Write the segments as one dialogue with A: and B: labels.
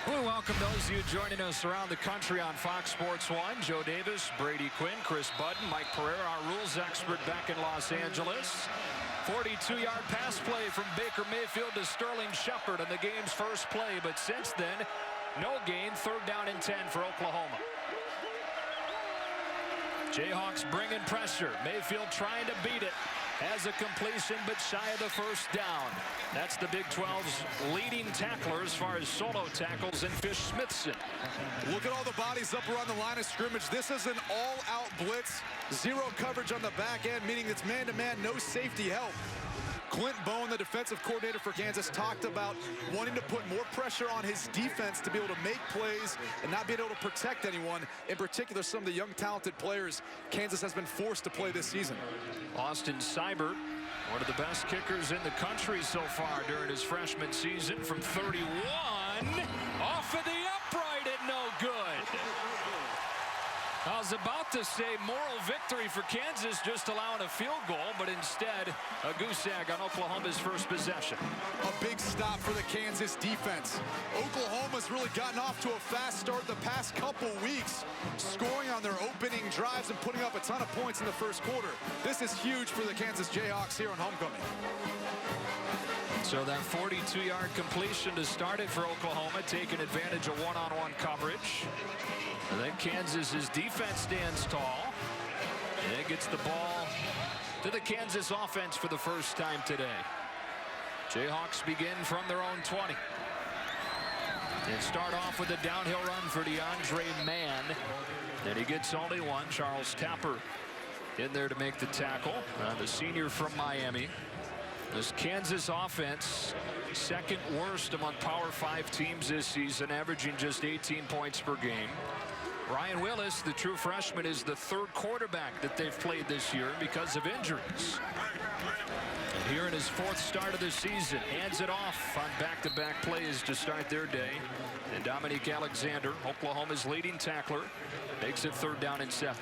A: We welcome those of you joining us around the country on Fox Sports 1. Joe Davis, Brady Quinn, Chris Budden, Mike Pereira, our rules expert back in Los Angeles. 42-yard pass play from Baker Mayfield to Sterling Shepard in the game's first play. But since then, no gain. 3rd down and 10 for Oklahoma. Jayhawks bringing pressure. Mayfield trying to beat it. Has a completion, but shy of the 1st down. That's the Big 12's leading tackler as far as solo tackles in Fish Smithson.
B: Look at all the bodies up around the line of scrimmage. This is an all-out blitz. 0 coverage on the back end, meaning it's man-to-man, no safety help. Clint Bowen, the defensive coordinator for Kansas, talked about wanting to put more pressure on his defense to be able to make plays and not being able to protect anyone, in particular some of the young talented players Kansas has been forced to play this season.
A: Austin Seibert, one of the best kickers in the country so far during his freshman season, from 31, off of the upright and no good. I was about to say moral victory for Kansas, just allowing a field goal, but instead a goose egg on Oklahoma's first possession.
B: A big stop for the Kansas defense. Oklahoma's really gotten off to a fast start the past couple weeks, scoring on their opening drives and putting up a ton of points in the first quarter. This is huge for the Kansas Jayhawks here on homecoming.
A: So that 42-yard completion to start it for Oklahoma, taking advantage of one-on-one coverage. And then Kansas's defense stands tall and gets the ball to the Kansas offense for the first time today. Jayhawks begin from their own 20. And start off with a downhill run for DeAndre Mann. And he gets only one. Charles Tapper in there to make the tackle. The senior from Miami. This Kansas offense, 2nd worst among Power 5 teams this season, averaging just 18 points per game. Ryan Willis, the true freshman, is the 3rd quarterback that they've played this year because of injuries. And here in his 4th start of the season, hands it off on back-to-back plays to start their day. And Dominique Alexander, Oklahoma's leading tackler, makes it 3rd down and 7.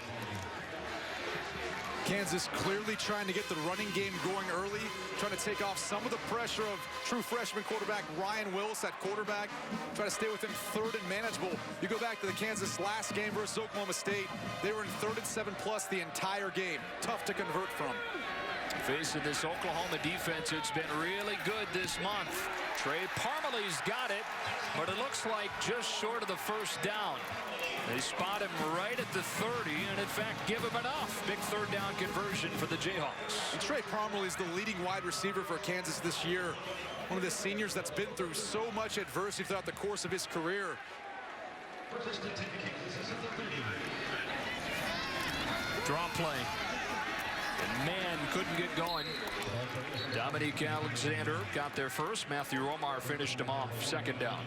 B: Kansas clearly trying to get the running game going early, trying to take off some of the pressure of true freshman quarterback Ryan Willis at quarterback, try to stay within 3rd and manageable. You go back to the Kansas last game versus Oklahoma State, they were in 3rd and 7+ the entire game. Tough to convert from.
A: Facing this Oklahoma defense, it's been really good this month. Trey Parmalee's got it, but it looks like just short of the 1st down. They spot him right at the 30, and in fact give him enough. Big 3rd down conversion for the Jayhawks.
B: And Trey Parmalee is the leading wide receiver for Kansas this year. One of the seniors that's been through so much adversity throughout the course of his career.
A: Draw play. And man couldn't get going. Dominique Alexander got there first. Matthew Romar finished him off. 2nd down.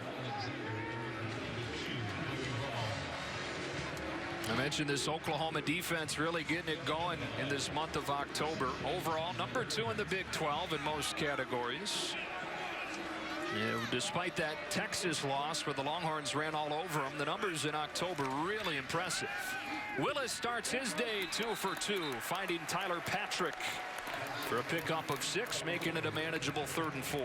A: I mentioned this Oklahoma defense really getting it going in this month of October. Overall, number 2 in the Big 12 in most categories. Despite that Texas loss where the Longhorns ran all over them, the numbers in October really impressive. Willis starts his day 2 for 2, finding Tyler Patrick for a pickup of 6, making it a manageable 3rd and 4.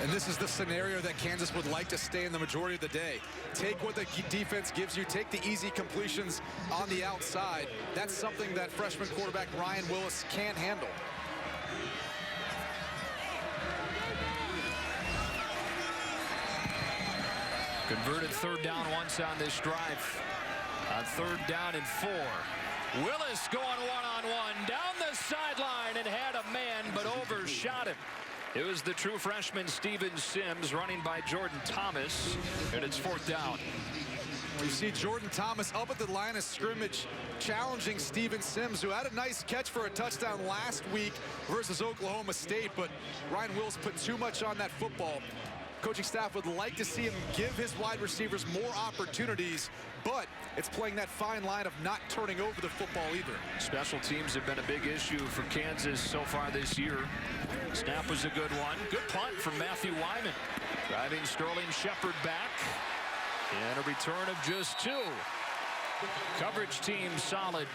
B: And this is the scenario that Kansas would like to stay in the majority of the day. Take what the defense gives you. Take the easy completions on the outside. That's something that freshman quarterback Ryan Willis can't handle.
A: Converted 3rd down once on this drive. On 3rd down and 4. Willis going one-on-one down the sideline and had a man but overshot him. It was the true freshman Steven Sims running by Jordan Thomas, and it's 4th down.
B: You see Jordan Thomas up at the line of scrimmage challenging Steven Sims, who had a nice catch for a touchdown last week versus Oklahoma State, but Ryan Willis put too much on that football. Coaching staff would like to see him give his wide receivers more opportunities, but it's playing that fine line of not turning over the football either.
A: Special teams have been a big issue for Kansas so far this year. Snap was a good one. Good punt from Matthew Wyman. Driving Sterling Shepard back. And a return of just 2. Coverage team solid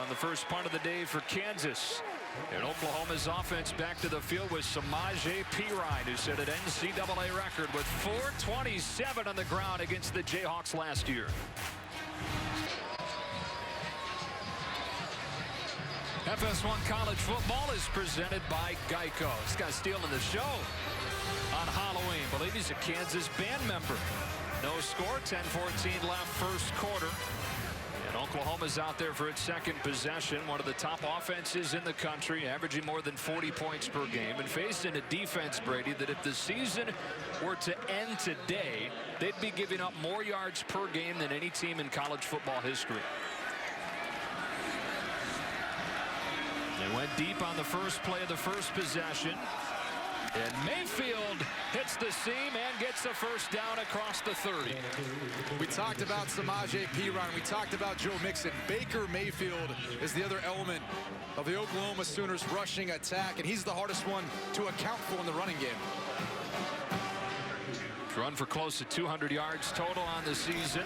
A: on the first punt of the day for Kansas. And Oklahoma's offense back to the field with Samaje Perine, who set an NCAA record with 427 on the ground against the Jayhawks last year. FS1 College Football is presented by Geico. This guy's stealing the show on Halloween. I believe he's a Kansas band member. No score, 10-14 left first quarter. And Oklahoma's out there for its second possession. One of the top offenses in the country, averaging more than 40 points per game, and facing a defense, Brady, that if the season were to end today, they'd be giving up more yards per game than any team in college football history. They went deep on the first play of the first possession. And Mayfield hits the seam and gets the first down across the 30.
B: We talked about Samaje Perine. We talked about Joe Mixon. Baker Mayfield is the other element of the Oklahoma Sooners rushing attack, and he's the hardest one to account for in the running game.
A: Run for close to 200 yards total on the season.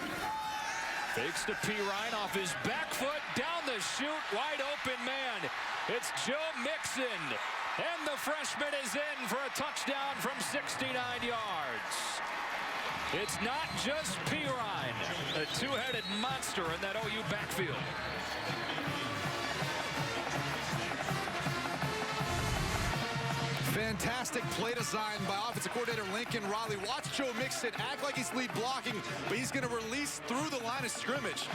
A: Fakes to Perine off his back foot, down the chute, wide open man. It's Joe Mixon, and the freshman is in for a touchdown from 69 yards. It's not just Perine, a two-headed monster in that OU backfield.
B: Fantastic play design by offensive coordinator Lincoln Riley. Watch Joe Mixon act like he's lead blocking, but he's going to release through the line of scrimmage.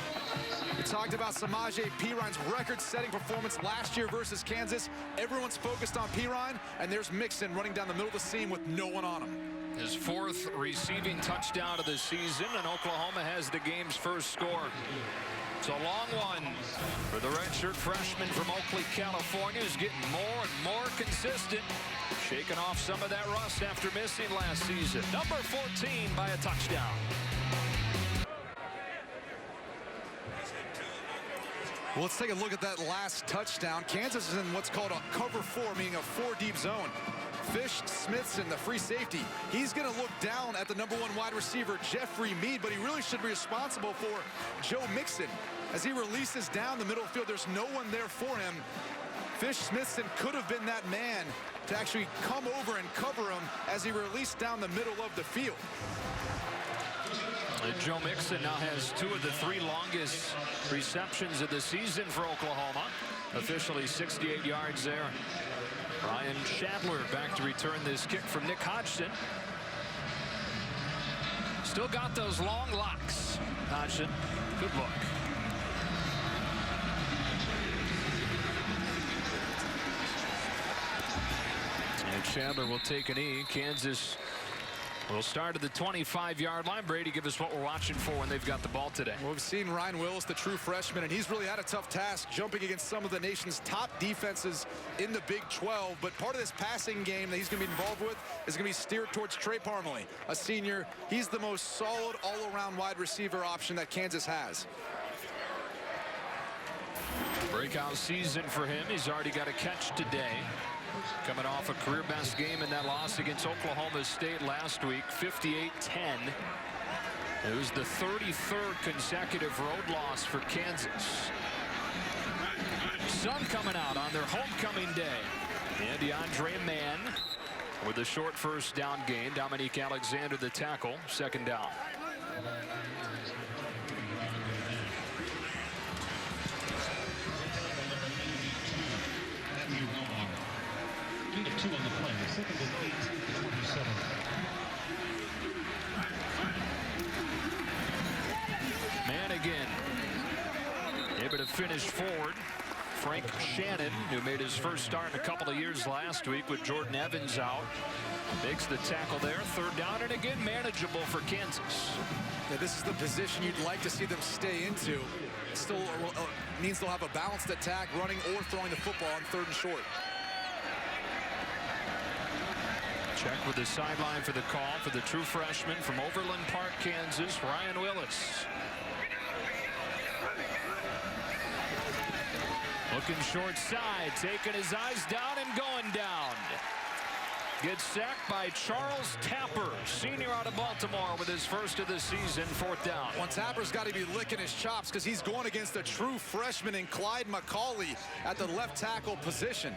B: We talked about Samaje Perine's record-setting performance last year versus Kansas. Everyone's focused on Perine, and there's Mixon running down the middle of the seam with no one on him.
A: His fourth receiving touchdown of the season, and Oklahoma has the game's first score. It's a long one for the redshirt freshman from Oakley, California, who's getting more and more consistent, shaking off some of that rust after missing last season. Number 14 by a touchdown.
B: Well, let's take a look at that last touchdown. Kansas is in what's called a cover 4, meaning a 4-deep zone. Fish Smithson, the free safety, he's going to look down at the #1 wide receiver, Jeffrey Mead, but he really should be responsible for Joe Mixon. As he releases down the middle of the field, there's no one there for him. Fish Smithson could have been that man to actually come over and cover him as he released down the middle of the field.
A: Joe Mixon now has 2 of the 3 longest receptions of the season for Oklahoma. Officially 68 yards there. Ryan Shadler back to return this kick from Nick Hodgson. Still got those long locks, Hodgson. Good look. And Shadler will take a knee. Kansas will start at the 25-yard line. Brady, give us what we're watching for when they've got the ball today.
B: Well, we've seen Ryan Willis, the true freshman, and he's really had a tough task jumping against some of the nation's top defenses in the Big 12. But part of this passing game that he's going to be involved with is going to be steered towards Trey Parmalee, a senior. He's the most solid all-around wide receiver option that Kansas has.
A: Breakout season for him. He's already got a catch today. Coming off a career-best game in that loss against Oklahoma State last week, 58-10. It was the 33rd consecutive road loss for Kansas. Sun coming out on their homecoming day. And DeAndre Mann with a short first down gain. Dominique Alexander the tackle, second down.
C: Two on the play. Second and 18-27.
A: Man again. Able to finish forward. Frank Shannon, who made his first start in a couple of years last week with Jordan Evans out, makes the tackle there. Third down, and again manageable for Kansas.
B: Yeah, this is the position you'd like to see them stay into. It still means they'll have a balanced attack, running or throwing the football on 3rd and short.
A: Check with the sideline for the call for the true freshman from Overland Park, Kansas, Ryan Willis. Looking short side, taking his eyes down and going down. gets sacked by Charles Tapper, senior out of Baltimore, with his first of the season. 4th down.
B: Well, Tapper's got to be licking his chops because he's going against a true freshman in Clyde McCauley at the left tackle position.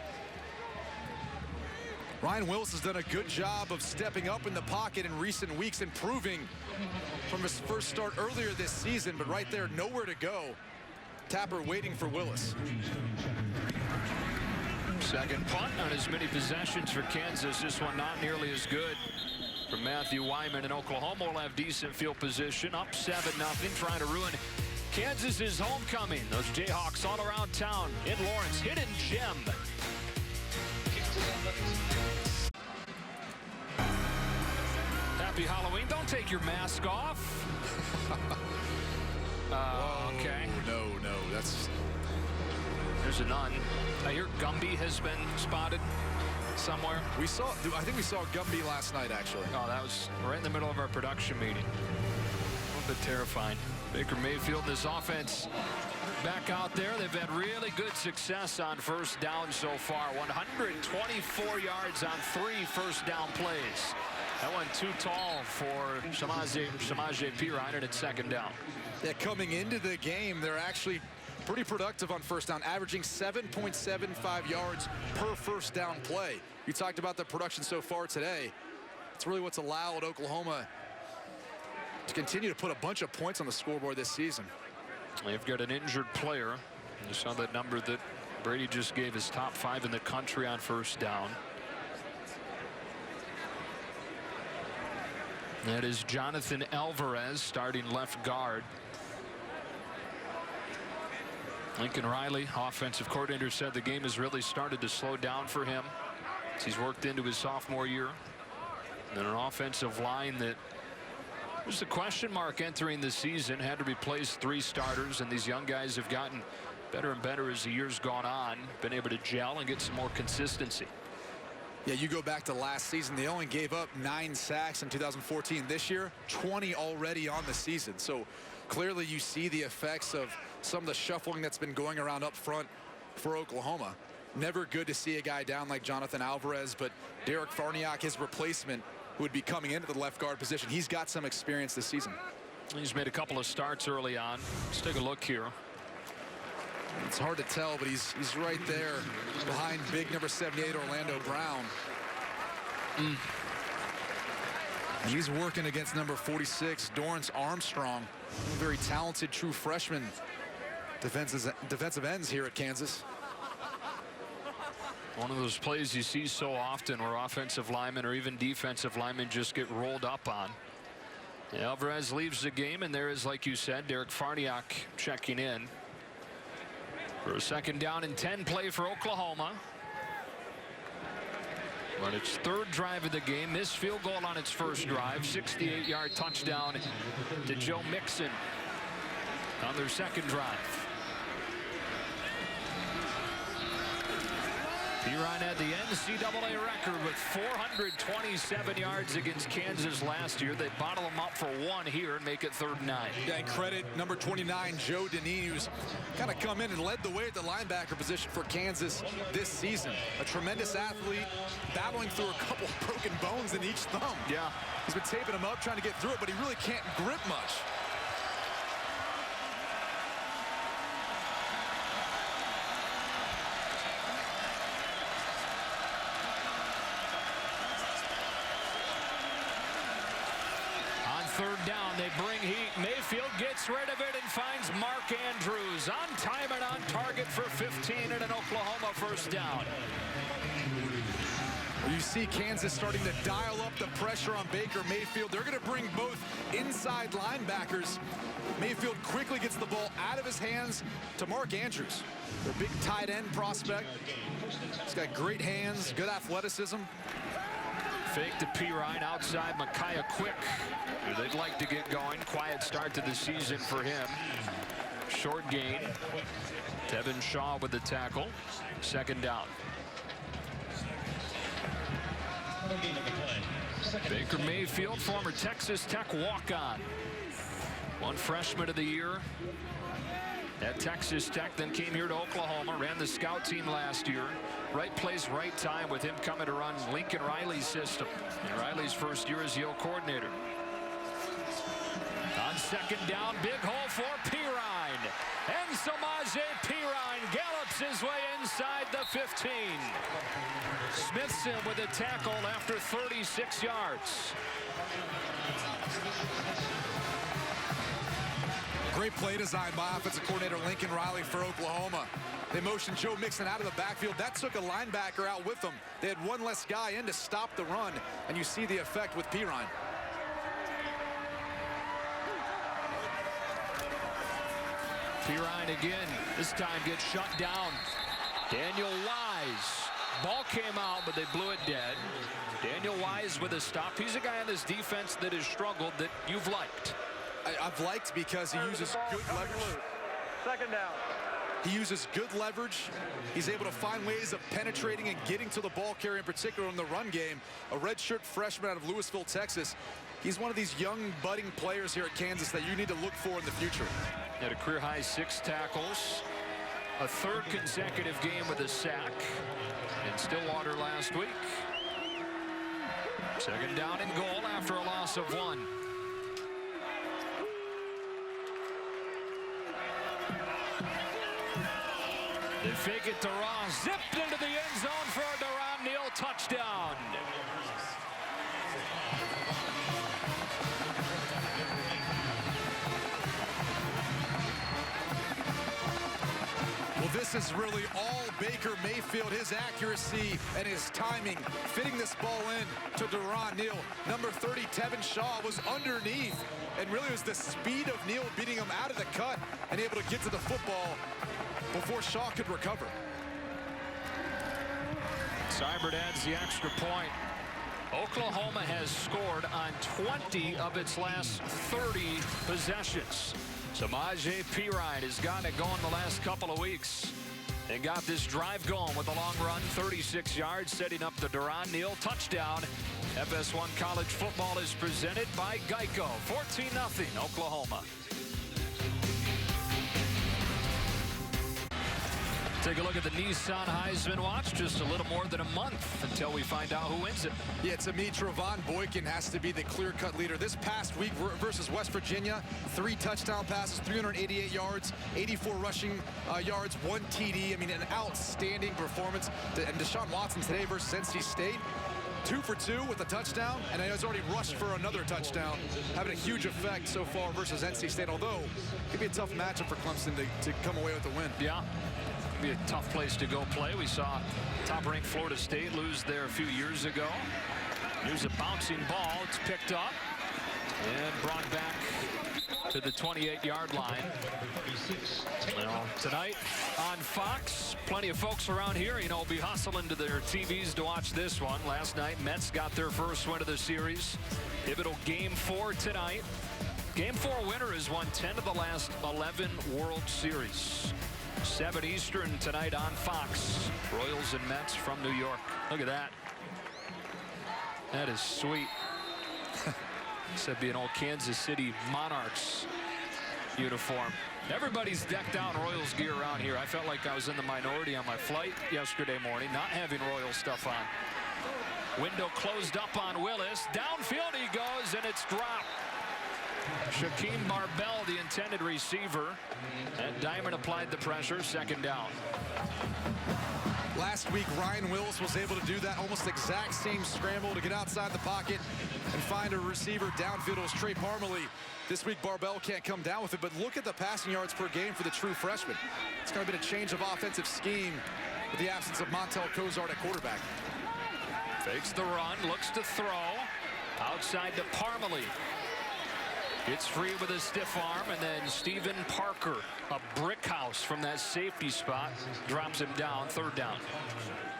B: Ryan Willis has done a good job of stepping up in the pocket in recent weeks, improving from his first start earlier this season, but right there, nowhere to go. Tapper waiting for Willis.
A: Second punt on as many possessions for Kansas. This one not nearly as good from Matthew Wyman, and Oklahoma will have decent field position, up 7-0, trying to ruin Kansas's homecoming. Those Jayhawks all around town in Lawrence. Hidden gem. Happy Halloween. Don't take your mask off. Okay.
B: No, that's...
A: There's a none. I hear Gumby has been spotted somewhere.
B: I think we saw Gumby last night, actually.
A: Oh, that was right in the middle of our production meeting. A little bit terrifying. Baker Mayfield, this offense back out there. They've had really good success on first down so far. 124 yards on 3 first down plays. That went too tall for Samaje Perine, and it's 2nd down.
B: Yeah, coming into the game, they're actually pretty productive on first down, averaging 7.75 yards per first down play. You talked about the production so far today. It's really what's allowed Oklahoma to continue to put a bunch of points on the scoreboard this season.
A: They've got an injured player. You saw that number that Brady just gave his top 5 in the country on first down. That is Jonathan Alvarez, starting left guard. Lincoln Riley, offensive coordinator, said the game has really started to slow down for him as he's worked into his sophomore year. And an offensive line that was a question mark entering the season, had to replace 3 starters, and these young guys have gotten better and better as the year's gone on, been able to gel and get some more consistency.
B: Yeah, you go back to last season, they only gave up 9 sacks in 2014. This year, 20 already on the season. So clearly you see the effects of some of the shuffling that's been going around up front for Oklahoma. Never good to see a guy down like Jonathan Alvarez, but Derek Farniok, his replacement, who would be coming into the left guard position, he's got some experience this season.
A: He's made a couple of starts early on. Let's take a look here.
B: It's hard to tell, but he's right there behind big number 78 Orlando Brown. And he's working against number 46 Dorrance Armstrong, very talented true freshman defensive ends here at Kansas.
A: One of those plays you see so often where offensive linemen or even defensive linemen just get rolled up on. Alvarez leaves the game, and there is, like you said, Derek Farniok checking in for a 2nd down and 10 play for Oklahoma. But its 3rd drive of the game, missed field goal on its first drive, 68-yard touchdown to Joe Mixon on their 2nd drive. Perine had the NCAA record with 427 yards against Kansas last year. They bottle them up for 1 here and make it 3rd and 9.
B: Yeah, and credit number 29, Joe Deneen, who's kind of come in and led the way at the linebacker position for Kansas this season. A tremendous athlete, battling through a couple of broken bones in each thumb.
A: Yeah.
B: He's been taping them up, trying to get through it, but he really can't grip much.
A: Third down, they bring heat. Mayfield gets rid of it and finds Mark Andrews on time and on target for 15 and an Oklahoma first down.
B: You see Kansas starting to dial up the pressure on Baker Mayfield. They're going to bring both inside linebackers. Mayfield quickly gets the ball out of his hands to Mark Andrews, their big tight end prospect. He's got great hands, good athleticism.
A: Fake to Perine outside Micaiah Quick, who they'd like to get going. Quiet start to the season for him. Short gain. Tevin Shaw with the tackle. 2nd down. Baker Mayfield, former Texas Tech walk-on. One freshman of the year. at Texas Tech, then came here to Oklahoma, ran the scout team last year. Right place, right time with him coming to run Lincoln Riley's system. And Riley's first year as the O coordinator. On second down, big hole for Pirine. And Samaje Pirine gallops his way inside the 15. Smithson with a tackle after 36 yards.
B: Great play design by offensive coordinator Lincoln Riley for Oklahoma. They motioned Joe Mixon out of the backfield. That took a linebacker out with them. They had one less guy in to stop the run, and you see the effect with Pirine.
A: Pirine again, this time gets shut down. Daniel Wise. Ball came out, but they blew it dead. Daniel Wise with a stop. He's a guy on this defense that has struggled that you've liked.
B: I've liked because he uses good leverage.
D: Second down.
B: He uses good leverage. He's able to find ways of penetrating and getting to the ball carrier, in particular in the run game. A redshirt freshman out of Louisville, Texas. He's one of these young budding players here at Kansas that you need to look for in the future.
A: Had a career-high 6 tackles. A third consecutive game with a sack. In Stillwater last week. Second down and goal after a loss of 1. They fake it to Ross. Zipped into the end zone for a Deron Neal touchdown.
B: Well, this is really all Baker Mayfield, his accuracy and his timing, fitting this ball in to Deron Neal. Number 30, Tevin Shaw, was underneath, and really it was the speed of Neal beating him out of the cut and able to get to the football before Shaw could recover.
A: Seibert adds the extra point. Oklahoma has scored on 20 of its last 30 possessions. Samaje Pirine has gotten it going the last couple of weeks. They got this drive going with a long run, 36 yards, setting up the Deron Neal touchdown. FS1 College Football is presented by Geico. 14-0 Oklahoma. Take a look at the Nissan Heisman Watch. Just a little more than a month until we find out who wins it.
B: Yeah, to me, Trevon Boykin has to be the clear-cut leader. This past week versus West Virginia, 3 touchdown passes, 388 yards, 84 rushing yards, 1 TD. I mean, an outstanding performance. And Deshaun Watson today versus NC State, 2 for 2 with a touchdown, and he has already rushed for another touchdown, having a huge effect so far versus NC State, although it could be a tough matchup for Clemson to come away with the win.
A: Yeah. Be a tough place to go play. We saw top-ranked Florida State lose there a few years ago. Here's a bouncing ball. It's picked up and brought back to the 28-yard line. Well, tonight on Fox, plenty of folks around here, you know, will be hustling to their TVs to watch this one. Last night, Mets got their first win of the series. Pivotal Game 4 tonight. Game 4 winner has won 10 of the last 11 World Series. 7 Eastern tonight on Fox. Royals and Mets from New York. Look at that. That is sweet. Except be an old Kansas City Monarchs uniform. Everybody's decked out in Royals gear around here. I felt like I was in the minority on my flight yesterday morning, not having Royal stuff on. Window closed up on Willis. Downfield he goes, and it's dropped. Shaquem Barbell, the intended receiver, and Diamond applied the pressure. Second down.
B: Last week, Ryan Willis was able to do that almost exact same scramble to get outside the pocket and find a receiver downfield. It was Trey Parmalee. This week, Barbell can't come down with it, but look at the passing yards per game for the true freshman. It's going to be a change of offensive scheme with the absence of Montel Cozart at quarterback.
A: Fakes the run, looks to throw. Outside to Parmalee. Gets free with a stiff arm, and then Stephen Parker, a brick house from that safety spot, drops him down. Third down.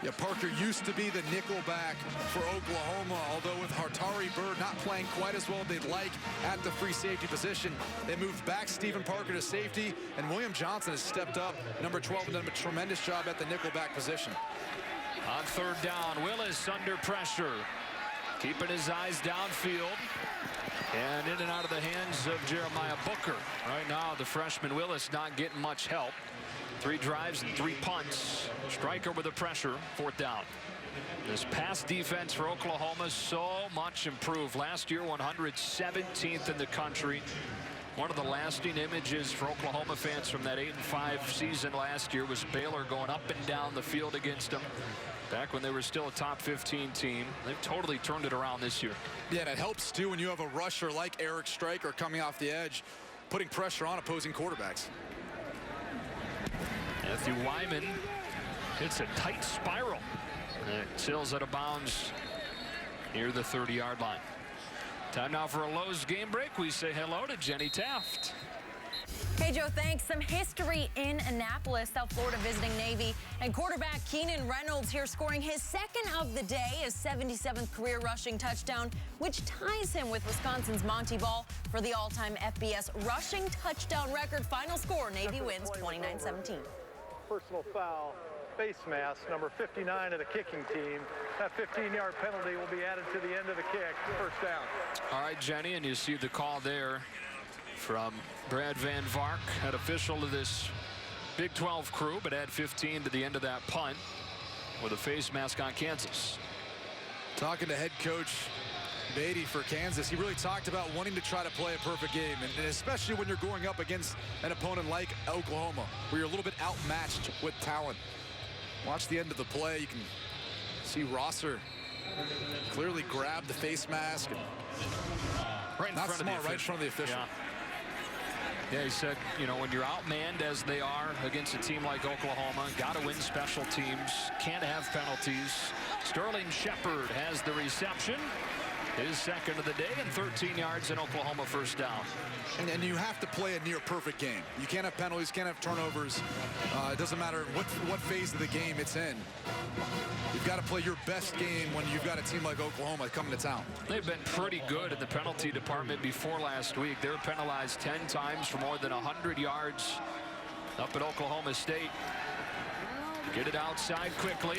B: Yeah, Parker used to be the nickel back for Oklahoma, although with Hartari Bird not playing quite as well as they'd like at the free safety position. They moved back Stephen Parker to safety, and William Johnson has stepped up, number 12, and done a tremendous job at the nickel back position.
A: On third down, Willis under pressure. keeping his eyes downfield. And in and out of the hands of Jeremiah Booker. Right now, the freshman Willis not getting much help. 3 drives and 3 punts. Stryker with the pressure, 4th down. This pass defense for Oklahoma so much improved. Last year, 117th in the country. One of the lasting images for Oklahoma fans from that 8-5 season last year was Baylor going up and down the field against them. Back when they were still a top 15 team. They've totally turned it around this year.
B: Yeah, and it helps too when you have a rusher like Eric Stryker coming off the edge, putting pressure on opposing quarterbacks.
A: Matthew Wyman hits a tight spiral. It sails out of bounds near the 30-yard line. Time now for a Lowe's game break. We say hello to Jenny Taft.
D: Hey, Joe, thanks. Some history in Annapolis, South Florida visiting Navy. And quarterback Keenan Reynolds here scoring his 2nd of the day, his 77th career rushing touchdown, which ties him with Wisconsin's Monty Ball for the all-time FBS rushing touchdown record. Final score, Navy wins 29-17.
E: Personal foul, face mask, number 59 of the kicking team. That 15-yard penalty will be added to the end of the kick. 1st down.
A: All right, Jenny, and you see the call there from Brad Van Vark, head official of this Big 12 crew, but add 15 to the end of that punt with a face mask on Kansas.
B: Talking to head coach Beatty for Kansas, he really talked about wanting to try to play a perfect game, and especially when you're going up against an opponent like Oklahoma, where you're a little bit outmatched with talent. Watch the end of the play. You can see Rosser clearly grab the face mask.
A: Right in
B: Not
A: front
B: smart,
A: of the
B: right in front of the official.
A: Yeah, he said, you know, when you're outmanned as they are against a team like Oklahoma, got to win special teams, can't have penalties. Sterling Shepard has the reception. His 2nd of the day and 13 yards in Oklahoma 1st down.
B: And you have to play a near perfect game. You can't have penalties, can't have turnovers. It doesn't matter what phase of the game it's in. You've got to play your best game when you've got a team like Oklahoma coming to town.
A: They've been pretty good in the penalty department before last week. They were penalized 10 times for more than 100 yards up at Oklahoma State. Get it outside quickly.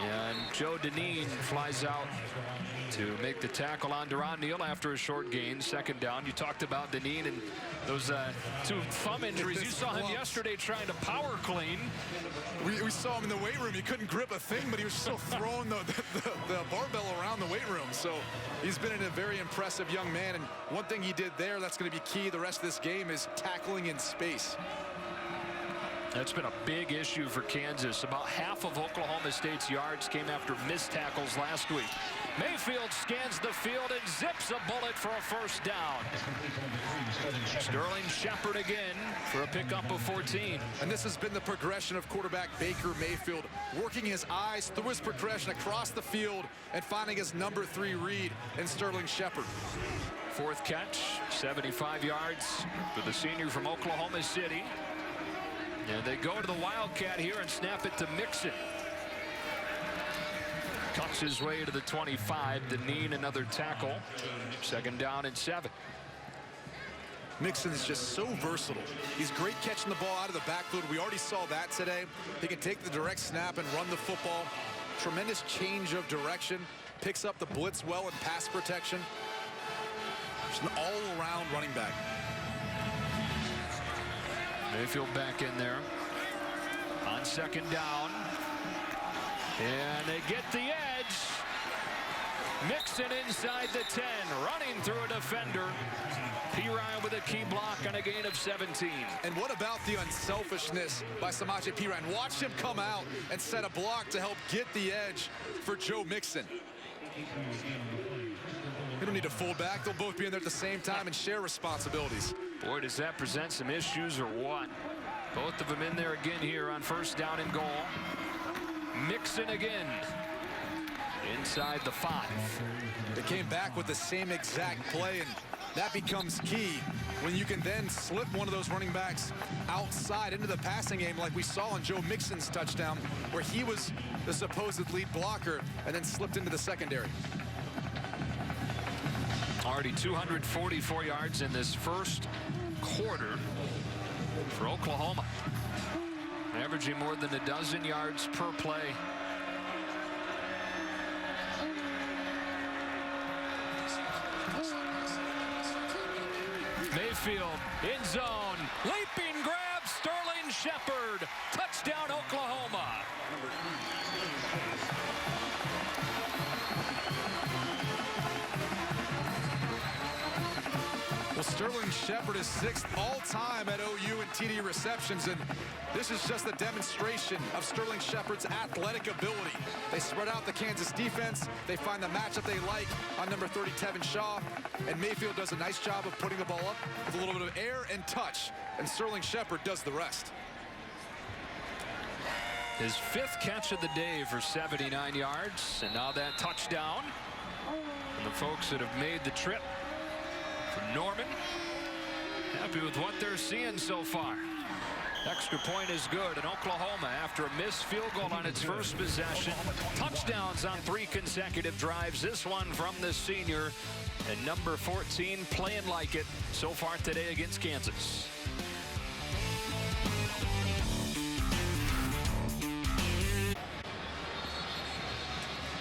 A: And Joe Deneen flies out to make the tackle on Deron Neal after a short gain. 2nd down. You talked about Deneen and those 2 thumb injuries. You saw him yesterday trying to power clean.
B: We saw him in the weight room. He couldn't grip a thing, but he was still throwing the barbell around the weight room. So he's been a very impressive young man. And one thing he did there that's going to be key the rest of this game is tackling in space.
A: That's been a big issue for Kansas. About half of Oklahoma State's yards came after missed tackles last week. Mayfield scans the field and zips a bullet for a 1st down. Sterling Shepard again for a pickup of 14.
B: And this has been the progression of quarterback Baker Mayfield, working his eyes through his progression across the field and finding his number 3 read in Sterling Shepard.
A: 4th catch, 75 yards for the senior from Oklahoma City. And they go to the Wildcat here and snap it to Mixon. Cuts his way to the 25. Deneen another tackle. 2nd down and 7.
B: Mixon is just so versatile. He's great catching the ball out of the backfield. We already saw that today. He can take the direct snap and run the football. Tremendous change of direction. Picks up the blitz well in pass protection. Just an all-around running back.
A: Mayfield back in there on 2nd down. And they get the edge. Mixon inside the 10, running through a defender. Pirine with a key block on a gain of 17.
B: And what about the unselfishness by Samaje Perine? Watch him come out and set a block to help get the edge for Joe Mixon. We don't need to full back. They'll both be in there at the same time and share responsibilities.
A: Boy, does that present some issues or what? Both of them in there again here on 1st down and goal. Mixon again inside the 5.
B: They came back with the same exact play, and that becomes key when you can then slip one of those running backs outside into the passing game like we saw on Joe Mixon's touchdown, where he was the supposed lead blocker and then slipped into the secondary.
A: Already 244 yards in this 1st quarter for Oklahoma. Averaging more than a dozen yards per play. Mayfield in zone. Leaping grab. Sterling Shepard. Touchdown, Oklahoma.
B: Well, Sterling Shepard is 6th all-time at OU in TD receptions, and this is just a demonstration of Sterling Shepard's athletic ability. They spread out the Kansas defense. They find the matchup they like on number 30, Tevin Shaw, and Mayfield does a nice job of putting the ball up with a little bit of air and touch, and Sterling Shepard does the rest.
A: His 5th catch of the day for 79 yards, and now that touchdown. And the folks that have made the trip from Norman, happy with what they're seeing so far. Extra point is good, and Oklahoma, after a missed field goal on its first possession, touchdowns on 3 consecutive drives. This one from the senior, and number 14 playing like it so far today against Kansas.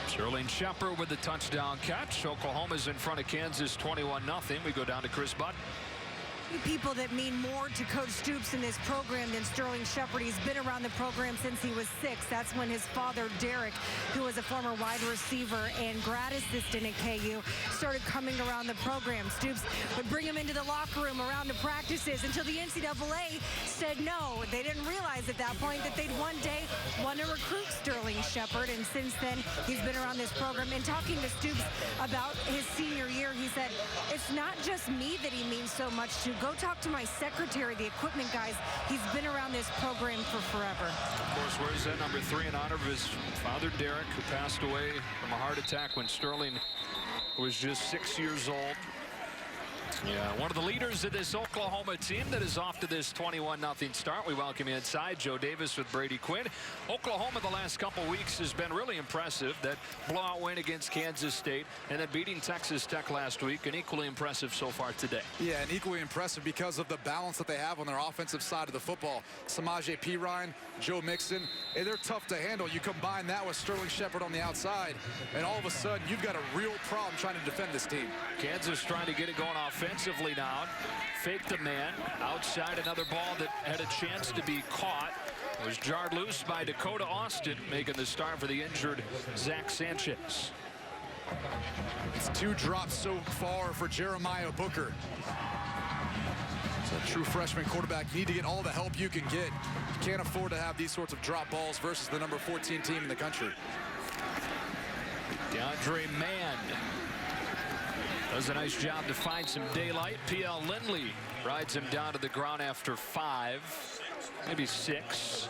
A: Sterling Shepard with the touchdown catch. Oklahoma's in front of Kansas 21-0. We go down to Chris Butt.
F: People that mean more to Coach Stoops in this program than Sterling Shepard. He's been around the program since he was 6. That's when his father, Derek, who was a former wide receiver and grad assistant at KU, started coming around the program. Stoops would bring him into the locker room around the practices until the NCAA said no. They didn't realize at that point that they'd one day want to recruit Sterling Shepard, and since then he's been around this program. And talking to Stoops about his senior year, he said, it's not just me that he means so much to. Go talk to my secretary, the equipment guys. He's been around this program for forever.
A: Of course, wears that number 3 in honor of his father, Derek, who passed away from a heart attack when Sterling was just 6 years old. Yeah, one of the leaders of this Oklahoma team that is off to this 21-0 start. We welcome you inside. Joe Davis with Brady Quinn. Oklahoma the last couple weeks has been really impressive. That blowout win against Kansas State and then beating Texas Tech last week, and equally impressive so far today.
B: Yeah, and equally impressive because of the balance that they have on their offensive side of the football. Samaje Perine, Joe Mixon, and they're tough to handle. You combine that with Sterling Shepard on the outside, and all of a sudden you've got a real problem trying to defend this team.
A: Kansas trying to get it going offensively now. Faked the man. Outside, another ball that had a chance to be caught. It was jarred loose by Dakota Austin, making the start for the injured Zach Sanchez.
B: It's 2 drops so far for Jeremiah Booker. It's a true freshman quarterback. You need to get all the help you can get. You can't afford to have these sorts of drop balls versus the number 14 team in the country.
A: DeAndre Mann does a nice job to find some daylight. P.L. Lindley rides him down to the ground after 5, maybe 6.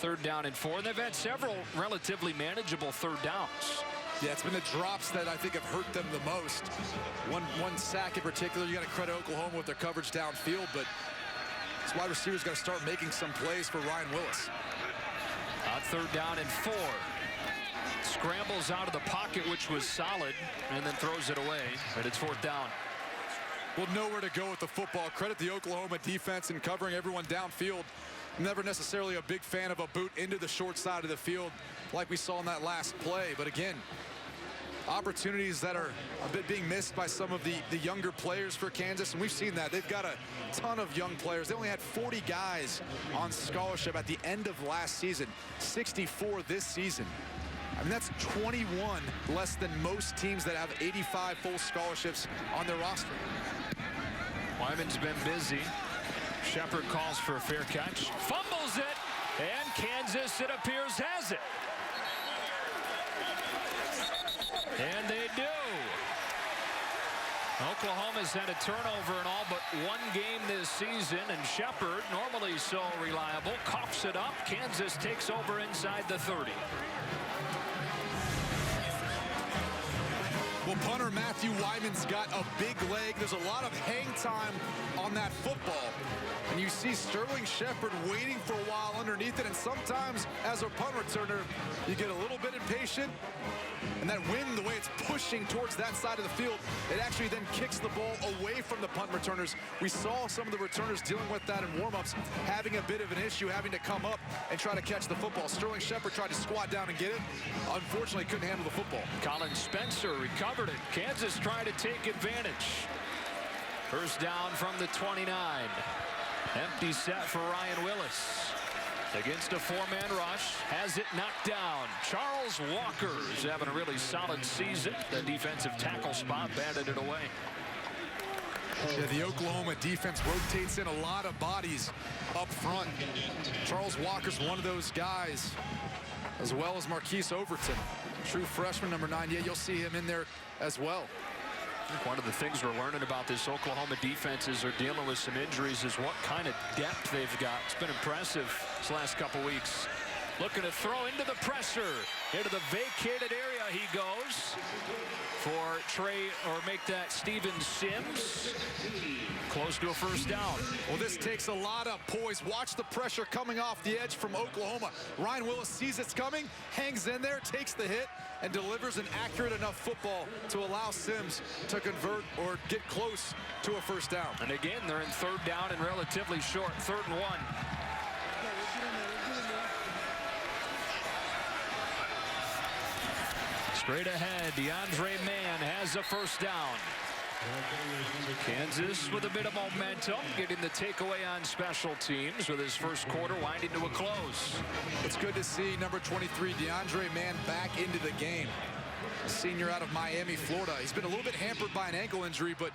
A: 3rd down and 4. They've had several relatively manageable 3rd downs.
B: Yeah, it's been the drops that I think have hurt them the most. One sack in particular. You got to credit Oklahoma with their coverage downfield, but this wide receiver's got to start making some plays for Ryan Willis.
A: 3rd down and 4. Scrambles out of the pocket, which was solid, and then throws it away, but it's 4th down.
B: Well, nowhere to go with the football. Credit the Oklahoma defense in covering everyone downfield. Never necessarily a big fan of a boot into the short side of the field like we saw in that last play. But again, opportunities that are a bit being missed by some of the younger players for Kansas, and we've seen that. They've got a ton of young players. They only had 40 guys on scholarship at the end of last season, 64 this season. I mean, that's 21 less than most teams that have 85 full scholarships on their roster.
A: Wyman's been busy. Shepard calls for a fair catch. Fumbles it, and Kansas, it appears, has it. And they do. Oklahoma's had a turnover in all but 1 game this season, and Shepard, normally so reliable, coughs it up. Kansas takes over inside the 30.
B: Well, punter Matthew Wyman's got a big leg. There's a lot of hang time on that football. And you see Sterling Shepard waiting for a while underneath it. And sometimes, as a punt returner, you get a little bit impatient. And that wind, the way it's pushing towards that side of the field, it actually then kicks the ball away from the punt returners. We saw some of the returners dealing with that in warm-ups, having a bit of an issue, having to come up and try to catch the football. Sterling Shepard tried to squat down and get it. Unfortunately, couldn't handle the football.
A: Colin Spencer recovered it. Kansas trying to take advantage. First down from the 29. Empty set for Ryan Willis. Against a four-man rush, has it knocked down. Charles Walker is having a really solid season. The defensive tackle spot batted it away.
B: Yeah, the Oklahoma defense rotates in a lot of bodies up front. Charles Walker's one of those guys, as well as Marquise Overton. True freshman, number 9. Yeah, you'll see him in there as well.
A: I think one of the things we're learning about this Oklahoma defense is they're dealing with some injuries, is what kind of depth they've got. It's been impressive this last couple weeks. Looking to throw into the pressure. Into the vacated area he goes for make that Steven Sims. Close to a first down.
B: Well, this takes a lot of poise. Watch the pressure coming off the edge from Oklahoma. Ryan Willis sees it's coming, hangs in there, takes the hit, and delivers an accurate enough football to allow Sims to convert or get close to a first down.
A: And again, they're in third down and relatively short, 3rd and 1. Straight ahead, DeAndre Mann has a first down. Kansas with a bit of momentum, getting the takeaway on special teams with his first quarter winding to a close.
B: It's good to see number 23, DeAndre Mann, back into the game. A senior out of Miami, Florida. He's been a little bit hampered by an ankle injury, but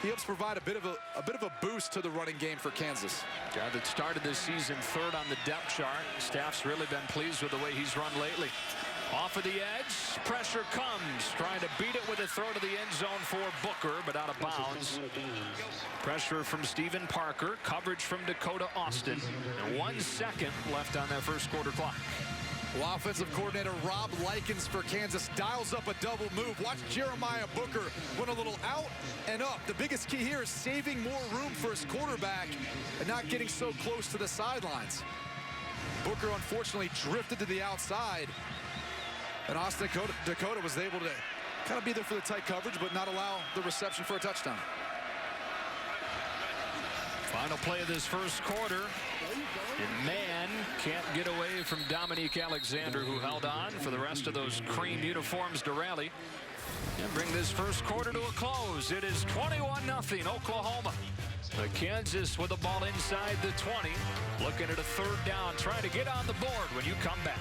B: he helps provide a bit of a boost to the running game for Kansas.
A: Guy that started this season 3rd on the depth chart. Staff's really been pleased with the way he's run lately. Off of the edge, pressure comes, trying to beat it with a throw to the end zone for Booker, but out of bounds. Pressure from Stephen Parker, coverage from Dakota Austin, and 1 second left on that first quarter clock.
B: Well, offensive coordinator Rob Likens for Kansas dials up a double move. Watch Jeremiah Booker went a little out and up. The biggest key here is saving more room for his quarterback and not getting so close to the sidelines. Booker unfortunately drifted to the outside, and Austin Dakota was able to kind of be there for the tight coverage, but not allow the reception for a touchdown.
A: Final play of this first quarter. And Mann can't get away from Dominique Alexander, who held on for the rest of those cream uniforms to rally and bring this first quarter to a close. It is 21-0 Oklahoma. Kansas with the ball inside the 20. Looking at a 3rd down, trying to get on the board when you come back.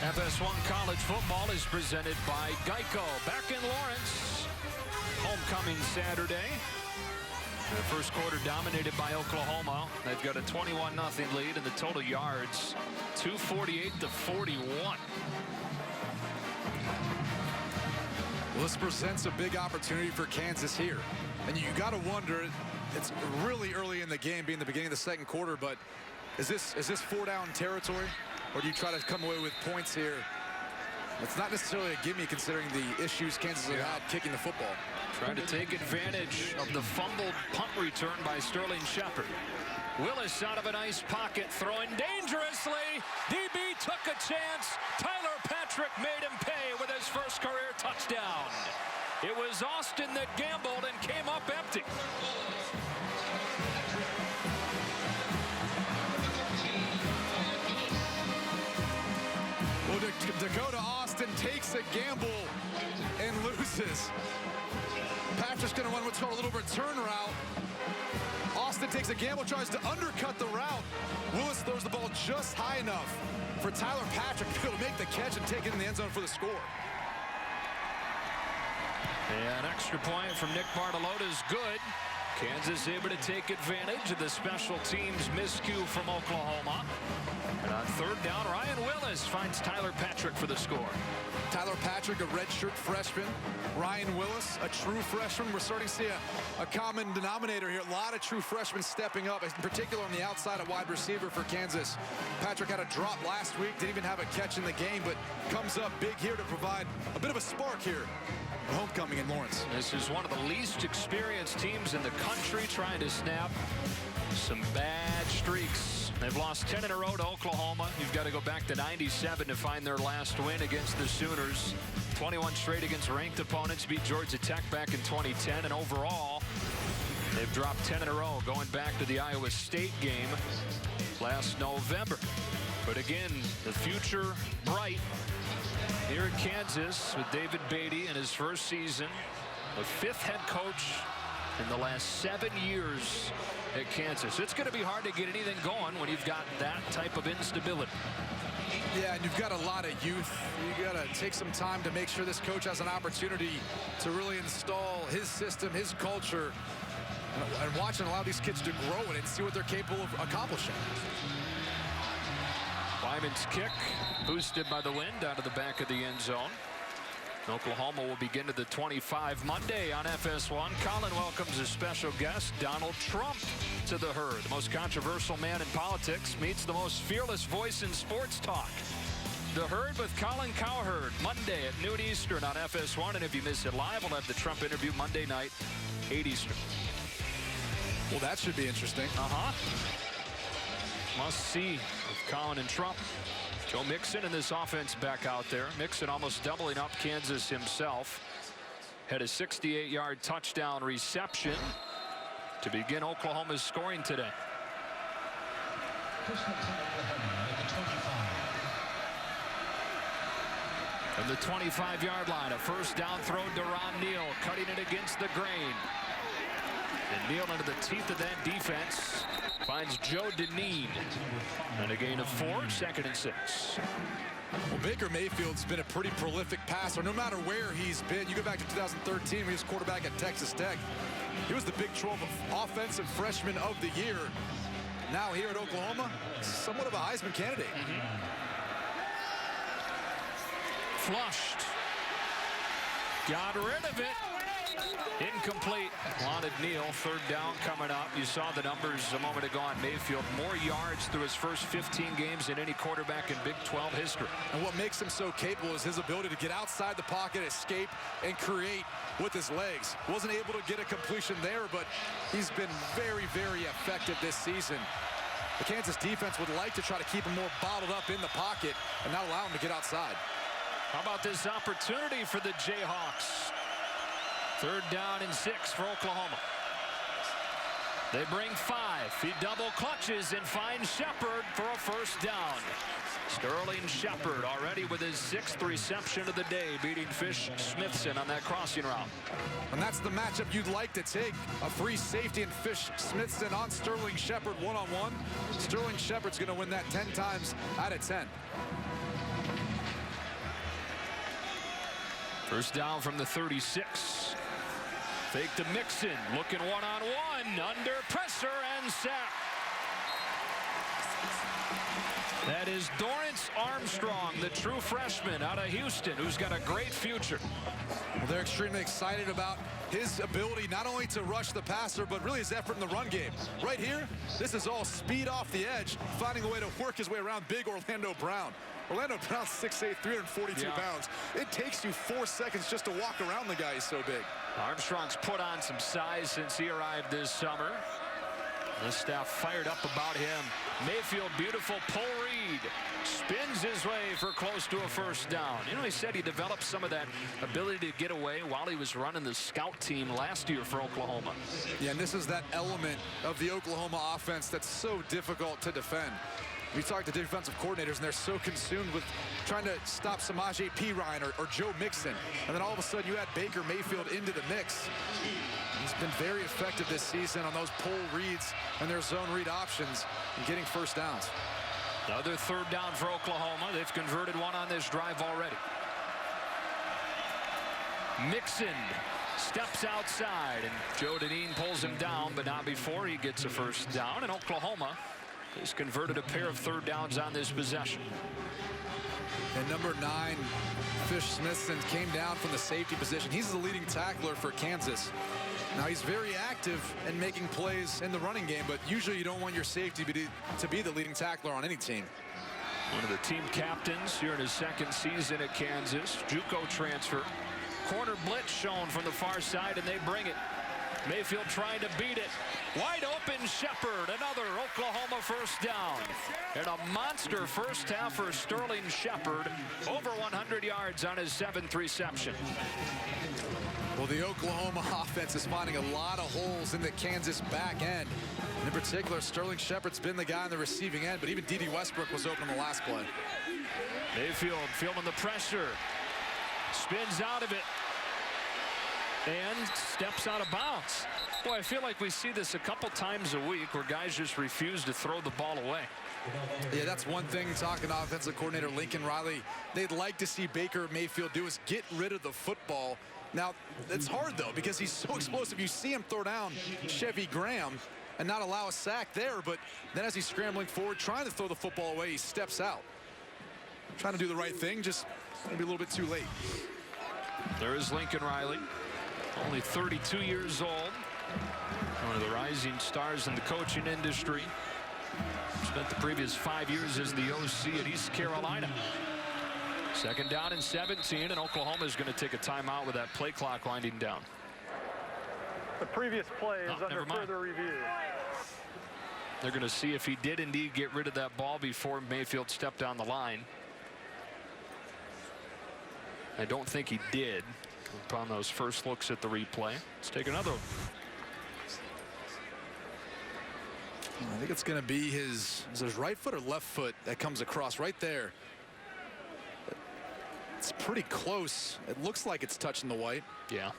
A: FS1 College Football is presented by Geico. Back in Lawrence. Homecoming Saturday. The first quarter dominated by Oklahoma. They've got a 21-0 lead, and the total yards 248 to 41.
B: Well, this presents a big opportunity for Kansas here. And you got to wonder, it's really early in the game, being the beginning of the second quarter, but is this 4-down territory? Or do you try to come away with points here? It's not necessarily a gimme considering the issues Kansas have had kicking the football.
A: Trying to take advantage of the fumbled punt return by Sterling Shepard. Willis out of a nice pocket, throwing dangerously. DB took a chance. Tyler Patrick made him pay with his first career touchdown. It was Austin that gambled and came up empty.
B: Well, Dakota Austin takes a gamble and loses. Patrick's going to run what's called a little return route. Austin takes a gamble, tries to undercut the route. Willis throws the ball just high enough for Tyler Patrick to be able to make the catch and take it in the end zone for the score.
A: And an extra point from Nick Bartolotta is good. Kansas able to take advantage of the special teams miscue from Oklahoma. And on 3rd down, Ryan Willis finds Tyler Patrick for the score.
B: Tyler Patrick, a redshirt freshman. Ryan Willis, a true freshman. We're starting to see a common denominator here. A lot of true freshmen stepping up, in particular on the outside at wide receiver for Kansas. Patrick had a drop last week, didn't even have a catch in the game, but comes up big here to provide a bit of a spark here. Homecoming in Lawrence.
A: This is one of the least experienced teams in the country trying to snap some bad streaks. They've lost 10 in a row to Oklahoma. You've got to go back to '97 to find their last win against the Sooners. 21 straight against ranked opponents, beat Georgia Tech back in 2010, and overall they've dropped 10 in a row going back to the Iowa State game last November. But again, the future bright here at Kansas with David Beatty in his first season, the 5th head coach in the last 7 years at Kansas. It's going to be hard to get anything going when you've got that type of instability.
B: Yeah, and you've got a lot of youth. You got to take some time to make sure this coach has an opportunity to really install his system, his culture, and watching a lot of these kids to grow in it and see what they're capable of accomplishing.
A: Wyman's kick boosted by the wind out of the back of the end zone. Oklahoma will begin to the 25 Monday on FS1. Colin welcomes a special guest, Donald Trump, to the Herd. The most controversial man in politics meets the most fearless voice in sports talk. The Herd with Colin Cowherd, Monday at noon Eastern on FS1. And if you miss it live, we'll have the Trump interview Monday night, 8 Eastern.
B: Well, that should be interesting.
A: Must see with Colin and Trump. Joe Mixon and this offense back out there. Mixon almost doubling up Kansas himself. Had a 68-yard touchdown reception to begin Oklahoma's scoring today. From the 25-yard line, a first down throw to Ron Neal, cutting it against the grain. And Neal into the teeth of that defense finds Joe Deneen. And a gain of 4, 2nd and 6.
B: Well, Baker Mayfield's been a pretty prolific passer no matter where he's been. You go back to 2013 when he was quarterback at Texas Tech. He was the Big 12 offensive freshman of the year. Now here at Oklahoma, somewhat of a Heisman candidate.
A: Flushed. Got rid of it. Incomplete. Wanted Neal. 3rd down coming up. You saw the numbers a moment ago on Mayfield. More yards through his first 15 games than any quarterback in Big 12 history.
B: And what makes him so capable is his ability to get outside the pocket, escape, and create with his legs. Wasn't able to get a completion there, but he's been very, very effective this season. The Kansas defense would like to try to keep him more bottled up in the pocket and not allow him to get outside.
A: How about this opportunity for the Jayhawks? 3rd down and 6 for Oklahoma. They bring 5. He double clutches and finds Shepard for a first down. Sterling Shepard already with his 6th reception of the day, beating Fish Smithson on that crossing route.
B: And that's the matchup you'd like to take. A free safety and Fish Smithson on Sterling Shepard one-on-one. Sterling Shepard's going to win that 10 times out of 10.
A: First down from the 36. Fake to Mixon, looking one-on-one, under pressure and sack. That is Dorrance Armstrong, the true freshman out of Houston, who's got a great future.
B: Well, they're extremely excited about his ability not only to rush the passer, but really his effort in the run game. Right here, this is all speed off the edge, finding a way to work his way around big Orlando Brown. Orlando Brown's 6'8", 342 pounds. It takes you 4 seconds just to walk around the guy. He's so big.
A: Armstrong's put on some size since he arrived this summer. The staff fired up about him. Mayfield, beautiful pull read. Spins his way for close to a first down. You know, he said he developed some of that ability to get away while he was running the scout team last year for Oklahoma.
B: Yeah, and this is that element of the Oklahoma offense that's so difficult to defend. We talk to defensive coordinators, and they're so consumed with trying to stop Samaje Perine or Joe Mixon. And then all of a sudden, you add Baker Mayfield into the mix. He's been very effective this season on those pull reads and their zone read options and getting first downs.
A: Another 3rd down for Oklahoma. They've converted one on this drive already. Mixon steps outside, and Joe Deneen pulls him down, but not before he gets a first down. And Oklahoma has converted a pair of 3rd downs on this possession.
B: And number 9, Fish Smithson, came down from the safety position. He's the leading tackler for Kansas. Now, he's very active in making plays in the running game, but usually you don't want your safety to be the leading tackler on any team.
A: One of the team captains here in his 2nd season at Kansas. JUCO transfer. Corner blitz shown from the far side, and they bring it. Mayfield trying to beat it. Wide open Shepard, another Oklahoma first down. And a monster first half for Sterling Shepard. Over 100 yards on his 7th reception.
B: Well, the Oklahoma offense is finding a lot of holes in the Kansas back end. In particular, Sterling Shepard's been the guy on the receiving end, but even D.D. Westbrook was open on the last play.
A: Mayfield feeling the pressure. Spins out of it. And steps out of bounds. Boy, I feel like we see this a couple times a week where guys just refuse to throw the ball away.
B: Yeah, that's one thing talking to offensive coordinator Lincoln Riley. They'd like to see Baker Mayfield do is get rid of the football. Now, it's hard, though, because he's so explosive. You see him throw down Chevy Graham and not allow a sack there, but then as he's scrambling forward, trying to throw the football away, he steps out. Trying to do the right thing, just maybe a little bit too late.
A: There is Lincoln Riley, only 32 years old. One of the rising stars in the coaching industry. Spent the previous 5 years as the OC at East Carolina. Second down and 17, and Oklahoma is going to take a timeout with that play clock winding down.
E: The previous play is under further review.
A: They're going to see if he did indeed get rid of that ball before Mayfield stepped down the line. I don't think he did upon those first looks at the replay. Let's take another one.
B: I think it's going to be his right foot or left foot that comes across right there. It's pretty close. It looks like it's touching the white.
A: Yeah.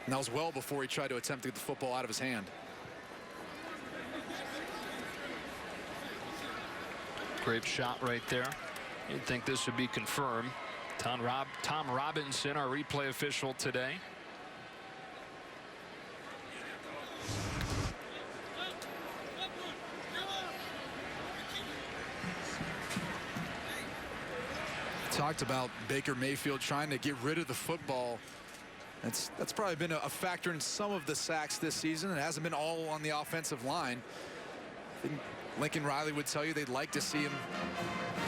B: And that was well before he tried to attempt to get the football out of his hand.
A: Great shot right there. You'd think this would be confirmed. Tom Robinson, our replay official today.
B: Talked about Baker Mayfield trying to get rid of the football. That's probably been a factor in some of the sacks this season. It hasn't been all on the offensive line. I think Lincoln Riley would tell you they'd like to see him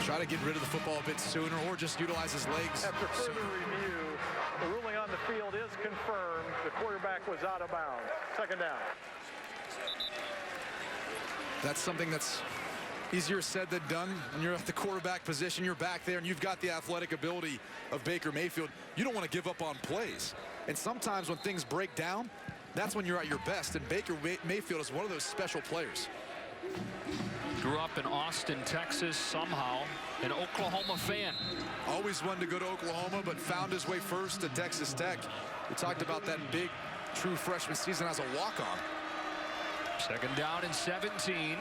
B: try to get rid of the football a bit sooner or just utilize his legs.
E: After further review, the ruling on the field is confirmed. The quarterback was out of bounds. Second down.
B: That's something that's easier said than done. When you're at the quarterback position, you're back there and you've got the athletic ability of Baker Mayfield. You don't want to give up on plays. And sometimes when things break down, that's when you're at your best. And Baker Mayfield is one of those special players.
A: Grew up in Austin, Texas, somehow an Oklahoma fan.
B: Always wanted to go to Oklahoma, but found his way first to Texas Tech. We talked about that big, true freshman season as a walk-on.
A: Second down and 17.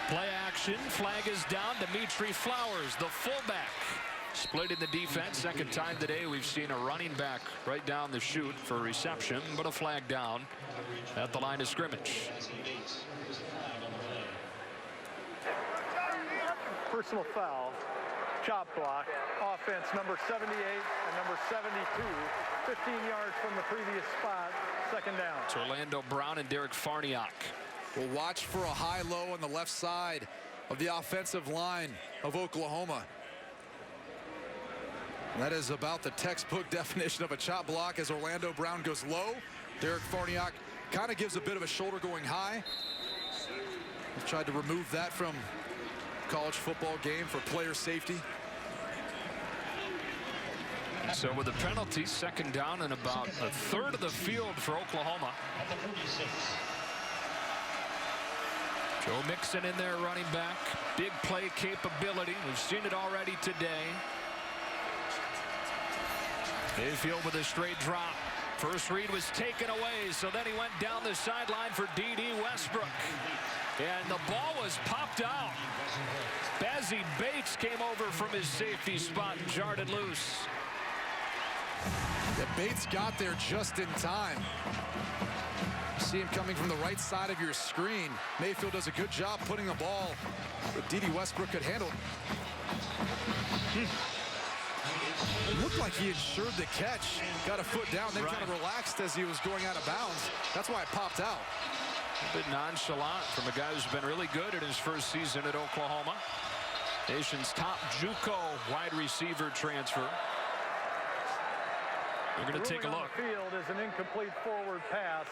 A: Play action. Flag is down. Dimitri Flowers, the fullback, split in the defense. Second time today we've seen a running back right down the chute for reception, but a flag down at the line of scrimmage.
E: Personal foul, chop block, offense number 78 and number 72, 15 yards from the previous spot, second down.
A: It's Orlando Brown and Derek Farniok.
B: We'll watch for a high-low on the left side of the offensive line of Oklahoma. That is about the textbook definition of a chop block as Orlando Brown goes low. Derek Farniok kind of gives a bit of a shoulder going high. We've tried to remove that from college football game for player safety.
A: So with a penalty, second down and about a third of the field for Oklahoma. Joe Mixon in there running back. Big play capability. We've seen it already today. Mayfield with a straight drop. First read was taken away, so then he went down the sideline for D.D. Westbrook. And the ball was popped out. Bazzie Bates came over from his safety spot and jarred it loose.
B: Yeah, Bates got there just in time. You see him coming from the right side of your screen. Mayfield does a good job putting the ball, but D.D. Westbrook could handle it. It looked like he ensured the catch. Got a foot down, then kind of relaxed as he was going out of bounds. That's why it popped out.
A: A bit nonchalant from a guy who's been really good in his first season at Oklahoma. Nation's top JUCO wide receiver transfer. We're going to take a look.
E: The field is an incomplete forward pass.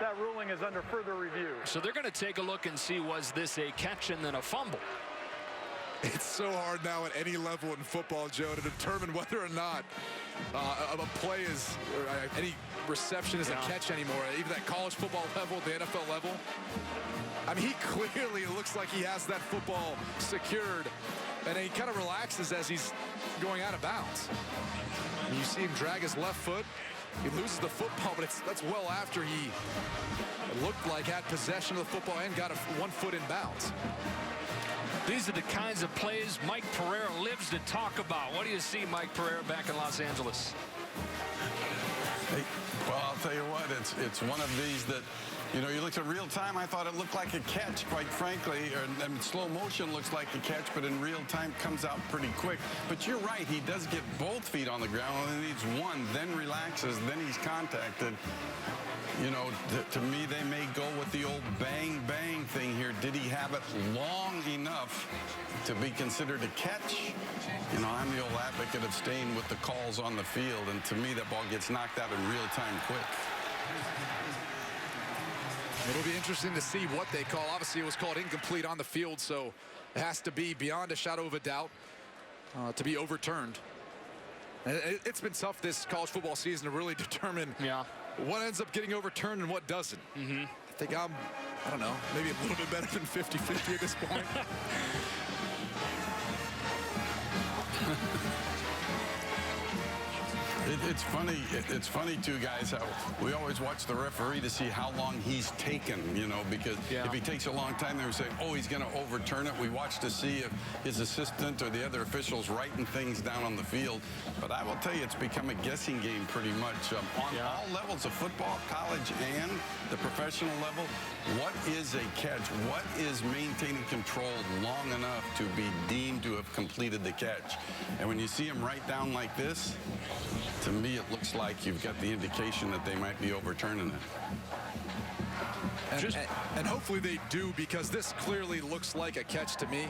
E: That ruling is under further review.
A: So they're going to take a look and see, was this a catch and then a fumble?
B: It's so hard now at any level in football, Joe, to determine whether or not a play is, or any reception is a catch anymore. Even at college football level, the NFL level. I mean, he clearly looks like he has that football secured, and he kind of relaxes as he's going out of bounds. And you see him drag his left foot. He loses the football, but that's well after he looked like had possession of the football and got 1 foot in bounds.
A: These are the kinds of plays Mike Pereira lives to talk about. What do you see, Mike Pereira, back in Los Angeles?
G: Hey, well, I'll tell you what, it's one of these that, you know, you looked at real time, I thought it looked like a catch, quite frankly. And slow motion looks like a catch, but in real time comes out pretty quick. But you're right, he does get both feet on the ground. Only needs one, then relaxes, then he's contacted. You know, to me, they may go with the old bang-bang thing here. Did he have it long enough to be considered a catch? You know, I'm the old advocate of staying with the calls on the field, and to me, that ball gets knocked out in real time quick.
B: It'll be interesting to see what they call. Obviously, it was called incomplete on the field, so it has to be beyond a shadow of a doubt to be overturned. And it's been tough this college football season to really determine what ends up getting overturned and what doesn't. I think I don't know, maybe a little bit better than 50-50 at this point.
G: It's funny too, guys, how we always watch the referee to see how long he's taken, you know, because if he takes a long time, they would say, oh, he's going to overturn it. We watch to see if his assistant or the other officials writing things down on the field. But I will tell you, it's become a guessing game pretty much on all levels of football, college, and the professional level. What is a catch? What is maintaining control long enough to be deemed to have completed the catch? And when you see him right down like this, to me, it looks like you've got the indication that they might be overturning it.
B: And hopefully they do, because this clearly looks like a catch to me.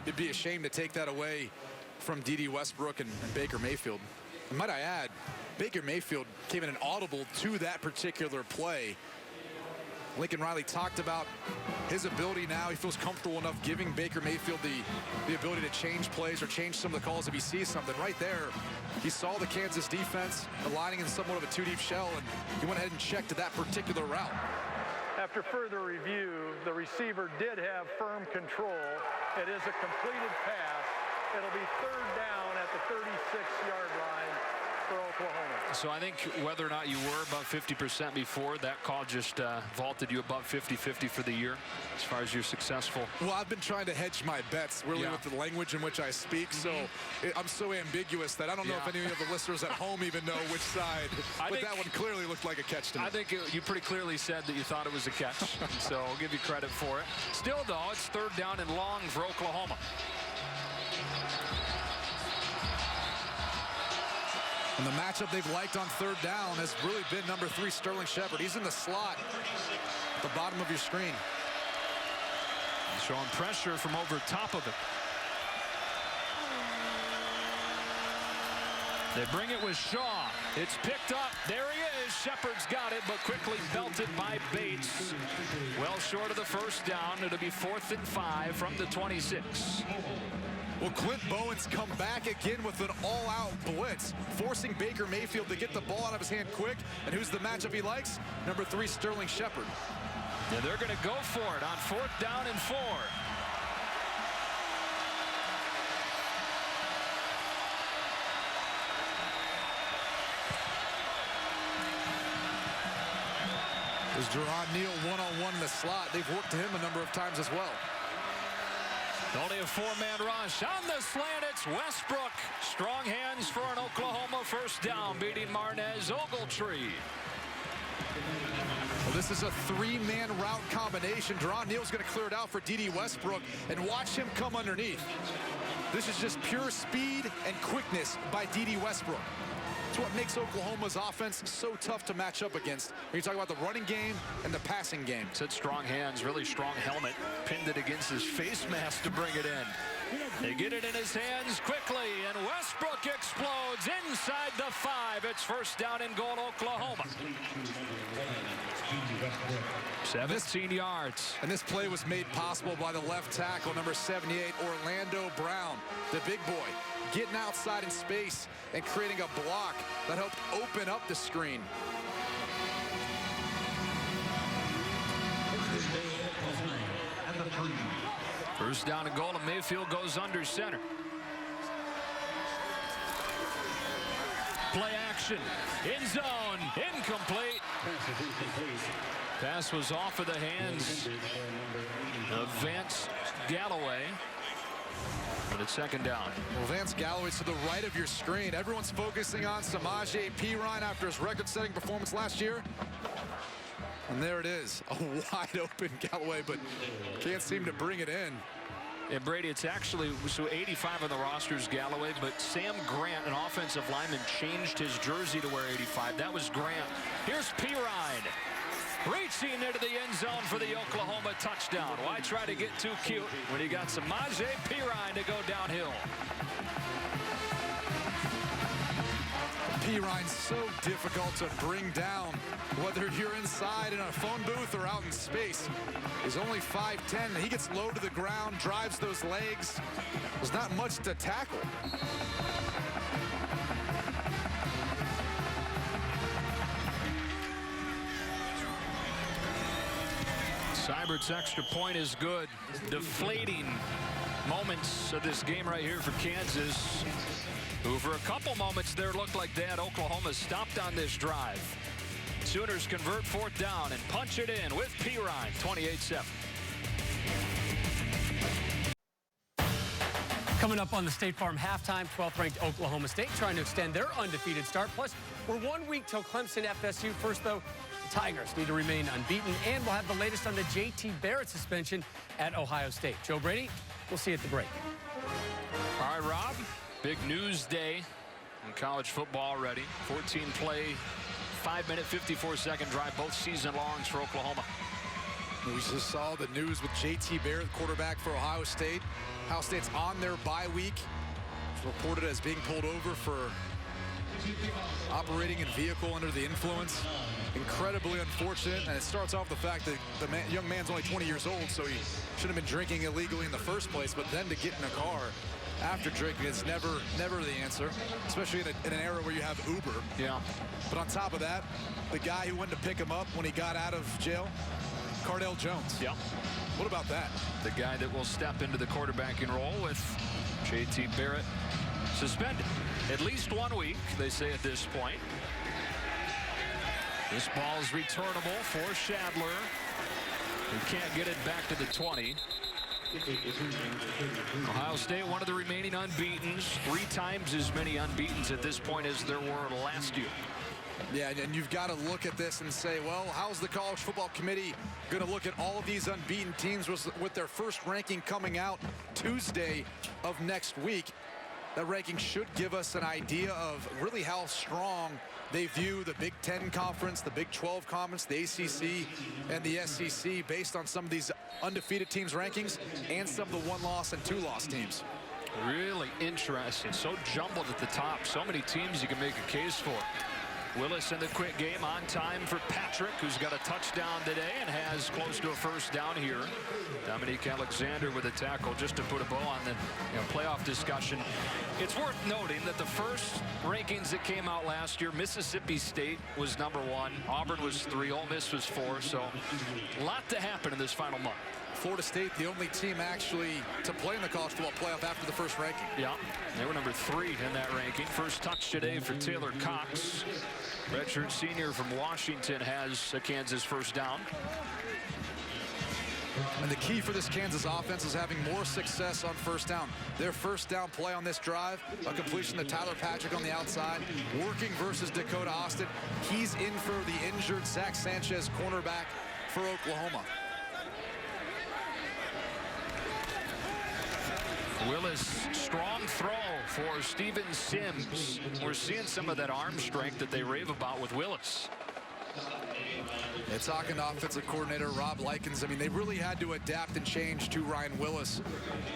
B: It'd be a shame to take that away from D.D. Westbrook and Baker Mayfield. And might I add, Baker Mayfield came in an audible to that particular play. Lincoln Riley talked about his ability now. He feels comfortable enough giving Baker Mayfield the ability to change plays or change some of the calls if he sees something. Right there, he saw the Kansas defense aligning in somewhat of a two-deep shell, and he went ahead and checked that particular route.
E: After further review, the receiver did have firm control. It is a completed pass. It'll be third down at the 36-yard line for Oklahoma.
A: So I think whether or not you were above 50% before, that call just vaulted you above 50-50 for the year as far as you're successful.
B: Well, I've been trying to hedge my bets really with the language in which I speak, so I'm so ambiguous that I don't know if any of the listeners at home even know which side. But that one clearly looked like a catch to me.
A: I think you pretty clearly said that you thought it was a catch, so I'll give you credit for it. Still, though, it's third down and long for Oklahoma.
B: And the matchup they've liked on third down has really been number 3, Sterling Shepard. He's in the slot at the bottom of your screen.
A: Showing pressure from over top of it. They bring it with Shaw. It's picked up. There he is. Shepard's got it, but quickly belted by Bates. Well short of the first down. It'll be 4th and 5 from the 26.
B: Well, Clint Bowen's come back again with an all-out blitz, forcing Baker Mayfield to get the ball out of his hand quick. And who's the matchup he likes? Number 3, Sterling Shepard.
A: Yeah, they're going to go for it on 4th down and 4.
B: There's Jerron Neal one-on-one in the slot. They've worked to him a number of times as well.
A: Only a 4-man rush. On the slant, it's Westbrook. Strong hands for an Oklahoma first down, beating Marnez Ogletree.
B: Well, this is a 3-man route combination. Jerron Neal's going to clear it out for D.D. Westbrook, and watch him come underneath. This is just pure speed and quickness by D.D. Westbrook. It's what makes Oklahoma's offense so tough to match up against. When you talk about the running game and the passing game.
A: Said strong hands, really strong helmet. Pinned it against his face mask to bring it in. They get it in his hands quickly, and Westbrook explodes inside the 5. It's first down and goal, Oklahoma. 17 yards.
B: And this play was made possible by the left tackle, number 78, Orlando Brown, the big boy, getting outside in space and creating a block that helped open up the screen.
A: First down and goal, and Mayfield goes under center. Play action, end zone, incomplete. Pass was off of the hands of Vance Galloway. But it's second down.
B: Well, Vance Galloway's to the right of your screen. Everyone's focusing on Samaje Perine after his record-setting performance last year. And there it is, a wide open Galloway, but can't seem to bring it in.
A: And Brady, it's actually, so 85 on the roster is Galloway, but Sam Grant, an offensive lineman, changed his jersey to wear 85. That was Grant. Here's Perine, reaching into the end zone for the Oklahoma touchdown. Why try to get too cute when you got Samaje Perine to go downhill?
B: Perine's so difficult to bring down, whether you're inside in a phone booth or out in space. He's only 5'10". He gets low to the ground, drives those legs. There's not much to tackle.
A: Seibert's extra point is good. Deflating moments of this game right here for Kansas, who for a couple moments there looked like they had Oklahoma stopped on this drive. Sooners convert fourth down and punch it in with Perine, 28-7.
H: Coming up on the State Farm halftime, 12th-ranked Oklahoma State trying to extend their undefeated start. Plus, we're 1 week till Clemson FSU. First, though, the Tigers need to remain unbeaten, and we'll have the latest on the J.T. Barrett suspension at Ohio State. Joe Brady, we'll see you at the break.
A: All right, Rob, big news day in college football already. 14-play, 5-minute, 54-second drive, both season longs for Oklahoma.
B: We just saw the news with J.T. Barrett, quarterback for Ohio State. Ohio State's on their bye week. It's reported as being pulled over for operating a vehicle under the influence. Incredibly unfortunate, and it starts off the fact that the young man's only 20 years old, so he shouldn't have been drinking illegally in the first place, but then to get in a car after drinking is never the answer, especially in an era where you have Uber.
A: Yeah.
B: But on top of that, the guy who went to pick him up when he got out of jail, Cardell Jones.
A: Yeah.
B: What about that?
A: The guy that will step into the quarterbacking role with J.T. Barrett suspended. At least 1 week, they say at this point. This ball is returnable for Shadler, who can't get it back to the 20. Ohio State, one of the remaining unbeatens. 3 times as many unbeatens at this point as there were last year.
B: Yeah, and you've got to look at this and say, well, how's the College Football Committee going to look at all of these unbeaten teams with their first ranking coming out Tuesday of next week? That ranking should give us an idea of really how strong they view the Big Ten Conference, the Big 12 Conference, the ACC, and the SEC based on some of these undefeated teams' rankings and some of the 1-loss and 2-loss teams.
A: Really interesting. So jumbled at the top. So many teams you can make a case for. Willis in the quick game on time for Patrick, who's got a touchdown today and has close to a first down here. Dominique Alexander with a tackle just to put a bow on the playoff discussion. It's worth noting that the first rankings that came out last year, Mississippi State was number 1, Auburn was 3, Ole Miss was 4, so a lot to happen in this final month.
B: Florida State, the only team actually to play in the college football playoff after the first ranking.
A: Yeah, they were number 3 in that ranking. First touch today for Taylor Cox. Redshirt senior from Washington has a Kansas first down.
B: And the key for this Kansas offense is having more success on first down. Their first down play on this drive, a completion to Tyler Patrick on the outside, working versus Dakota Austin. He's in for the injured Zach Sanchez cornerback for Oklahoma.
A: Willis, strong throw for Steven Sims. We're seeing some of that arm strength that they rave about with Willis.
B: Yeah, talking to offensive coordinator Rob Likens, I mean, they really had to adapt and change to Ryan Willis.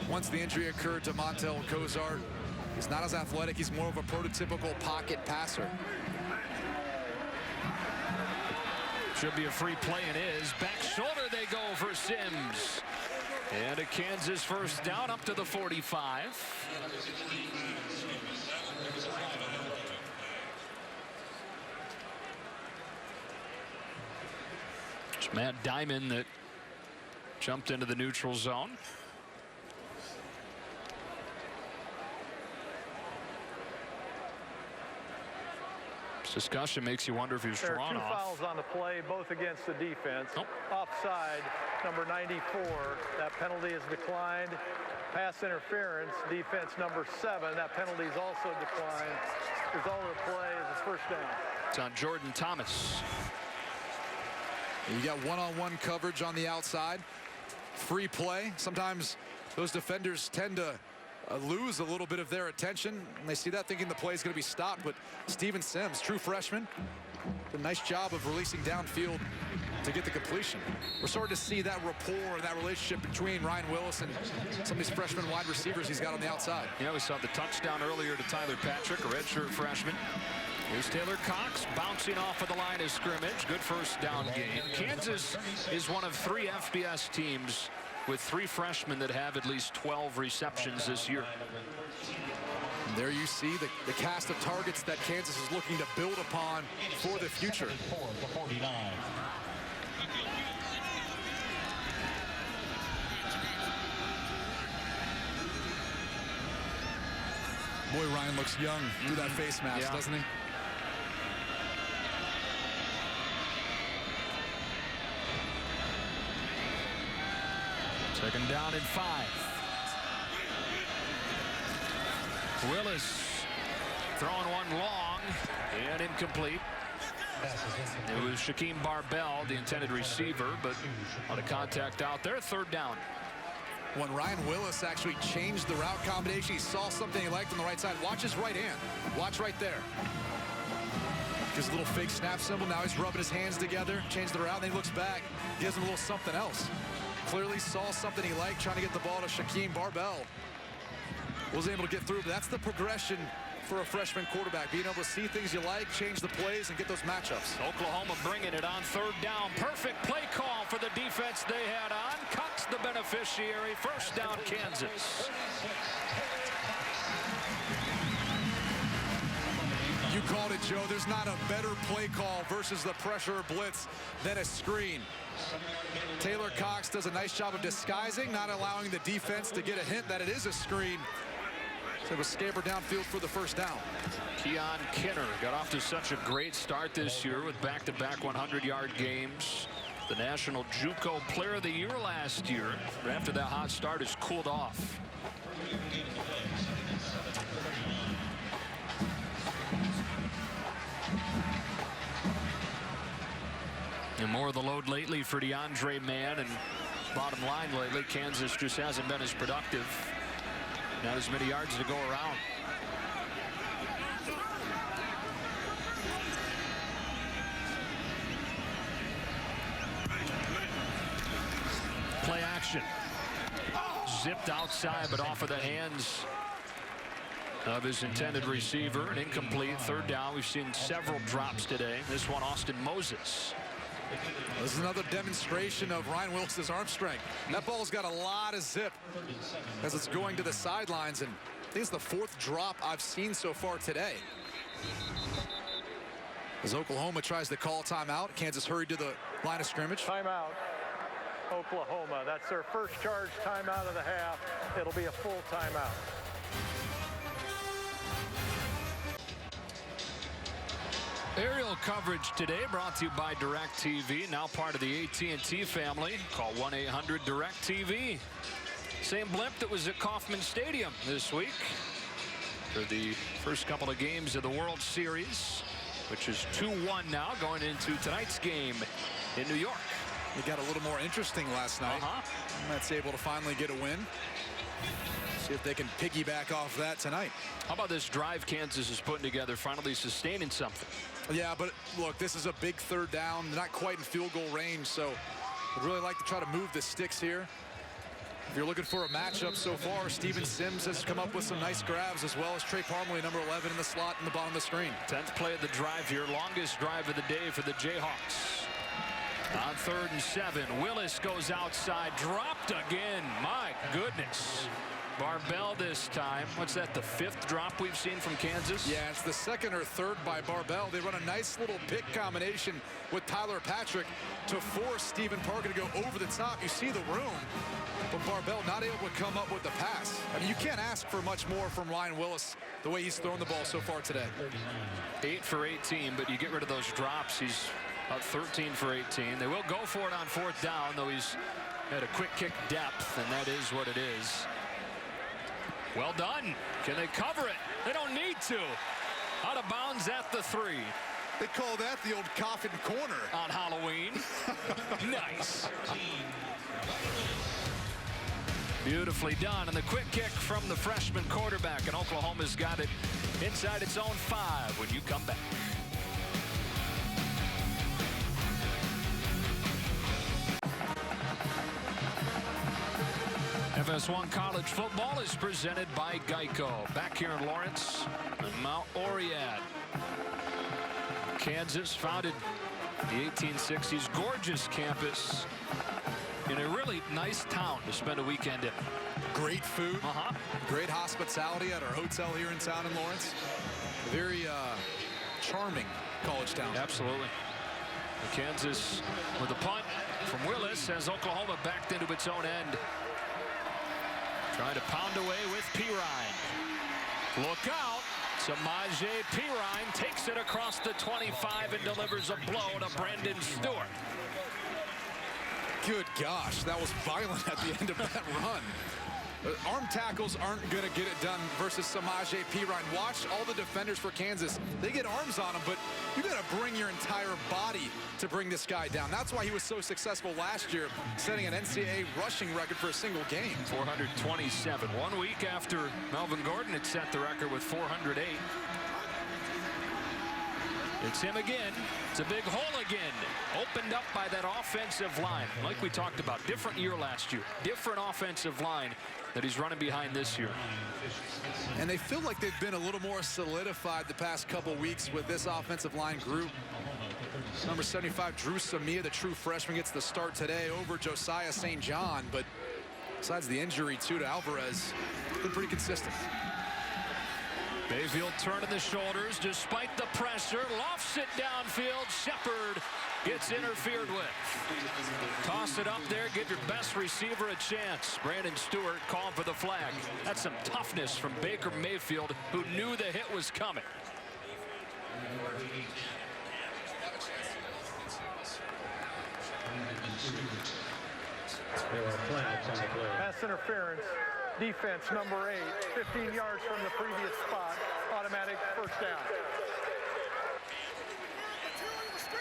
B: Once the injury occurred to Montel Cozart, he's not as athletic. He's more of a prototypical pocket passer.
A: Should be a free play, and is. Back shoulder they go for Sims. And a Kansas first down up to the 45. It's Matt Diamond that jumped into the neutral zone. Discussion makes you wonder if he was drawn off.
E: There are 2 fouls on the play, both against the defense.
A: Nope.
E: Offside, number 94. That penalty is declined. Pass interference, defense number 7. That penalty is also declined. Result of the play is a first down.
A: It's on Jordan Thomas.
B: You got one-on-one coverage on the outside. Free play. Sometimes those defenders tend to lose a little bit of their attention, and they see that thinking the play is going to be stopped. But Steven Sims, true freshman, did a nice job of releasing downfield to get the completion. We're starting to see that rapport and that relationship between Ryan Willis and some of these freshman wide receivers he's got on the outside.
A: Yeah, we saw the touchdown earlier to Tyler Patrick, a redshirt freshman. Here's Taylor Cox bouncing off of the line of scrimmage. Good first down game. Kansas is one of 3 FBS teams with 3 freshmen that have at least 12 receptions this year.
B: And there you see the cast of targets that Kansas is looking to build upon for the future. Boy, Ryan looks young through that face mask, doesn't he?
A: Second down and 5. Willis throwing one long and incomplete. It was Shaquem Barbell, the intended receiver, but on a contact out there. Third down.
B: When Ryan Willis actually changed the route combination, he saw something he liked on the right side. Watch his right hand. Watch right there. Gives a little fake snap symbol. Now he's rubbing his hands together, changed the route, and then he looks back, gives him a little something else. Clearly saw something he liked, trying to get the ball to Shaquem Barbell. Was able to get through, but that's the progression for a freshman quarterback. Being able to see things you like, change the plays, and get those matchups.
A: Oklahoma bringing it on third down. Perfect play call for the defense they had on. Cox the beneficiary. First down, Kansas.
B: You called it, Joe. There's not a better play call versus the pressure blitz than a screen. Taylor Cox does a nice job of disguising, not allowing the defense to get a hint that it is a screen. So it was scamper downfield for the first down.
A: Keon Kinner got off to such a great start this year with back-to-back 100-yard games. The National JUCO Player of the Year last year. But after that hot start, has cooled off. And more of the load lately for DeAndre Mann, and bottom line lately, Kansas just hasn't been as productive. Not as many yards to go around. Play action. Zipped outside, but off of the hands of his intended receiver. An incomplete. Third down. We've seen several drops today. This one, Austin Moses.
B: This is another demonstration of Ryan Willis's arm strength. That ball's got a lot of zip as it's going to the sidelines, and I think it's the 4th drop I've seen so far today. As Oklahoma tries to call timeout, Kansas hurried to the line of scrimmage.
E: Timeout, Oklahoma. That's their first charge timeout of the half. It'll be a full timeout.
A: Aerial coverage today brought to you by DirecTV, now part of the AT&T family. Call 1-800-DIRECTV. Same blimp that was at Kauffman Stadium this week for the first couple of games of the World Series, which is 2-1 now going into tonight's game in New York.
B: It got a little more interesting last night. Mets able to finally get a win. See if they can piggyback off that tonight.
A: How about this drive Kansas is putting together, finally sustaining something?
B: Yeah, but look, this is a big third down, not quite in field goal range, so I'd really like to try to move the sticks here. If you're looking for a matchup so far, Steven Sims has come up with some nice grabs, as well as Trey Parmalee, number 11, in the slot in the bottom of the screen.
A: 10th play of the drive here, longest drive of the day for the Jayhawks. On 3rd and 7, Willis goes outside, dropped again. My goodness. Barbell this time. What's that, the 5th drop we've seen from Kansas?
B: Yeah, it's the 2nd or 3rd by Barbell. They run a nice little pick combination with Tyler Patrick to force Stephen Parker to go over the top. You see the room, but Barbell not able to come up with the pass. I mean, you can't ask for much more from Ryan Willis the way he's thrown the ball so far today.
A: 8 for 18, but you get rid of those drops. He's about 13 for 18. They will go for it on 4th down, though he's had a quick kick depth, and that is what it is. Well done. Can they cover it? They don't need to. Out of bounds at the 3.
B: They call that the old coffin corner.
A: On Halloween. Nice. Beautifully done. And the quick kick from the freshman quarterback. And Oklahoma's got it inside its own 5 when you come back. FS1 College Football is presented by Geico. Back here in Lawrence and Mount Oriad. Kansas, founded in the 1860s. Gorgeous campus in a really nice town to spend a weekend in.
B: Great food. Great hospitality at our hotel here in town in Lawrence. Very charming college town.
A: Absolutely. Kansas with a punt from Willis has Oklahoma backed into its own end. Trying to pound away with Pirine. Look out. Samaje Pirine takes it across the 25 and delivers a blow to Brandon Stewart.
B: Good gosh, that was violent at the end of that run. Arm tackles aren't going to get it done versus Samaje Pirine. Watch all the defenders for Kansas. They get arms on him, but you got to bring your entire body to bring this guy down. That's why he was so successful last year, setting an NCAA rushing record for a single game.
A: 427. 1 week after Melvin Gordon had set the record with 408. It's him again. It's a big hole again. Opened up by that offensive line. Like we talked about, different year last year. Different offensive line that he's running behind this year.
B: And they feel like they've been a little more solidified the past couple weeks with this offensive line group. Number 75, Drew Samia, the true freshman, gets the start today over Josiah St. John. But besides the injury, too, to Alvarez, been pretty consistent.
A: Mayfield turning the shoulders despite the pressure. Lofts it downfield. Shepard gets interfered with. Toss it up there. Give your best receiver a chance. Brandon Stewart called for the flag. That's some toughness from Baker Mayfield, who knew the hit was coming.
C: There are flags on the play.
E: Pass interference. Defense number 8, 15 yards from the previous spot. Automatic first down.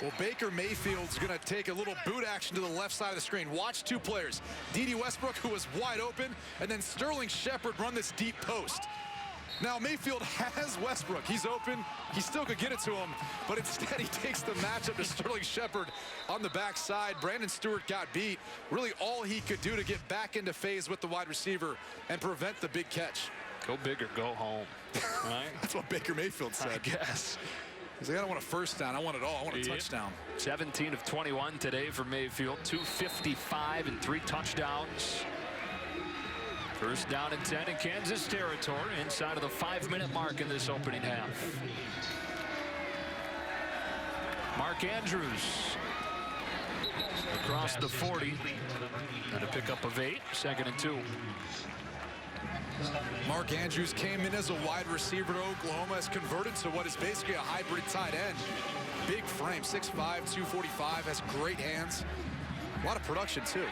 B: Well, Baker Mayfield's going to take a little boot action to the left side of the screen. Watch 2 players. Dede Westbrook, who was wide open, and then Sterling Shepard run this deep post. Now, Mayfield has Westbrook. He's open. He still could get it to him, but instead he takes the matchup to Sterling Shepard on the backside. Brandon Stewart got beat. Really all he could do to get back into phase with the wide receiver and prevent the big catch.
A: Go big or go home. Right?
B: That's what Baker Mayfield said.
A: I guess.
B: He's like, I don't want a first down. I want it all. I want a touchdown.
A: 17 of 21 today for Mayfield. 255 and 3 touchdowns. First down and 10 in Kansas territory, inside of the 5-minute mark in this opening half. Mark Andrews across the 40 and a pickup of 8, 2nd and 2.
B: Mark Andrews came in as a wide receiver to Oklahoma, has converted to what is basically a hybrid tight end. Big frame, 6'5", 245, has great hands. A lot of production, too.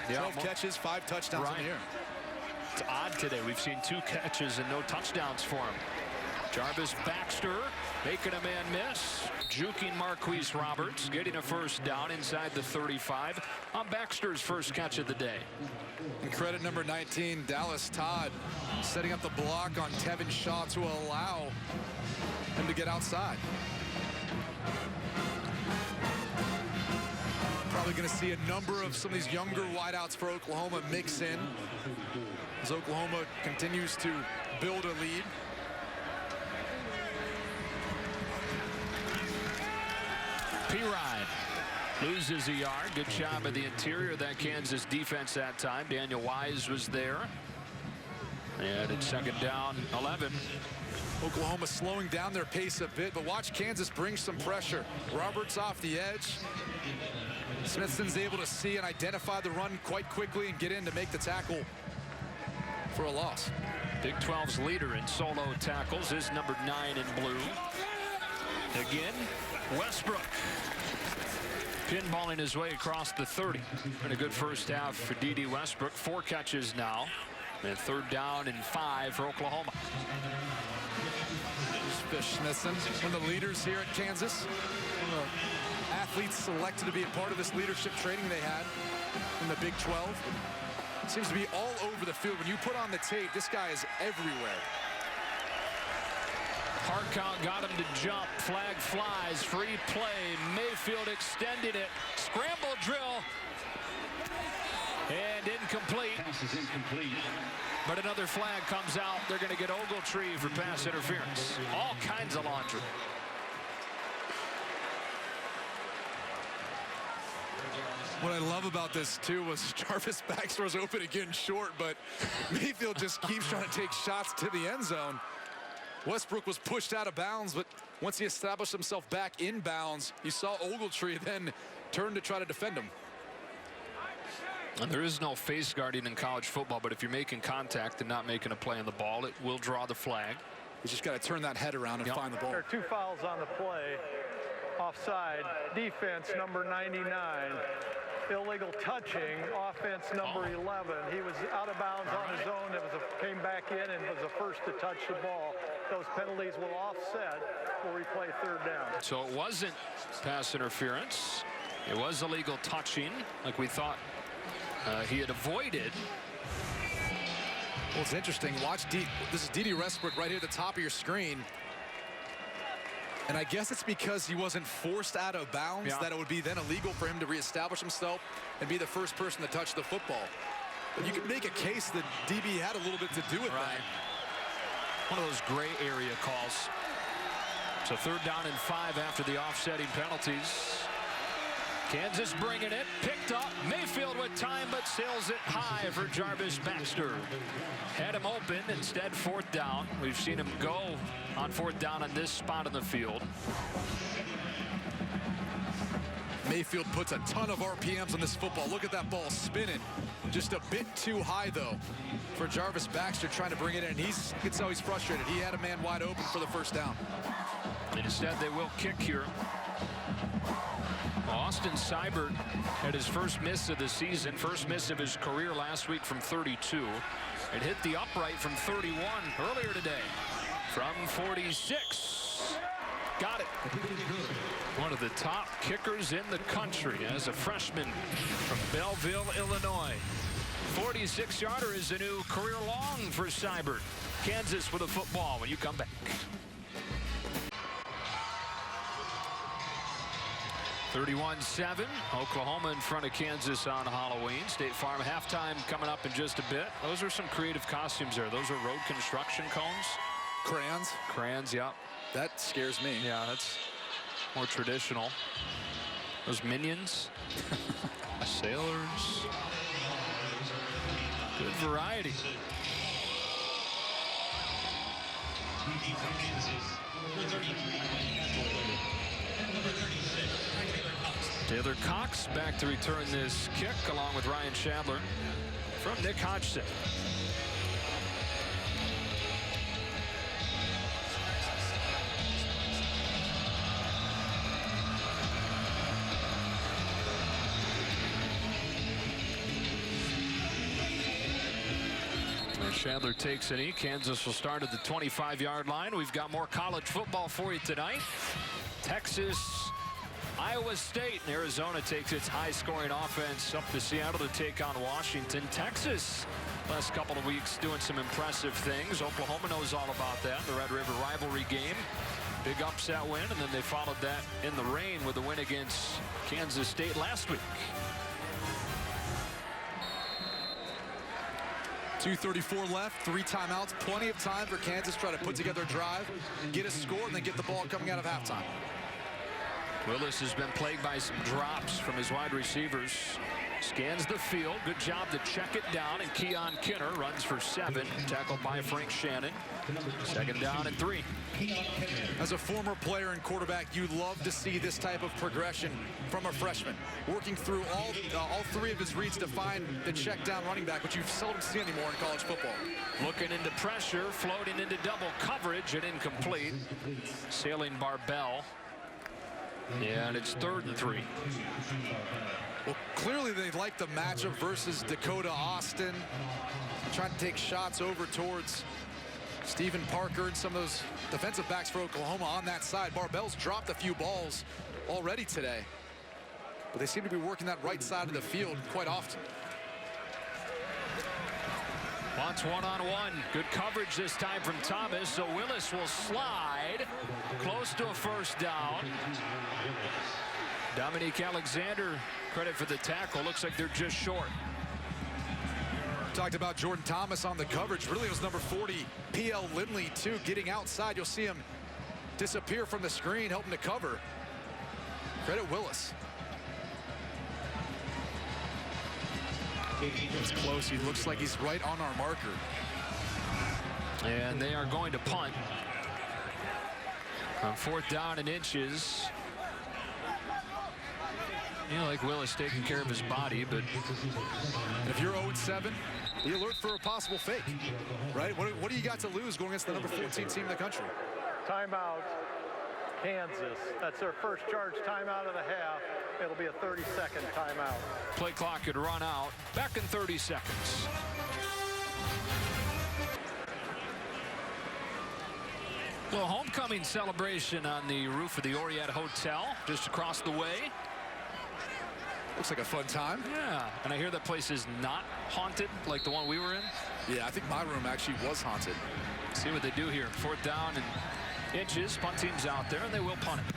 B: 12 catches, 5 touchdowns in the year.
A: It's odd today. We've seen 2 catches and no touchdowns for him. Jarvis Baxter making a man miss. Juking Marquise Roberts, getting a first down inside the 35 on Baxter's first catch of the day.
B: And credit number 19, Dallas Todd, setting up the block on Tevin Shaw to allow him to get outside. Probably going to see a number of some of these younger wideouts for Oklahoma mix in as Oklahoma continues to build a lead.
A: Pirine loses a yard. Good job of the interior of that Kansas defense that time. Daniel Wise was there. And it's second down, 11.
B: Oklahoma slowing down their pace a bit, but watch Kansas bring some pressure. Roberts off the edge. Smithson's able to see and identify the run quite quickly and get in to make the tackle for a loss.
A: Big 12's leader in solo tackles is number 9 in blue. Again, Westbrook pinballing his way across the 30. And a good first half for D.D. Westbrook. 4 catches now. And third down and 5 for Oklahoma.
B: Fish Smithson, one of the leaders here at Kansas. One of the athletes selected to be a part of this leadership training they had in the Big 12. Seems to be all over the field. When you put on the tape, this guy is everywhere.
A: Hartkow got him to jump. Flag flies. Free play. Mayfield extended it. Scramble drill. And incomplete.
C: Pass is incomplete.
A: But another flag comes out. They're going to get Ogletree for pass interference. All kinds of laundry.
B: What I love about this, too, was Jarvis Baxter was open again short, but Mayfield just keeps trying to take shots to the end zone. Westbrook was pushed out of bounds, but once he established himself back in bounds, you saw Ogletree then turn to try to defend him.
A: And there is no face guarding in college football, but if you're making contact and not making a play on the ball, it will draw the flag.
B: He's just got to turn that head around and find the ball.
E: There are 2 fouls on the play. Offside, defense number 99. Illegal touching, offense number 11. He was out of bounds on his own. It was came back in and was the first to touch the ball. Those penalties will offset. We'll replay third down.
A: So it wasn't pass interference. It was illegal touching, like we thought he had avoided.
B: Well, it's interesting. Watch this is D.D. Westbrook right here at the top of your screen. And I guess it's because he wasn't forced out of bounds that it would be then illegal for him to reestablish himself and be the first person to touch the football. But you could make a case that DB had a little bit to do with that.
A: One of those gray area calls. So third down and 5 after the offsetting penalties. Kansas bringing it, picked up. Mayfield with time, but sails it high for Jarvis Baxter. Had him open, instead fourth down. We've seen him go on fourth down on this spot in the field.
B: Mayfield puts a ton of RPMs on this football. Look at that ball spinning. Just a bit too high, though, for Jarvis Baxter trying to bring it in. You can tell he's frustrated. He had a man wide open for the first down.
A: And instead, they will kick here. Austin Seibert had his first miss of the season, first miss of his career last week from 32. It hit the upright from 31 earlier today. From 46. Got it. One of the top kickers in the country as a freshman from Belleville, Illinois. 46-yarder is a new career long for Seibert. Kansas with a football when you come back. 31-7, Oklahoma in front of Kansas on Halloween. State Farm halftime coming up in just a bit. Those are some creative costumes there. Those are road construction cones.
B: Crayons?
A: Crayons, yeah.
B: That scares me.
A: Yeah, that's more traditional. Those minions. Sailors. Good variety. Taylor Cox back to return this kick along with Ryan Shadler from Nick Hodgson. Chandler takes a knee. Kansas will start at the 25-yard line. We've got more college football for you tonight. Texas, Iowa State, and Arizona takes its high-scoring offense up to Seattle to take on Washington. Texas, last couple of weeks, doing some impressive things. Oklahoma knows all about that. The Red River rivalry game. Big upset win, and then they followed that in the rain with a win against Kansas State last week.
B: 2:34 left, 3 timeouts, plenty of time for Kansas to try to put together a drive, get a score, and then get the ball coming out of halftime.
A: Willis has been plagued by some drops from his wide receivers. Scans the field. Good job to check it down. And Keon Kinner runs for 7. Tackled by Frank Shannon. 2nd down and 3.
B: As a former player and quarterback, you love to see this type of progression from a freshman. Working through all 3 of his reads to find the check down running back, which you seldom see anymore in college football.
A: Looking into pressure, floating into double coverage and incomplete. Sailing Barbell. And it's 3rd and 3.
B: Well, clearly they like the matchup versus Dakota Austin. Trying to take shots over towards Stephen Parker and some of those defensive backs for Oklahoma on that side. Barbell's dropped a few balls already today, but they seem to be working that right side of the field quite often.
A: Wants one-on-one. Good coverage this time from Thomas, so Willis will slide close to a 1st down. Dominique Alexander, credit for the tackle. Looks like they're just short.
B: Talked about Jordan Thomas on the coverage. Really, it was number 40, P.L. Lindley, too, getting outside. You'll see him disappear from the screen, helping to cover. Credit Willis. It's close. He looks like he's right on our marker.
A: And they are going to punt on 4th down and inches. You know, like Willis taking care of his body, but
B: if you're 0-7, be alert for a possible fake, right? What do you got to lose going against the number 14 team in the country?
E: Timeout, Kansas. That's their first charge timeout of the half. It'll be a 30-second timeout.
A: Play clock could run out. Back in 30 seconds. Well, homecoming celebration on the roof of the Orient Hotel just across the way.
B: Looks like a fun time.
A: Yeah, and I hear that place is not haunted like the one we were in.
B: Yeah, I think my room actually was haunted.
A: See what they do here. 4th down and inches. Punt team's out there, and they will punt it.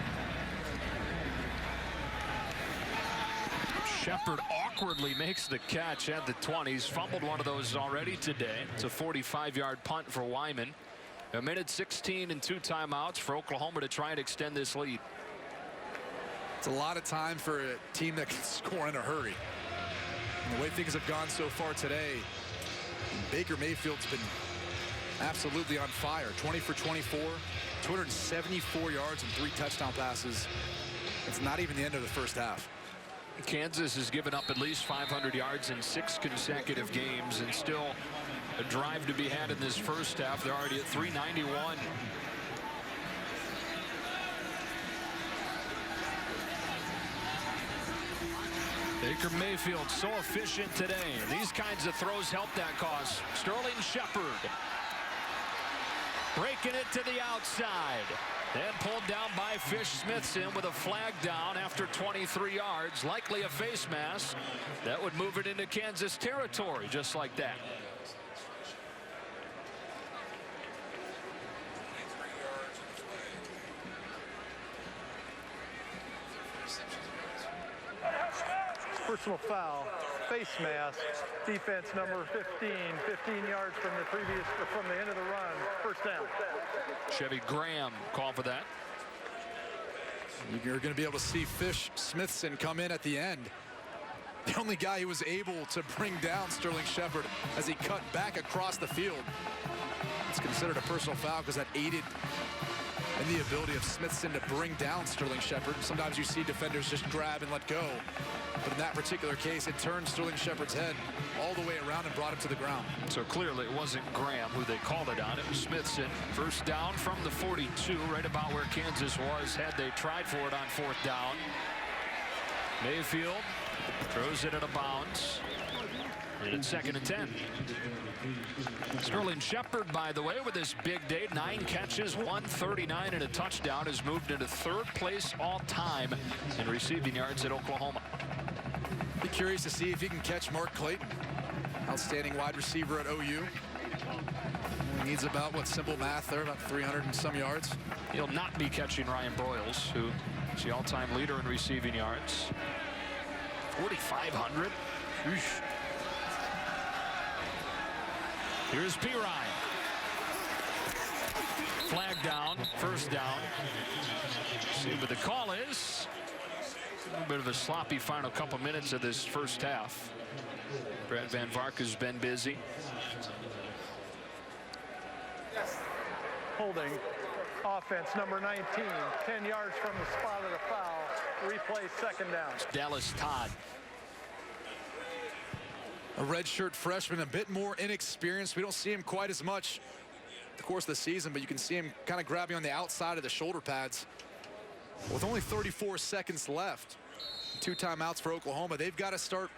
A: Shepard awkwardly makes the catch at the 20. He's fumbled one of those already today. It's a 45-yard punt for Wyman. 1:16 and 2 timeouts for Oklahoma to try and extend this lead.
B: It's a lot of time for a team that can score in a hurry. And the way things have gone so far today, Baker Mayfield's been absolutely on fire. 20 for 24, 274 yards and 3 touchdown passes. It's not even the end of the first half.
A: Kansas has given up at least 500 yards in 6 consecutive games, and still a drive to be had in this first half. They're already at 391. Baker Mayfield so efficient today. These kinds of throws help that cause. Sterling Shepard breaking it to the outside. And pulled down by Fish-Smithson with a flag down after 23 yards. Likely a face mask. That would move it into Kansas territory just like that.
E: Personal foul, face mask, defense number 15, 15 yards from the end of the run, 1st down.
A: Chevy Graham called for that.
B: You're going to be able to see Fish-Smithson come in at the end. The only guy who was able to bring down Sterling Shepard as he cut back across the field. It's considered a personal foul because that aided in the ability of Smithson to bring down Sterling Shepard. Sometimes you see defenders just grab and let go. But in that particular case, it turned Sterling Shepard's head all the way around and brought him to the ground.
A: So clearly it wasn't Graham who they called it on. It was Smithson. 1st down from the 42, right about where Kansas was had they tried for it on 4th down. Mayfield throws it out of bounds. And it's 2nd and 10. Sterling Shepard, by the way, with this big day, 9 catches, 139 and a touchdown, has moved into 3rd place all-time in receiving yards at Oklahoma.
B: Be curious to see if he can catch Mark Clayton. Outstanding wide receiver at OU. He needs about, what, simple math there, about 300 and some yards.
A: He'll not be catching Ryan Broyles, who is the all-time leader in receiving yards. 4,500. Here's P. Ryan. Flag down, 1st down. See what the call is. A little bit of a sloppy final couple minutes of this 1st half. Brad Van Vark has been busy.
E: Holding. Offense number 19. 10 yards from the spot of the foul. Replay 2nd down.
A: Dallas Todd.
B: A redshirt freshman, a bit more inexperienced. We don't see him quite as much the course of the season, but you can see him kind of grabbing on the outside of the shoulder pads. With only 34 seconds left, 2 timeouts for Oklahoma. They've got to start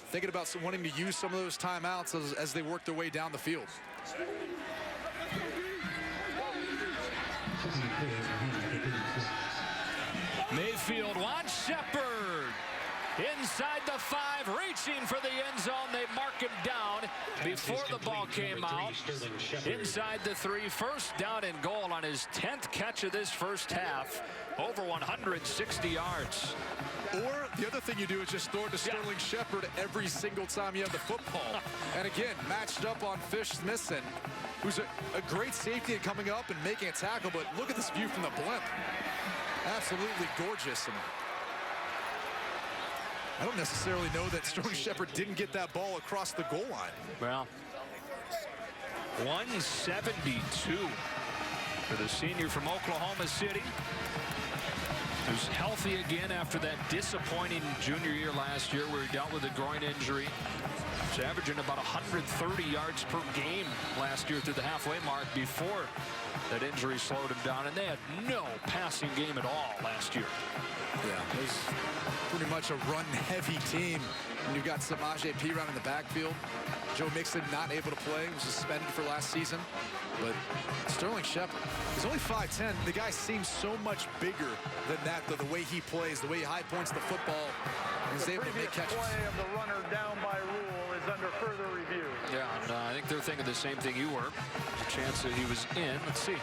B: thinking about wanting to use some of those timeouts as they work their way down the field.
A: Mayfield wants Shepard. Inside the 5, reaching for the end zone. They mark him down before the ball came out. Inside the 3, 1st down and goal on his 10th catch of this 1st half. Over 160 yards.
B: Or the other thing you do is just throw it to Sterling Shepard every single time you have the football. And again, matched up on Fish-Smithson, who's a great safety and coming up and making a tackle. But look at this view from the blimp. Absolutely gorgeous. And I don't necessarily know that Sterling Shepard didn't get that ball across the goal line.
A: Well, 172 for the senior from Oklahoma City, who's healthy again after that disappointing junior year last year where he dealt with a groin injury. He's averaging about 130 yards per game last year through the halfway mark before that injury slowed him down, and they had no passing game at all last year.
B: Yeah, it was pretty much a run-heavy team when you've got Samaje Perine in the backfield. Joe Mixon not able to play, was suspended for last season. But Sterling Shepard, he's only 5'10". The guy seems so much bigger than that, the way he plays, the way he high points the football. He's able to make catches.
E: The play of the runner down by rule is under further review.
A: Yeah, and I think they're thinking the same thing you were. There's a chance that he was in. Let's see.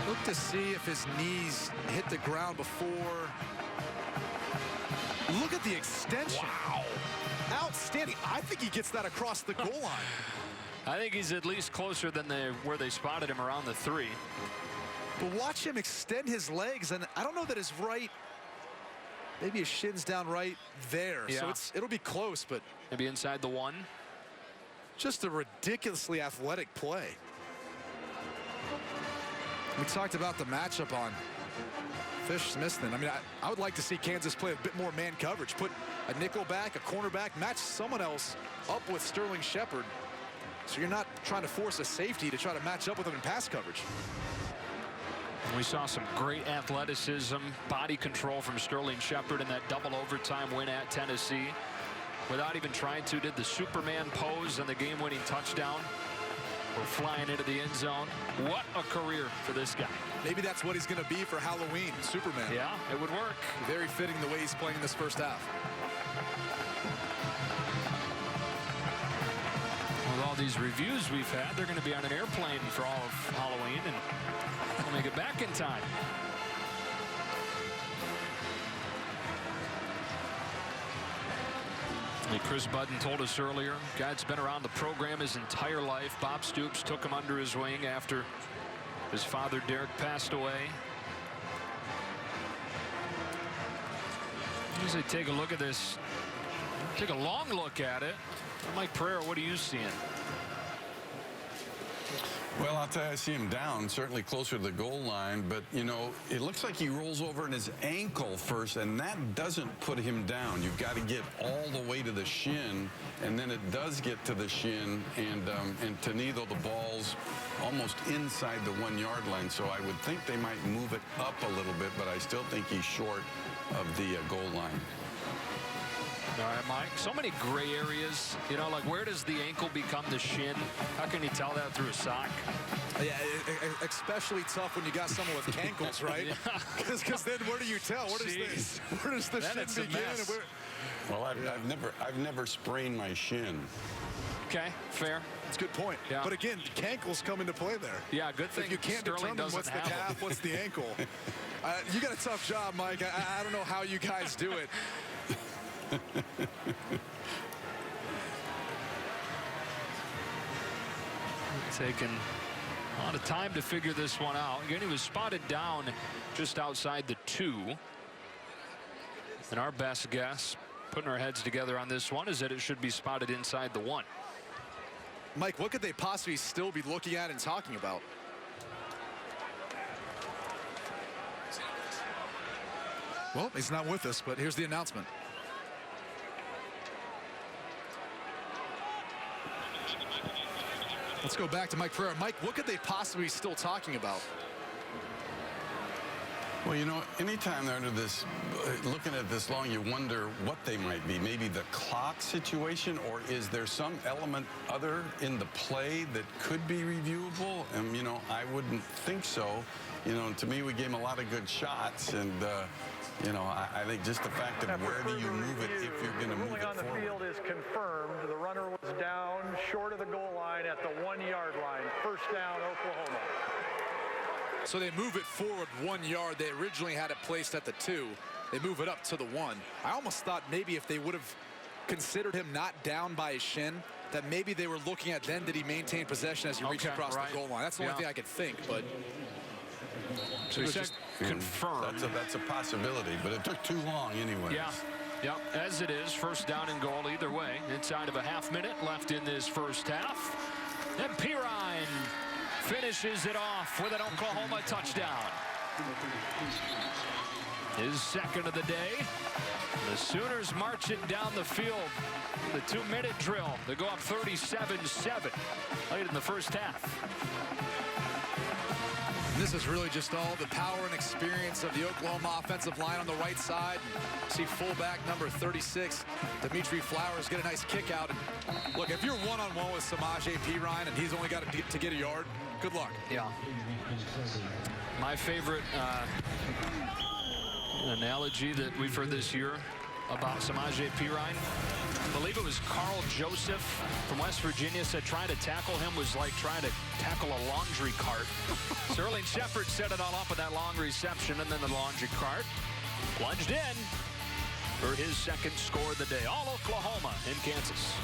B: Look to see if his knees hit the ground before. Look at the extension.
A: Wow.
B: Outstanding. I think he gets that across the goal line.
A: I think he's at least closer than where they spotted him around the 3.
B: But watch him extend his legs, and I don't know that his right, maybe his shin's down right there.
A: Yeah.
B: So it'll be close, but
A: maybe inside the 1.
B: Just a ridiculously athletic play. We talked about the matchup on Fish-Smithson. I mean, I would like to see Kansas play a bit more man coverage. Put a nickel back, a cornerback, match someone else up with Sterling Shepard. So you're not trying to force a safety to try to match up with him in pass coverage.
A: We saw some great athleticism, body control from Sterling Shepard in that double overtime win at Tennessee. Without even trying to, did the Superman pose and the game-winning touchdown. We're flying into the end zone. What a career for this guy.
B: Maybe that's what he's going to be for Halloween, Superman.
A: Yeah, it would work.
B: Very fitting the way he's playing this 1st half.
A: With all these reviews we've had, they're going to be on an airplane for all of Halloween, and we'll make it back in time. And Chris Budden told us earlier, guy's been around the program his entire life. Bob Stoops took him under his wing after his father, Derek, passed away. As I take a look at this, take a long look at it. Mike Pereira, what are you seeing?
G: Well, I'll tell you, I see him down, certainly closer to the goal line, but, you know, it looks like he rolls over in his ankle first, and that doesn't put him down. You've got to get all the way to the shin, and then it does get to the shin, and Tenido, the ball's almost inside the 1-yard line, so I would think they might move it up a little bit, but I still think he's short of the goal line.
A: All right, Mike. So many gray areas. You know, like where does the ankle become the shin? How can you tell that through a sock?
B: Yeah, especially tough when you got someone with cankles, right? Because then where do you tell? Where does the shin begin? And where...
G: Well, I've never sprained my shin.
A: Okay, fair.
B: That's a good point.
A: Yeah.
B: But again, the cankles come into play there.
A: Yeah, good thing.
B: If you can't
A: Sterling
B: determine what's the calf, what's the ankle. You got a tough job, Mike. I don't know how you guys do it.
A: Taking a lot of time to figure this one out. Again, he was spotted down just outside the 2. And our best guess, putting our heads together on this one, is that it should be spotted inside the 1.
B: Mike, what could they possibly still be looking at and talking about? Well, he's not with us, but here's the announcement. Let's go back to Mike Pereira. Mike, what could they possibly be still talking about?
G: Well, you know, anytime they're under this, looking at this long, you wonder what they might be. Maybe the clock situation, or is there some element other in the play that could be reviewable? And, you know, I wouldn't think so. You know, to me, we gave him a lot of good shots, and, you know, I think just the fact of where do you move it if you're going to move it forward.
E: The ruling on the field is confirmed. The runner was down short of the goal line at the 1-yard line. First down, Oklahoma.
B: So they move it forward 1 yard. They originally had it placed at the 2. They move it up to the 1. I almost thought maybe if they would have considered him not down by his shin, that maybe they were looking at then did he maintain possession as he reached across the goal line. That's the only thing I could think, but
A: so he said confirmed.
G: That's a possibility, but it took too long anyway.
A: Yeah. Yep, as it is, first down and goal either way. Inside of a half minute left in this first half. And Pirine finishes it off with an Oklahoma touchdown. His second of the day. The Sooners marching down the field. The 2-minute drill. They go up 37-7 late in the first half.
B: This is really just all the power and experience of the Oklahoma offensive line on the right side. See fullback number 36, Dimitri Flowers, get a nice kick out. And look, if you're one-on-one with Samaje Perine and he's only got to get a yard, good luck.
A: Yeah. My favorite analogy that we've heard this year about Samaje Perine, I believe it was Carl Joseph from West Virginia said trying to tackle him was like trying to tackle a laundry cart. Sterling Shepard set it all up with that long reception, and then the laundry cart plunged in for his second score of the day. All Oklahoma in Kansas.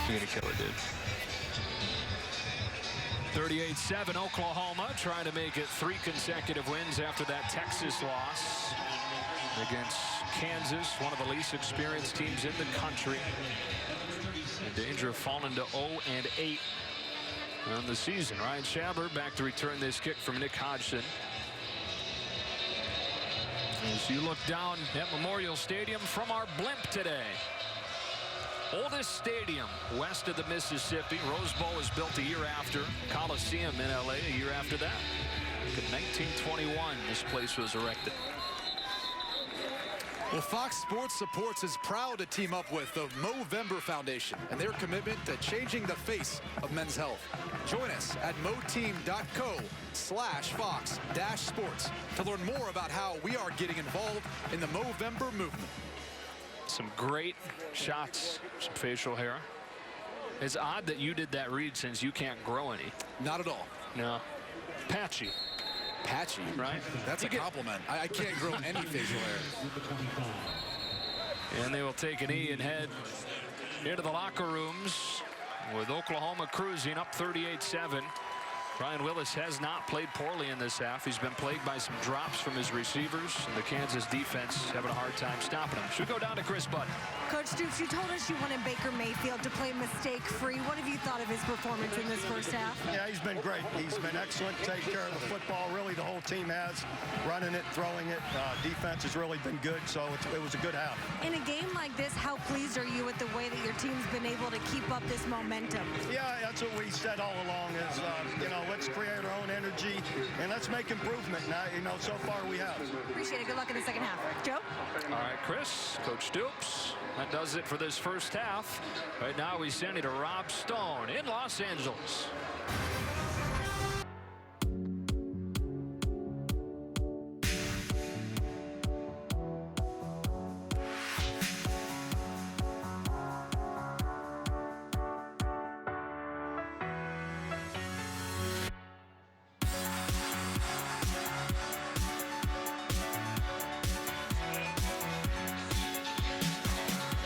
A: You're gonna kill it, dude. 38-7 Oklahoma trying to make it 3 consecutive wins after that Texas loss against Kansas, one of the least experienced teams in the country. In danger of falling to 0-8 on the season. Ryan Schaber back to return this kick from Nick Hodgson. As you look down at Memorial Stadium from our blimp today. Oldest stadium west of the Mississippi. Rose Bowl was built a year after. Coliseum in LA a year after that. In 1921, this place was erected.
B: Well, Fox Sports Supports is proud to team up with the Movember Foundation and their commitment to changing the face of men's health. Join us at moteam.co/Fox-Sports to learn more about how we are getting involved in the Movember movement.
A: Some great shots, some facial hair. It's odd that you did that read since you can't grow any.
B: Not at all.
A: No. Patchy.
B: Patchy,
A: right?
B: That's a compliment. I can't grow any facial hair.
A: And they will take a knee and head into the locker rooms with Oklahoma cruising up 38-7. Brian Willis has not played poorly in this half. He's been plagued by some drops from his receivers, and the Kansas defense having a hard time stopping him. Should we go down to Chris Budd?
F: Coach Stoops, you told us you wanted Baker Mayfield to play mistake-free. What have you thought of his performance in this first half?
I: Yeah, he's been great. He's been excellent, taking care of the football. Really, the whole team has, running it, throwing it. Defense has really been good, so it was a good half.
F: In a game like this, how pleased are you with the way that your team's been able to keep up this momentum?
I: Yeah, that's what we said all along is, you know, let's create our own energy, and let's make improvement. Now, so far we have.
F: Appreciate it. Good luck in the second half. Joe?
A: All right, Chris, Coach Stoops. That does it for this first half. Right now we send it to Rob Stone in Los Angeles.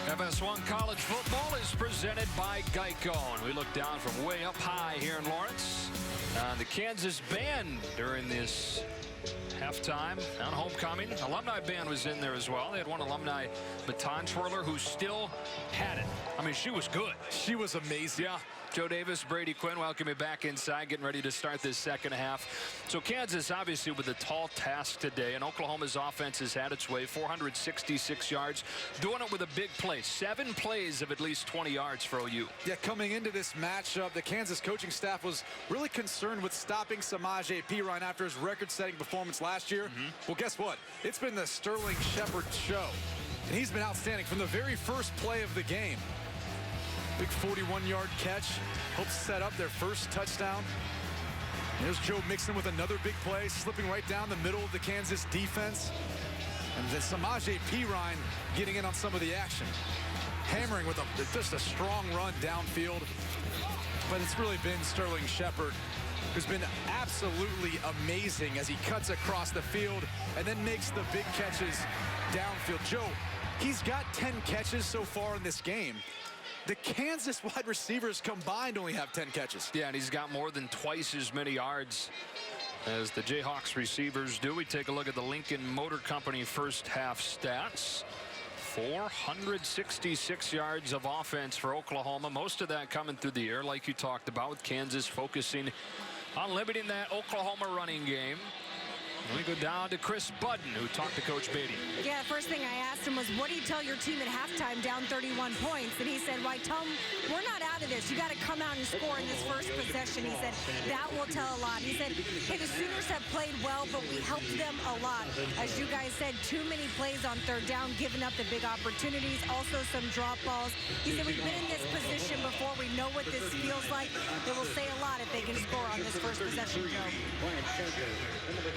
A: FS1 College Football is presented by Geico. And we look down from way up high here in Lawrence. The Kansas band during this halftime on homecoming. Alumni band was in there as well. They had one alumni baton twirler who still had it. I mean, she was good.
B: She was amazing.
A: Yeah. Joe Davis, Brady Quinn, welcome you back inside, getting ready to start this second half. So Kansas obviously with a tall task today, and Oklahoma's offense has had its way, 466 yards, doing it with a big play. 7 plays of at least 20 yards for OU.
B: Yeah, coming into this matchup, the Kansas coaching staff was really concerned with stopping Samaje Perine after his record-setting performance last year. Well, guess what? It's been the Sterling Shepard show, and he's been outstanding from the very first play of the game. Big 41-yard catch helps set up their first touchdown. There's Joe Mixon with another big play, slipping right down the middle of the Kansas defense. And then Samaje Perine getting in on some of the action. Hammering with just a strong run downfield. But it's really been Sterling Shepard who's been absolutely amazing as he cuts across the field and then makes the big catches downfield. Joe, he's got 10 catches so far in this game. The Kansas wide receivers combined only have 10 catches.
A: Yeah, and he's got more than twice as many yards as the Jayhawks receivers do. We take a look at the Lincoln Motor Company first half stats. 466 yards of offense for Oklahoma. Most of that coming through the air, like you talked about, with Kansas focusing on limiting that Oklahoma running game. We go down to Chris Budden, who talked to Coach Beatty.
F: Yeah, the first thing I asked him was, what do you tell your team at halftime down 31 points? And he said, well, I tell them, we're not out of this. You got to come out and score in this first possession. He said, that will tell a lot. He said, hey, the Sooners have played well, but we helped them a lot. As you guys said, too many plays on third down, giving up the big opportunities, also some drop balls. He said, we've been in this position before. We know what this feels like. It will say a lot if they can score on this first possession, Joe.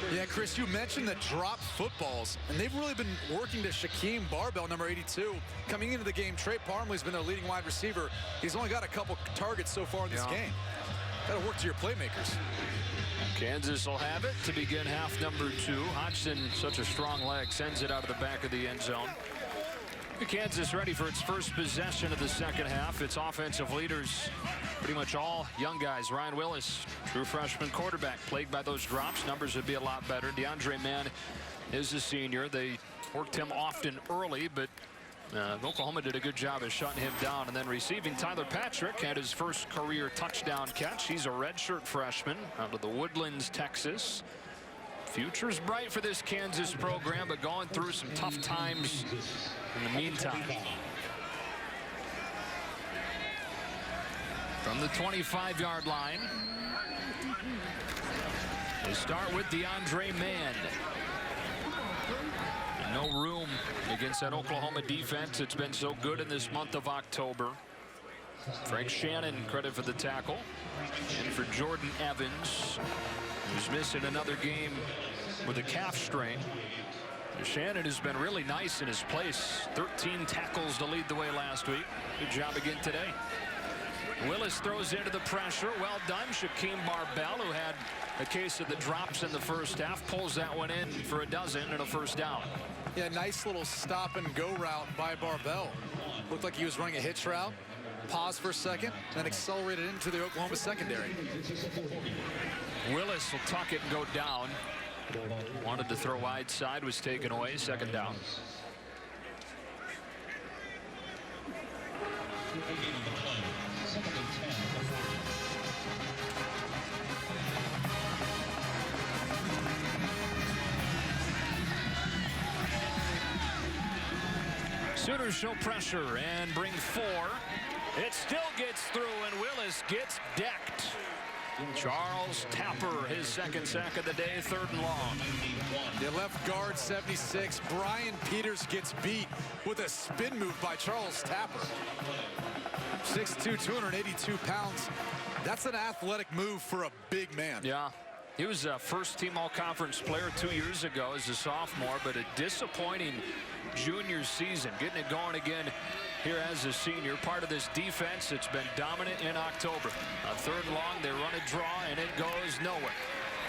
B: Yeah, Chris, you mentioned the drop footballs, and they've really been working to Shaquem Barbell, number 82. Coming into the game, Trey Parmley's been their leading wide receiver. He's only got a couple targets so far in this game. Got to work to your playmakers.
A: Kansas will have it to begin half number 2. Hodgson, such a strong leg, sends it out of the back of the end zone. Kansas ready for its first possession of the second half. Its offensive leaders, pretty much all young guys. Ryan Willis, true freshman quarterback, plagued by those drops. Numbers would be a lot better. DeAndre Mann is a senior. They worked him often early, but Oklahoma did a good job of shutting him down. And then receiving, Tyler Patrick had his first career touchdown catch. He's a redshirt freshman out of the Woodlands, Texas. Future's bright for this Kansas program, but going through some tough times in the meantime. From the 25-yard line, they start with DeAndre Mann. No room against that Oklahoma defense. It's been so good in this month of October. Frank Shannon, credit for the tackle. And for Jordan Evans, who's missing another game with a calf strain. Shannon has been really nice in his place. 13 tackles to lead the way last week. Good job again today. Willis throws into the pressure. Well done. Shaquem Barbell, who had a case of the drops in the first half, pulls that one in for a dozen and a first down.
B: Yeah, nice little stop and go route by Barbell. Looked like he was running a hitch route. Paused for a second, then accelerated into the Oklahoma secondary.
A: Willis will tuck it and go down. Wanted to throw wide side, was taken away. Second down. Sooners show pressure and bring 4. It still gets through, and Willis gets decked. Charles Tapper, his second sack of the day, 3rd and long.
B: The left guard, 76. Brian Peters gets beat with a spin move by Charles Tapper. 6'2", 282 pounds. That's an athletic move for a big man.
A: Yeah. He was a first-team all-conference player 2 years ago as a sophomore, but a disappointing junior season. Getting it going again here as a senior. Part of this defense that's been dominant in October. On 3rd and long, they run a draw, and it goes nowhere.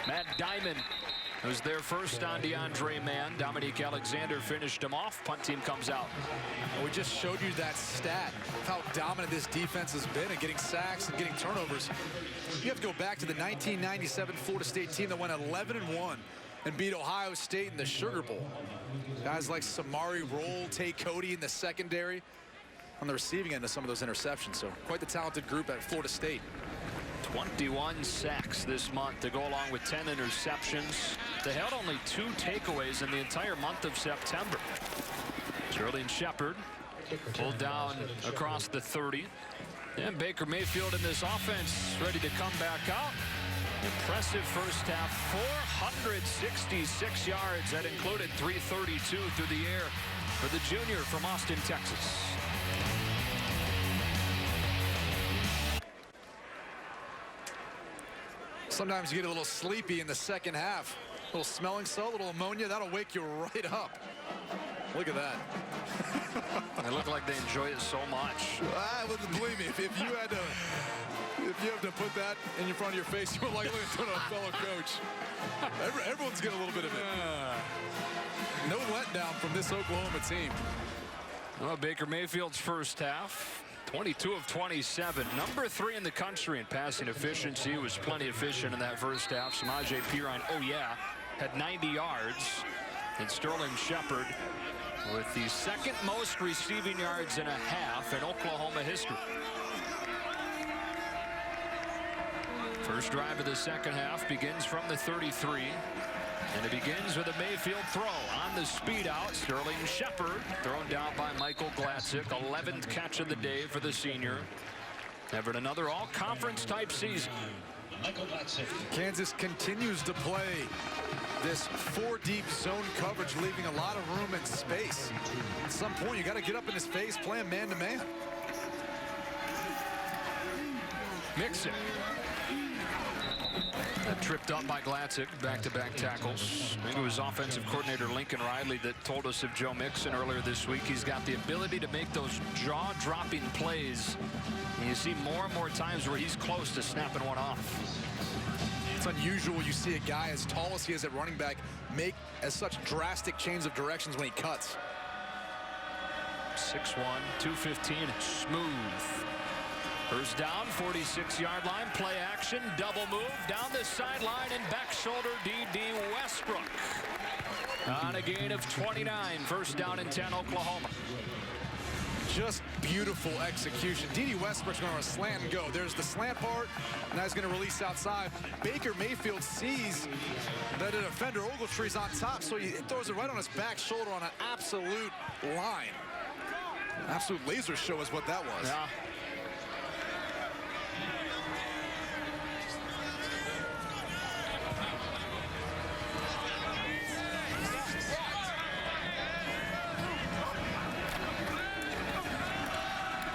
A: Matt Diamond was there first on DeAndre Mann. Dominique Alexander finished him off. Punt team comes out.
B: And we just showed you that stat of how dominant this defense has been at getting sacks and getting turnovers. You have to go back to the 1997 Florida State team that went 11-1 and beat Ohio State in the Sugar Bowl. Guys like Samari Roll, Tay Cody in the secondary on the receiving end of some of those interceptions. So quite the talented group at Florida State.
A: 21 sacks this month to go along with 10 interceptions. They held only 2 takeaways in the entire month of September. Sterling Shepard pulled down across the 30. And Baker Mayfield in this offense ready to come back out. Impressive first half, 466 yards. That included 332 through the air for the junior from Austin, Texas.
B: Sometimes you get a little sleepy in the second half. A little smelling salt, a little ammonia, that'll wake you right up. Look at that.
A: They look like they enjoy it so much.
B: I wouldn't believe me if you had to put that in front of your face, you would like looking at a fellow coach. Everyone's getting a little bit of it. No letdown from this Oklahoma team.
A: Well, Baker Mayfield's first half, 22 of 27. Number 3 in the country in passing efficiency. Was plenty efficient in that first half. Samaje Perine, oh yeah, had 90 yards. And Sterling Shepard with the 2nd most receiving yards in a half in Oklahoma history. First drive of the second half begins from the 33. And it begins with a Mayfield throw on the speed out. Sterling Shepard thrown down by Michael Glatzik. 11th catch of the day for the senior. Having another all-conference type season.
B: Kansas continues to play this 4-deep zone coverage, leaving a lot of room and space. At some point, you got to get up in his face, playing man-to-man.
A: Mixon. Tripped up by Glatzik, back-to-back tackles. I think it was offensive coordinator Lincoln Riley that told us of Joe Mixon earlier this week. He's got the ability to make those jaw-dropping plays. And you see more and more times where he's close to snapping one off.
B: It's unusual you see a guy as tall as he is at running back make as such drastic change of directions when he cuts.
A: 6'1", 215, smooth. First down, 46-yard line, play action, double move, down the sideline, and back shoulder D.D. Westbrook. On a gain of 29, first down and 10, Oklahoma.
B: Just beautiful execution. D.D. Westbrook's going to slant and go. There's the slant part, and now he's going to release outside. Baker Mayfield sees that a defender, Ogletree's on top, so he throws it right on his back shoulder on an absolute line. Absolute laser show is what that was.
A: Yeah.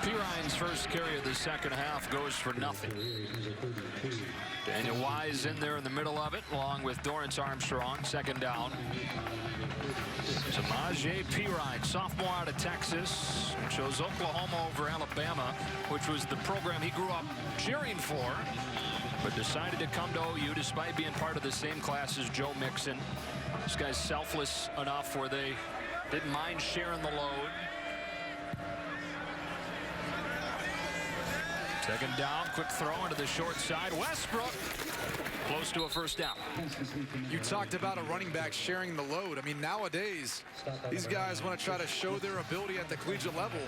A: Perine's first carry of the second half goes for nothing. Daniel Wise in there in the middle of it, along with Dorrance Armstrong, second down. Samaje Perine, sophomore out of Texas, chose Oklahoma over Alabama, which was the program he grew up cheering for, but decided to come to OU despite being part of the same class as Joe Mixon. This guy's selfless enough where they didn't mind sharing the load. Second down, quick throw into the short side. Westbrook close to a first down.
B: You talked about a running back sharing the load. I mean, nowadays, these guys want to try to show their ability at the collegiate level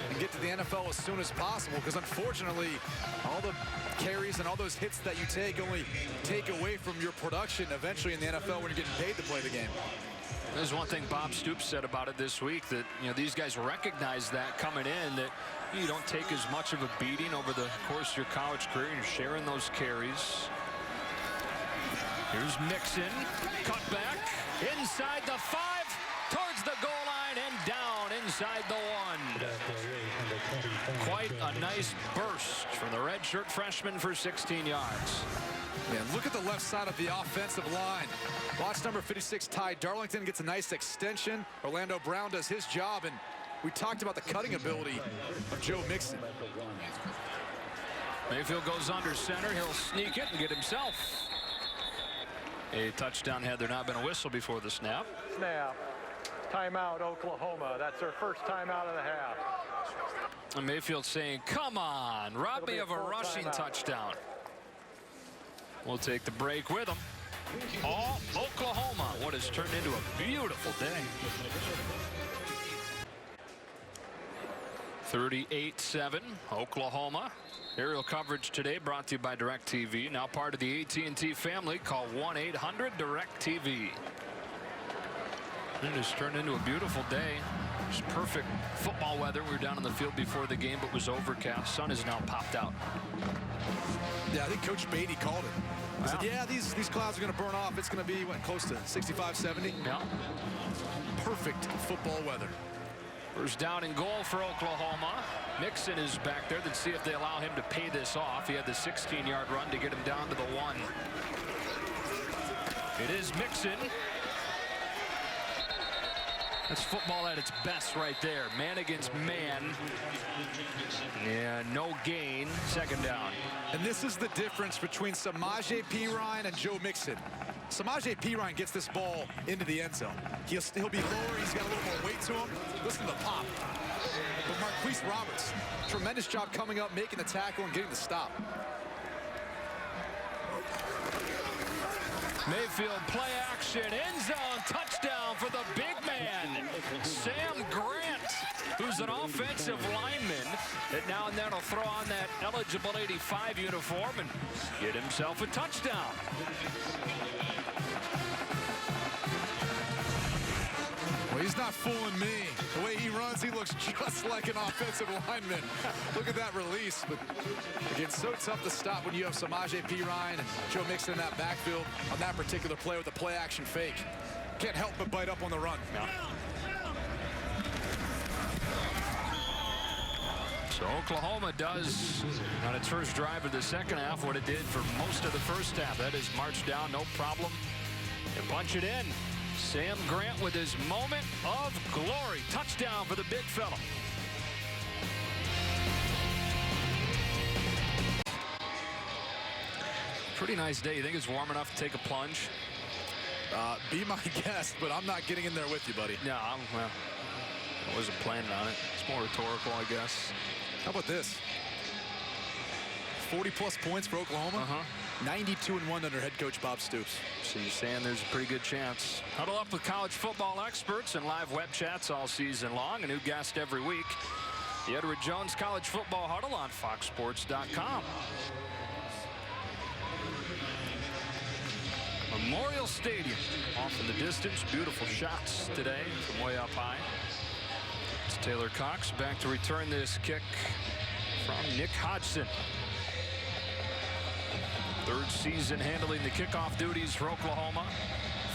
B: and get to the NFL as soon as possible, because unfortunately, all the carries and all those hits that you take only take away from your production eventually in the NFL when you're getting paid to play the game.
A: There's one thing Bob Stoops said about it this week, that these guys recognize that coming in, that you don't take as much of a beating over the course of your college career. You're sharing those carries. Here's Mixon, cut back, inside the 5, towards the goal line, and down inside the 1. Quite a nice burst from the redshirt freshman for 16 yards.
B: Man, look at the left side of the offensive line. Watch number 56, Ty Darlington, gets a nice extension. Orlando Brown does his job, and we talked about the cutting ability of Joe Mixon.
A: Mayfield goes under center. He'll sneak it and get himself a touchdown had there not been a whistle before the snap.
E: Snap. Timeout, Oklahoma. That's their first timeout of the half.
A: And Mayfield saying, come on, rob me of a rushing touchdown. We'll take the break with them. All Oklahoma, what has turned into a beautiful day. 38-7, Oklahoma. Aerial coverage today brought to you by DirecTV. Now part of the AT&T family. Call 1-800-DirecTV. It has turned into a beautiful day. It's perfect football weather. We were down on the field before the game, but was overcast. Sun has now popped out.
B: Yeah, I think Coach Beatty called it. He said, yeah, these clouds are going to burn off. It's going to be, what, close to 65, 70?
A: Yeah.
B: Perfect football weather.
A: First down and goal for Oklahoma. Mixon is back there. Let's see if they allow him to pay this off. He had the 16-yard run to get him down to the 1. It is Mixon. That's football at its best right there. Man against man. Yeah, no gain. Second down.
B: And this is the difference between Samaje Perine and Joe Mixon. Samaje Perine gets this ball into the end zone. He'll be lower. He's got a little more weight to him. Listen to the pop. But Marquise Roberts, tremendous job coming up, making the tackle, and getting the stop.
A: Mayfield play action, end zone, touchdown for the big man, Sam Grant, who's an offensive lineman that now and then will throw on that eligible 85 uniform and get himself a touchdown.
B: Well, he's not fooling me. The way he runs, he looks just like an offensive lineman. Look at that release. But again, so tough to stop when you have Samaje Perine and Joe Mixon in that backfield on that particular play with the play action fake. Can't help but bite up on the run.
A: Yeah. So Oklahoma does, on its first drive of the second half, what it did for most of the first half. That is march down, no problem, and punch it in. Sam Grant with his moment of glory. Touchdown for the big fella. Pretty nice day. You think it's warm enough to take a plunge?
B: Be my guest, but I'm not getting in there with you, buddy.
A: No, well, I wasn't planning on it. It's more rhetorical, I guess.
B: How about this? 40-plus points for Oklahoma. 92-1 under head coach Bob Stoops.
A: So you're saying there's a pretty good chance. Huddle up with college football experts and live web chats all season long. A new guest every week. The Edward Jones College Football Huddle on foxsports.com. Memorial Stadium off in the distance. Beautiful shots today from way up high. It's Taylor Cox back to return this kick from Nick Hodgson. Third season handling the kickoff duties for Oklahoma.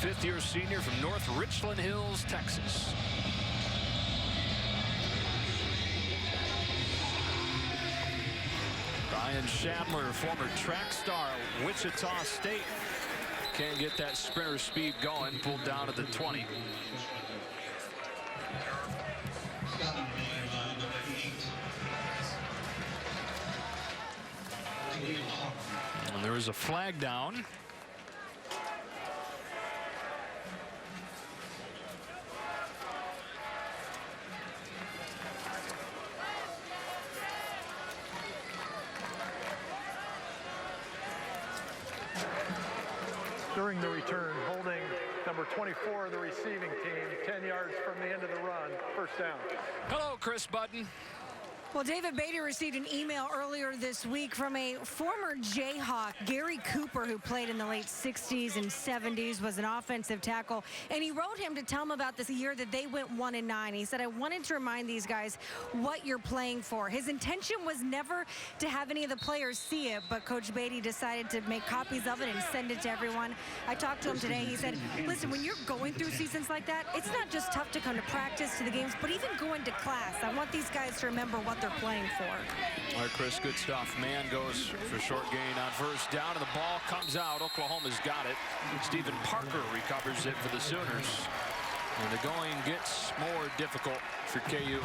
A: Fifth-year senior from North Richland Hills, Texas. Ryan Shadler, former track star at Wichita State. Can't get that sprinter speed going. Pulled down at the 20. And there is a flag down.
E: During the return, holding number 24 of the receiving team, 10 yards from the end of the run, first down.
A: Hello, Chris Button.
F: Well, David Beatty received an email earlier this week from a former Jayhawk, Gary Cooper, who played in the late 60s and 70s, was an offensive tackle. And he wrote him to tell him about this year that they went 1-9. He said, I wanted to remind these guys what you're playing for. His intention was never to have any of the players see it, but Coach Beatty decided to make copies of it and send it to everyone. I talked to him today. He said, listen, when you're going through seasons like that, it's not just tough to come to practice, to the games, but even going to class. I want these guys to remember what they're playing for.
A: All right, Chris, good stuff. Man goes for short gain on first down, and the ball comes out. Oklahoma's got it. Stephen Parker recovers it for the Sooners. And the going gets more difficult for KU.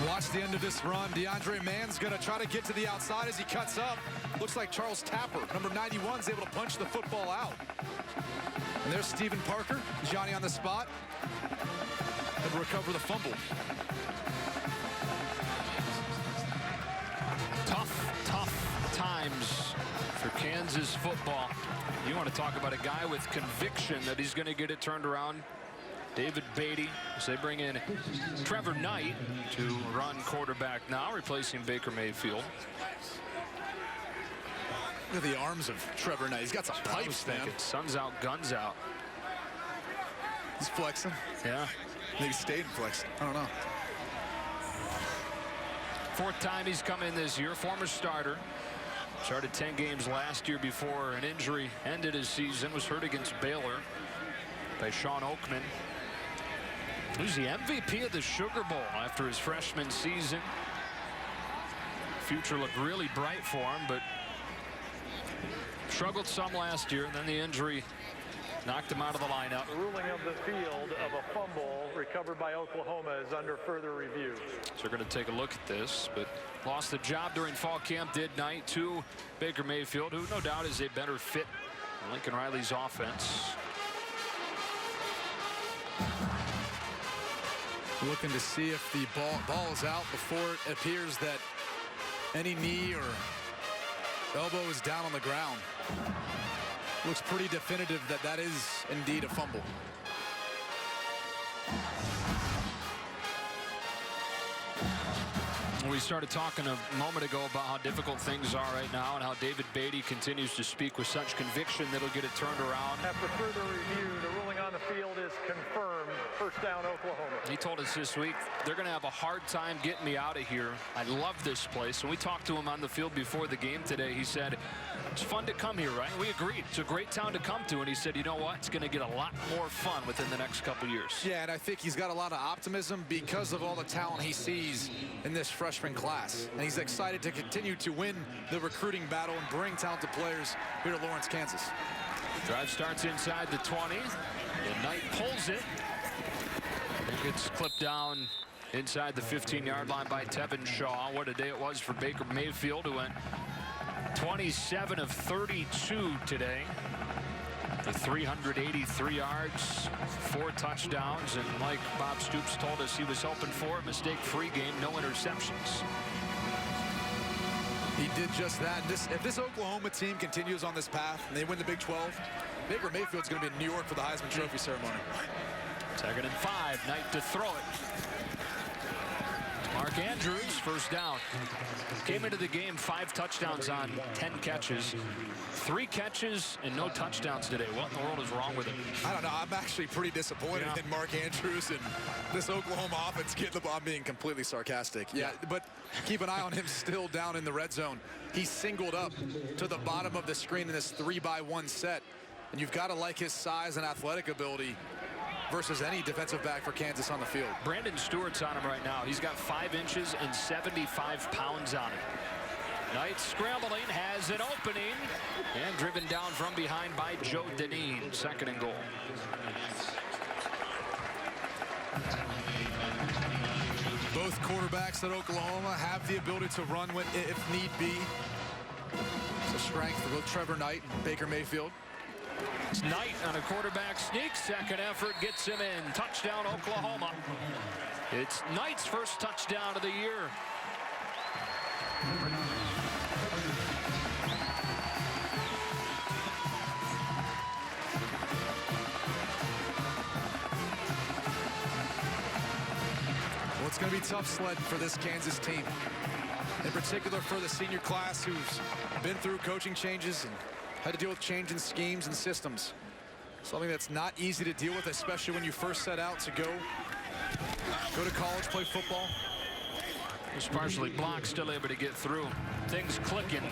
B: Watch the end of this run. DeAndre Mann's going to try to get to the outside as he cuts up. Looks like Charles Tapper, number 91, is able to punch the football out. And there's Stephen Parker, Johnny on the spot, and recover the fumble.
A: Tough times for Kansas football. You want to talk about a guy with conviction that he's going to get it turned around. David Beatty, as they bring in Trevor Knight to run quarterback now, replacing Baker Mayfield.
B: Look at the arms of Trevor Knight. He's got some pipes, man.
A: Sun's out, guns out.
B: He's flexing.
A: Yeah.
B: Maybe stayed flexing. I don't know.
A: Fourth time he's come in this year. Former starter. Started 10 games last year before an injury ended his season. Was hurt against Baylor by Sean Oakman. He was the MVP of the Sugar Bowl after his freshman season. Future looked really bright for him, but struggled some last year, and then the injury knocked him out of the lineup.
E: The ruling of the field of a fumble recovered by Oklahoma is under further review.
A: So we're going to take a look at this, but lost the job during fall camp, did Knight, to Baker Mayfield, who no doubt is a better fit in Lincoln Riley's offense.
B: Looking to see if the ball is out before it appears that any knee or elbow is down on the ground. Looks pretty definitive that that is indeed a fumble.
A: We started talking a moment ago about how difficult things are right now and how David Beatty continues to speak with such conviction that he'll get it turned around.
E: After further review, the ruling on the field is confirmed. First down, Oklahoma.
A: He told us this week they're going to have a hard time getting me out of here. I love this place. And we talked to him on the field before the game today. He said, it's fun to come here, right? We agreed. It's a great town to come to. And he said, you know what? It's going to get a lot more fun within the next couple years.
B: Yeah, and I think he's got a lot of optimism because of all the talent he sees in this freshman class. And he's excited to continue to win the recruiting battle and bring talented players here to Lawrence, Kansas.
A: Drive starts inside the 20. And Knight pulls it. It gets clipped down inside the 15-yard line by Tevin Shaw. What a day it was for Baker Mayfield, who went 27 of 32 today. The 383 yards, 4 touchdowns, and like Bob Stoops told us he was hoping for, a mistake-free game, no interceptions.
B: He did just that. If this Oklahoma team continues on this path and they win the Big 12, Baker Mayfield's going to be in New York for the Heisman Trophy ceremony.
A: 2nd and 5, Knight to throw it. Mark Andrews, first down. Came into the game 5 touchdowns on 10 catches. 3 catches and no touchdowns today. What in the world is wrong with him?
B: I don't know. I'm actually pretty disappointed in Mark Andrews and this Oklahoma offense getting the ball. I'm being completely sarcastic. Yeah, but keep an eye on him still down in the red zone. He's singled up to the bottom of the screen in this 3-by-1 set. And you've got to like his size and athletic ability versus any defensive back for Kansas on the field.
A: Brandon Stewart's on him right now. He's got 5 inches and 75 pounds on him. Knight scrambling, has an opening, and driven down from behind by Joe Deneen. 2nd and goal.
B: Both quarterbacks at Oklahoma have the ability to run if need be. It's a strength for both Trevor Knight and Baker Mayfield.
A: It's Knight on a quarterback sneak. 2nd effort gets him in. Touchdown, Oklahoma. It's Knight's first touchdown of the year.
B: it's going to be tough sledding for this Kansas team. In particular for the senior class who's been through coaching changes and had to deal with change in schemes and systems. Something that's not easy to deal with, especially when you first set out to go to college, play football.
A: Was partially blocked, still able to get through. Things clicking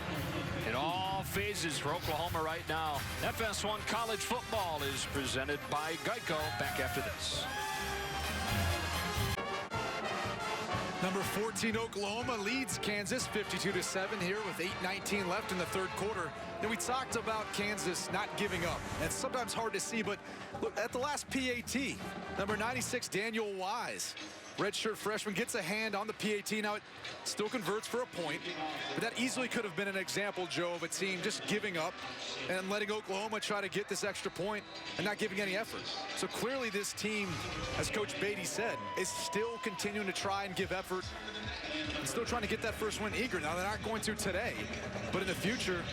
A: in all phases for Oklahoma right now. FS1 College Football is presented by Geico. Back after this.
B: Number 14 Oklahoma leads Kansas 52-7 here with 8:19 left in the third quarter. And we talked about Kansas not giving up. It's sometimes hard to see, but look at the last PAT. Number 96 Daniel Wise, redshirt freshman, gets a hand on the PAT. Now it still converts for a point, but that easily could have been an example, Joe, of a team just giving up and letting Oklahoma try to get this extra point and not giving any effort. So clearly this team, as Coach Beatty said, is still continuing to try and give effort and still trying to get that first win eager. Now they're not going to today, but in the future,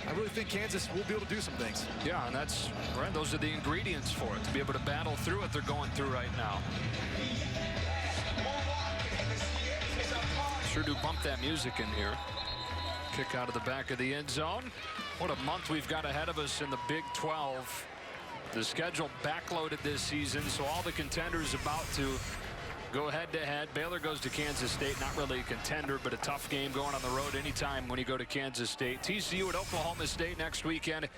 B: I really think Kansas will be able to do some things.
A: Yeah, and that's right. Those are the ingredients for it, to be able to battle through what they're going through right now. Sure do bump that music in here. Kick out of the back of the end zone. What a month we've got ahead of us in the Big 12. The schedule backloaded this season, so all the contenders about to go head-to-head. Baylor goes to Kansas State, not really a contender, but a tough game going on the road anytime when you go to Kansas State. TCU at Oklahoma State next weekend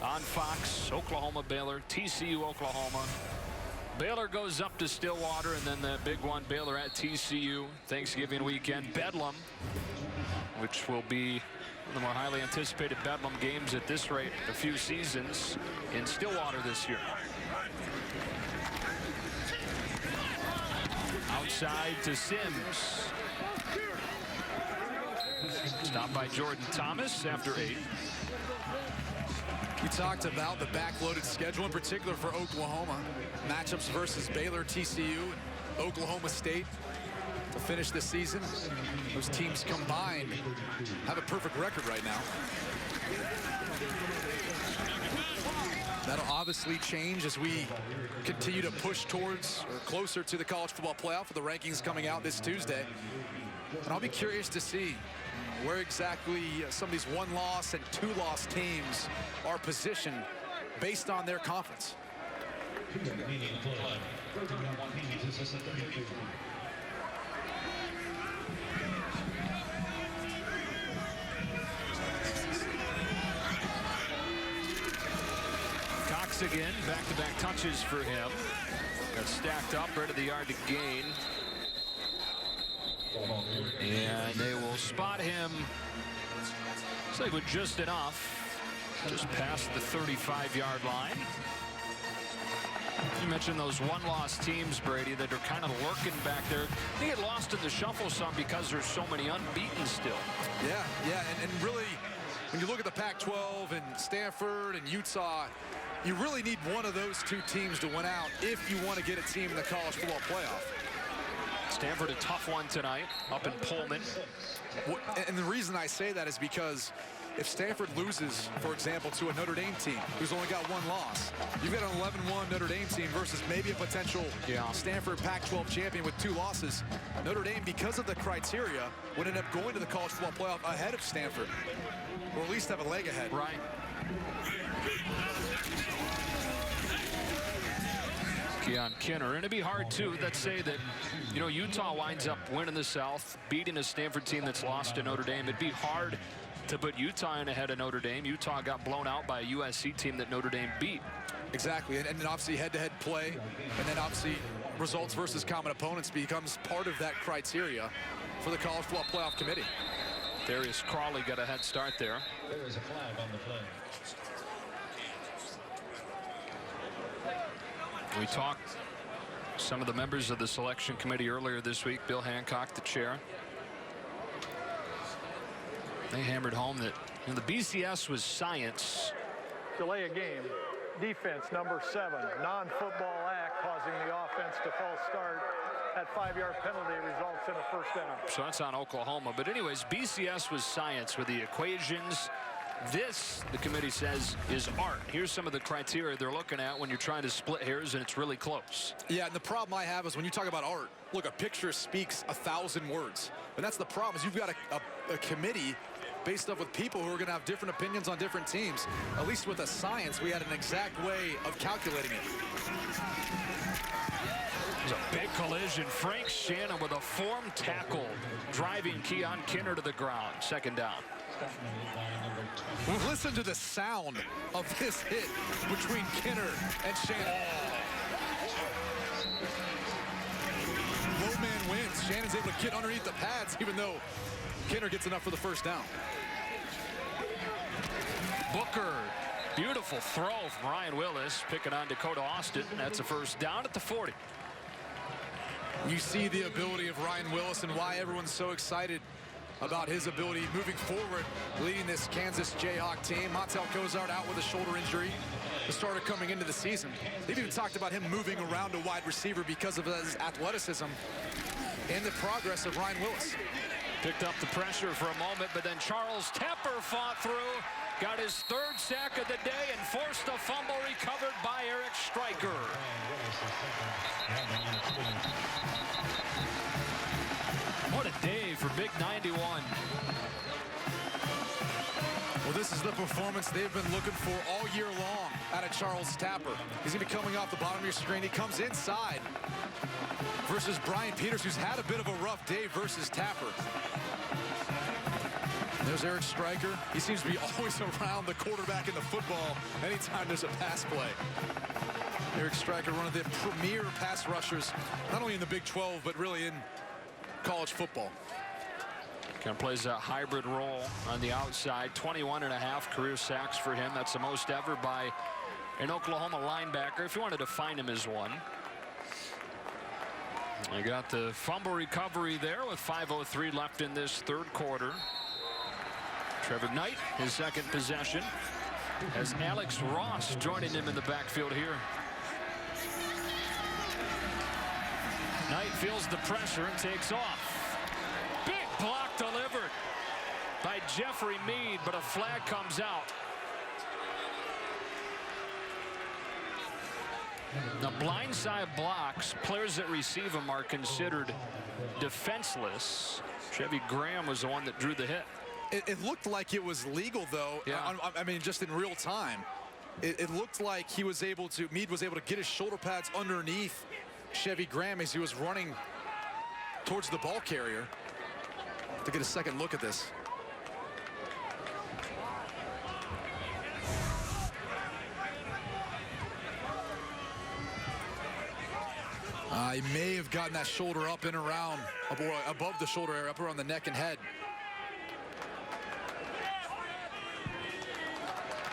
A: on Fox. Oklahoma, Baylor, TCU, Oklahoma. Baylor goes up to Stillwater, and then the big one, Baylor at TCU, Thanksgiving weekend. Bedlam, which will be one of the more highly anticipated Bedlam games at this rate a few seasons in Stillwater this year. Outside to Sims. Stopped by Jordan Thomas after 8.
B: We talked about the backloaded schedule, in particular for Oklahoma. Matchups versus Baylor, TCU, and Oklahoma State to finish the season. Those teams combined have a perfect record right now. That'll obviously change as we continue to push towards or closer to the college football playoff with the rankings coming out this Tuesday. And I'll be curious to see where exactly some of these one-loss and two-loss teams are positioned based on their conference.
A: Cox again, back-to-back touches for him. Got stacked up, right of the yard to gain. And they will spot him, looks like with just enough, just past the 35-yard line. You mentioned those one-loss teams, Brady, that are kind of lurking back there. They get lost in the shuffle some because there's so many unbeaten still.
B: Yeah, and really, when you look at the Pac-12 and Stanford and Utah, you really need one of those two teams to win out if you want to get a team in the college football playoff.
A: Stanford a tough one tonight up in Pullman.
B: And the reason I say that is because if Stanford loses, for example, to a Notre Dame team who's only got one loss, you've got an 11-1 Notre Dame team versus maybe a potential Stanford Pac-12 champion with 2 losses. Notre Dame, because of the criteria, would end up going to the college football playoff ahead of Stanford, or at least have a leg ahead.
A: Right. Keon Kinner. And it'd be hard, too, let's say that, you know, Utah winds up winning the South, beating a Stanford team that's lost to Notre Dame. It'd be hard to put Utah in ahead of Notre Dame. Utah got blown out by a USC team that Notre Dame beat.
B: Exactly, and then obviously head-to-head play, and then obviously results versus common opponents becomes part of that criteria for the College Football Playoff Committee.
A: Darius Crawley got a head start there.
C: There is a flag on the play.
A: We talked some of the members of the selection committee earlier this week. Bill Hancock, the chair. They hammered home that the BCS was science.
E: Delay a game. Defense number 7. Non-football act causing the offense to false start. That 5-yard penalty results in a first down.
A: So that's on Oklahoma. But anyways, BCS was science with the equations, This, the committee says, is art. Here's some of the criteria they're looking at when you're trying to split hairs and it's really close.
B: Yeah, and the problem I have is when you talk about art, look, a picture speaks 1,000 words. And that's the problem, is you've got a committee based up with people who are going to have different opinions on different teams. At least with the science, we had an exact way of calculating it.
A: It was a big collision. Frank Shannon with a form tackle, driving Keon Kinner to the ground. Second down.
B: Listen to the sound of this hit between Kinner and Shannon. Low man wins. Shannon's able to get underneath the pads, even though Kinner gets enough for the first down.
A: Booker, beautiful throw from Ryan Willis, picking on Dakota Austin. That's a first down at the 40.
B: You see the ability of Ryan Willis and why everyone's so excited about his ability moving forward, leading this Kansas Jayhawk team. Montel Cozart out with a shoulder injury, the starter coming into the season. They've even talked about him moving around a wide receiver because of his athleticism and the progress of Ryan Willis.
A: Picked up the pressure for a moment, but then Charles Tepper fought through, got his third sack of the day, and forced a fumble recovered by Eric Stryker. What a day for Big 91.
B: Well, this is the performance they've been looking for all year long out of Charles Tapper. He's going to be coming off the bottom of your screen. He comes inside versus Brian Peters, who's had a bit of a rough day versus Tapper. There's Eric Stryker. He seems to be always around the quarterback in the football anytime there's a pass play. Eric Stryker, one of the premier pass rushers, not only in the Big 12, but really in college football.
A: Kind of plays a hybrid role on the outside. 21.5 career sacks for him. That's the most ever by an Oklahoma linebacker, if you want to define him as one. I got the fumble recovery there with 5:03 left in this third quarter. Trevor Knight, his second possession, has Alex Ross joining him in the backfield here. Knight feels the pressure and takes off. Big block delivered by Jeffrey Mead, but a flag comes out. Now, blindside blocks, players that receive them are considered defenseless. Chevy Graham was the one that drew the hit.
B: It looked like it was legal, though.
A: Yeah.
B: I mean, just in real time. It looked like Mead was able to get his shoulder pads underneath Chevy Graham as he was running towards the ball carrier. To get a second look at this. He may have gotten that shoulder up and around, above the shoulder area, up around the neck and head.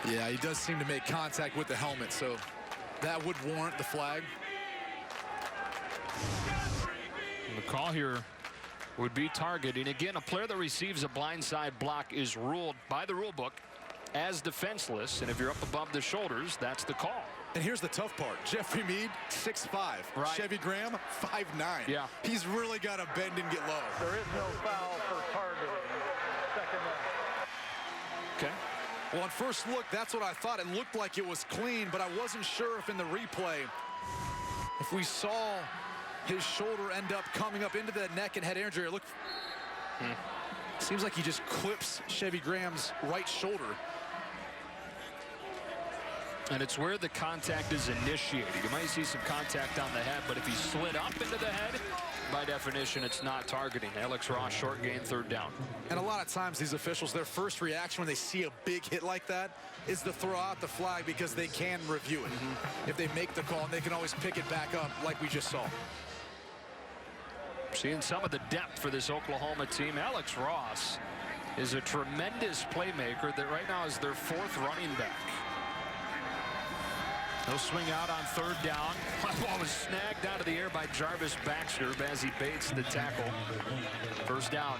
B: Yeah, he does seem to make contact with the helmet, so that would warrant the flag.
A: The call here would be targeting. Again, a player that receives a blindside block is ruled by the rule book as defenseless, and if you're up above the shoulders, that's the call.
B: And here's the tough part. Jeffrey Mead, 6'5".
A: Right.
B: Chevy Graham, 5'9".
A: Yeah.
B: He's really got to bend and get low.
E: There is no foul for targeting. Second down.
A: Okay.
B: Well, on first look, that's what I thought. It looked like it was clean, but I wasn't sure if in the replay, if we saw his shoulder end up coming up into the neck and head injury. Look, seems like he just clips Chevy Graham's right shoulder.
A: And it's where the contact is initiated. You might see some contact on the head, but if he slid up into the head, by definition, it's not targeting. Alex Ross, short gain, third down.
B: And a lot of times these officials, their first reaction when they see a big hit like that is to throw out the flag because they can review it. If they make the call, and they can always pick it back up like we just saw.
A: Seeing some of the depth for this Oklahoma team. Alex Ross is a tremendous playmaker that right now is their fourth running back. He'll swing out on third down. The ball was snagged out of the air by Jarvis Baxter as he baits the tackle. First down.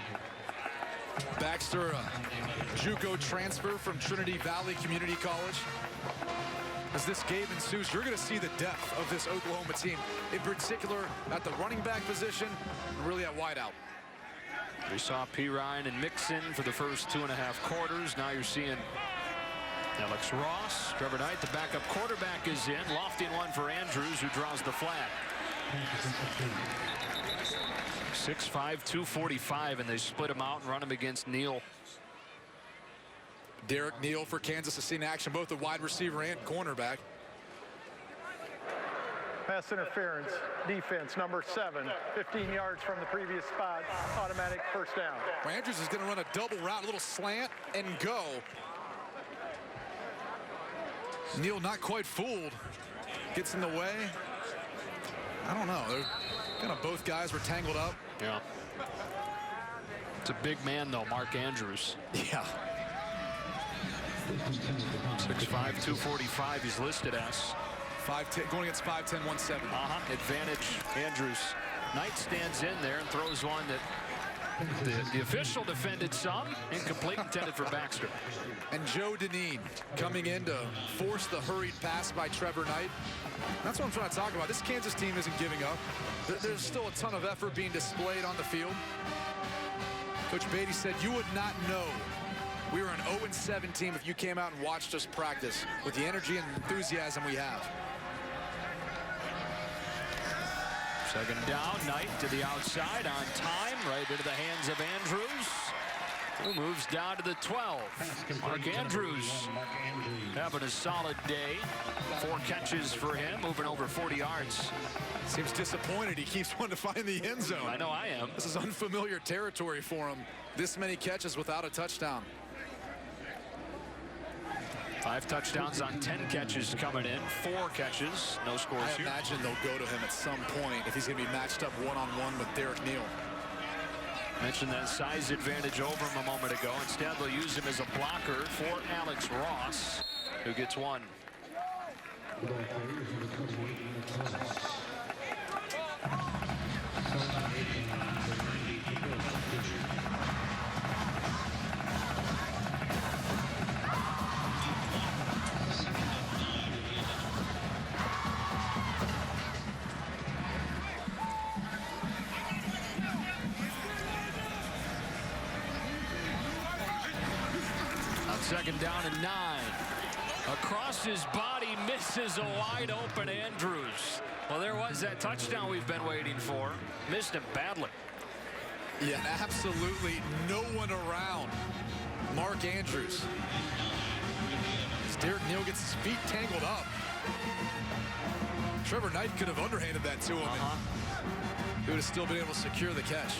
B: Baxter, a JUCO transfer from Trinity Valley Community College. As this game ensues, you're going to see the depth of this Oklahoma team, in particular at the running back position and really at wideout.
A: We saw P. Ryan and Mixon for the first 2.5 quarters. Now you're seeing Alex Ross, Trevor Knight, the backup quarterback, is in. Lofting one for Andrews, who draws the flag. 6'5", 245, and they split him out and run him against Neal.
B: Derek Neal for Kansas has seen action, both the wide receiver and cornerback.
E: Pass interference, defense, number 7, 15 yards from the previous spot, automatic first down.
B: Well, Andrews is going to run a double route, a little slant, and go. Neal not quite fooled. Gets in the way. I don't know. They're kind of both guys were tangled up.
A: Yeah. It's a big man, though, Mark Andrews.
B: Yeah.
A: 6'5", 245, he's listed as.
B: 5'10", going against 5'10", 170.
A: Advantage, Andrews. Knight stands in there and throws one that the official defended some. Incomplete, intended for Baxter.
B: And Joe Deneen coming in to force the hurried pass by Trevor Knight. That's what I'm trying to talk about. This Kansas team isn't giving up. There's still a ton of effort being displayed on the field. Coach Beatty said you would not know we were an 0-7 team if you came out and watched us practice with the energy and enthusiasm we have.
A: Second down, Knight to the outside on time, right into the hands of Andrews, who moves down to the 12. Mark Andrews having a solid day. 4 catches for him, moving over 40 yards.
B: Seems disappointed. He keeps wanting to find the end zone.
A: I know I am.
B: This is unfamiliar territory for him. This many catches without a touchdown.
A: 5 touchdowns on 10 catches coming in. 4 catches, no scores
B: I
A: here.
B: imagine they'll go to him at some point if he's going to be matched up one-on-one with Derek Neal.
A: Mentioned that size advantage over him a moment ago. Instead, they'll use him as a blocker for Alex Ross, who gets 1. Second down and 9. Across his body, misses a wide open Andrews. Well, there was that touchdown we've been waiting for. Missed him badly.
B: Yeah, absolutely no one around Mark Andrews. As Derek Neal gets his feet tangled up. Trevor Knight could have underhanded that to him. He would have still been able to secure the catch.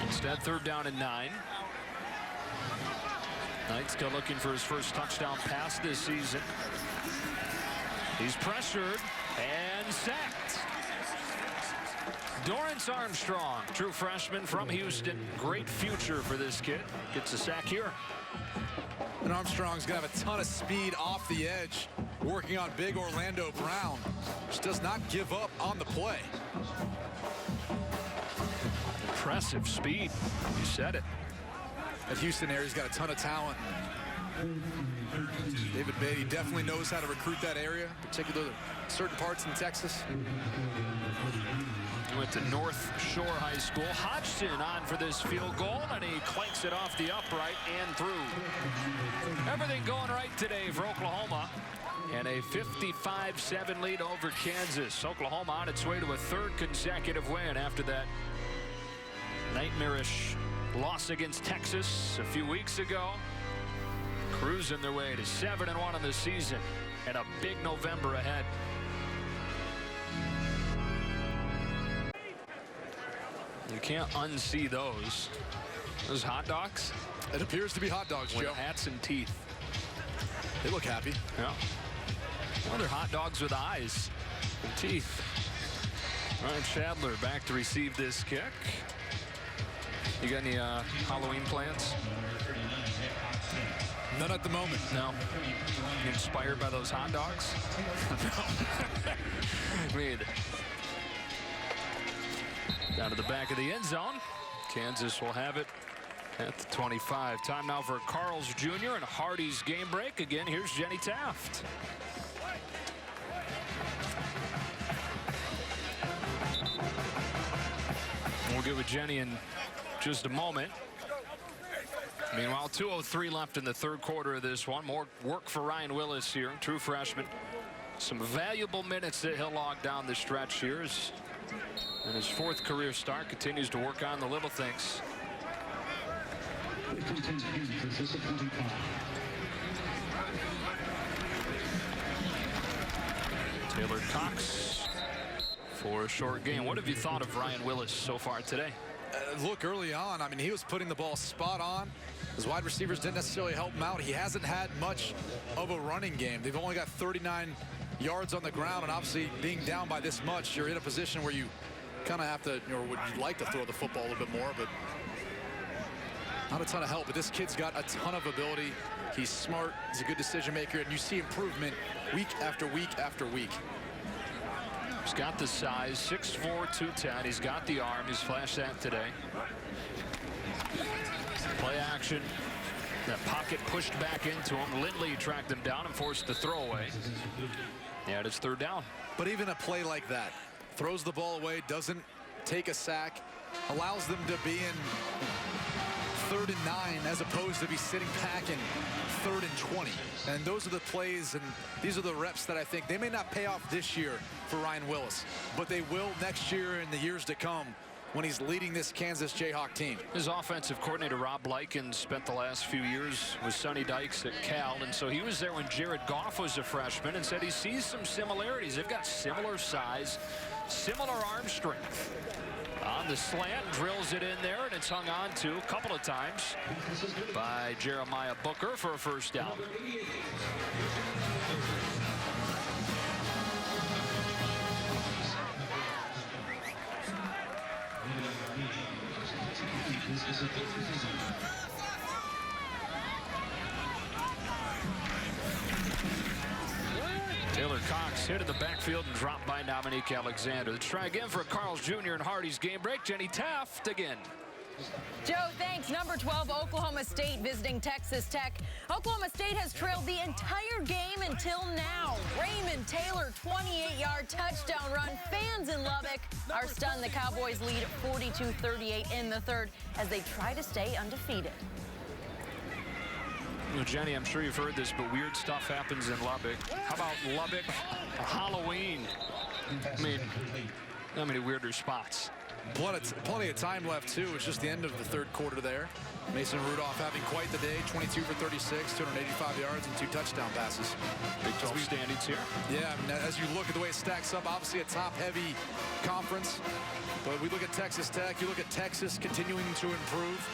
A: Instead, third down and 9. Knight still looking for his first touchdown pass this season. He's pressured and sacked. Dorrance Armstrong, true freshman from Houston. Great future for this kid. Gets a sack here.
B: And Armstrong's going to have a ton of speed off the edge, working on big Orlando Brown. Just does not give up on the play.
A: Impressive speed. You said it.
B: That Houston area's got a ton of talent. David Beatty definitely knows how to recruit that area, particularly certain parts in Texas.
A: He went to North Shore High School. Hodgson on for this field goal, and he clanks it off the upright and through. Everything going right today for Oklahoma. And a 55-7 lead over Kansas. Oklahoma on its way to a 3rd consecutive win after that nightmarish loss against Texas a few weeks ago. Cruising their way to 7-1 on the season and a big November ahead. You can't unsee those. Those hot dogs?
B: It appears to be hot dogs,
A: with
B: Joe.
A: hats and teeth.
B: They look happy.
A: Yeah. Well, they're hot dogs with eyes and teeth. Ryan Shadler back to receive this kick. You got any Halloween plans?
B: None at the moment.
A: No. Inspired by those hot dogs? I mean, down to the back of the end zone. Kansas will have it at the 25. Time now for Carl's Jr. and Hardy's game break. Again, here's Jenny Taft. We'll get with Jenny in just a moment. Meanwhile, 2:03 left in the third quarter of this one. More work for Ryan Willis here, true freshman. Some valuable minutes that he'll log down the stretch here. And his fourth career start continues to work on the little things. Taylor Cox for a short game. What have you thought of Ryan Willis so far today?
B: Look, early on, I mean, he was putting the ball spot on. His wide receivers didn't necessarily help him out. He hasn't had much of a running game. They've only got 39 yards on the ground, and obviously being down by this much, you're in a position where you kind of have to, or would you like to throw the football a little bit more, but not a ton of help. But this kid's got a ton of ability. He's smart. He's a good decision maker, and you see improvement week after week after week.
A: He's got the size, 6'4", 210. He's got the arm. He's flashed that today. Play action. That pocket pushed back into him. Lindley tracked him down and forced the throwaway. Yeah, it's third down.
B: But even a play like that, throws the ball away, doesn't take a sack, allows them to be in 3rd and 9 as opposed to be sitting back in 3rd and 20. And those are the plays, and these are the reps that I think they may not pay off this year for Ryan Willis, but they will next year and the years to come when he's leading this Kansas Jayhawk team.
A: His offensive coordinator, Rob Likens, spent the last few years with Sonny Dykes at Cal, and so he was there when Jared Goff was a freshman and said he sees some similarities. They've got similar size, similar arm strength. On the slant, drills it in there, and it's hung on to a couple of times by Jeremiah Booker for a first down. Taylor Cox hit in the backfield and dropped by Dominique Alexander. Let's try again for Carl's Jr. and Hardy's game break. Jenny Taft again.
D: Joe, thanks. Number 12, Oklahoma State visiting Texas Tech. Oklahoma State has trailed the entire game until now. Raymond Taylor, 28-yard touchdown run. Fans in Lubbock are stunned. The Cowboys lead 42-38 in the third as they try to stay undefeated.
A: Well, Jenny, I'm sure you've heard this, but weird stuff happens in Lubbock. How about Lubbock Halloween? I mean, how many weirder spots?
B: Plenty of time left, too. It's just the end of the third quarter there. Mason Rudolph having quite the day, 22 for 36, 285 yards, and 2 touchdown passes.
A: Big 12 standings here.
B: Yeah, I mean, as you look at the way it stacks up, obviously a top-heavy conference. But we look at Texas Tech, you look at Texas continuing to improve.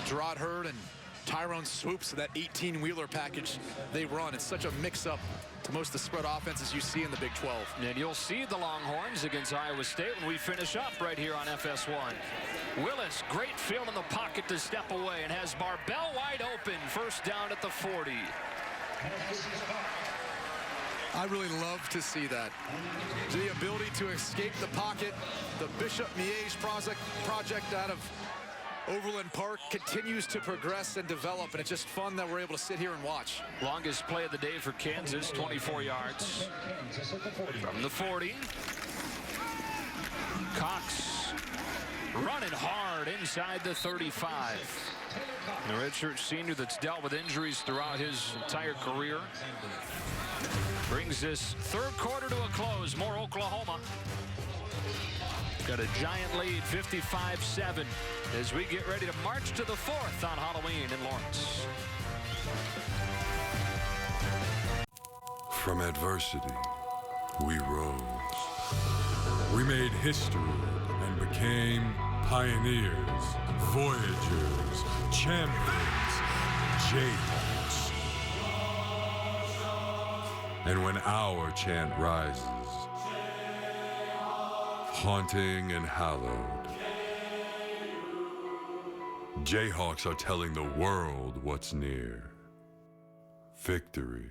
B: Gerard Hurd and Tyrone Swoops, that 18-wheeler package they run. It's such a mix-up to most of the spread offenses you see in the Big 12.
A: And you'll see the Longhorns against Iowa State when we finish up right here on FS1. Willis, great feel in the pocket to step away and has Barbell wide open. First down at the 40.
B: I really love to see that. The ability to escape the pocket. The Bishop Miege project out of Overland Park continues to progress and develop, and it's just fun that we're able to sit here and watch.
A: Longest play of the day for Kansas, 24 yards from the 40. Cox running hard inside the 35. The redshirt senior that's dealt with injuries throughout his entire career brings this third quarter to a close. More Oklahoma. Got a giant lead, 55-7, as we get ready to march to the 4th on Halloween in Lawrence.
J: From adversity, we rose. We made history and became pioneers, voyagers, champions, Jayhawks. And when our chant rises, haunting and hallowed, Jayhawks are telling the world what's near. Victory.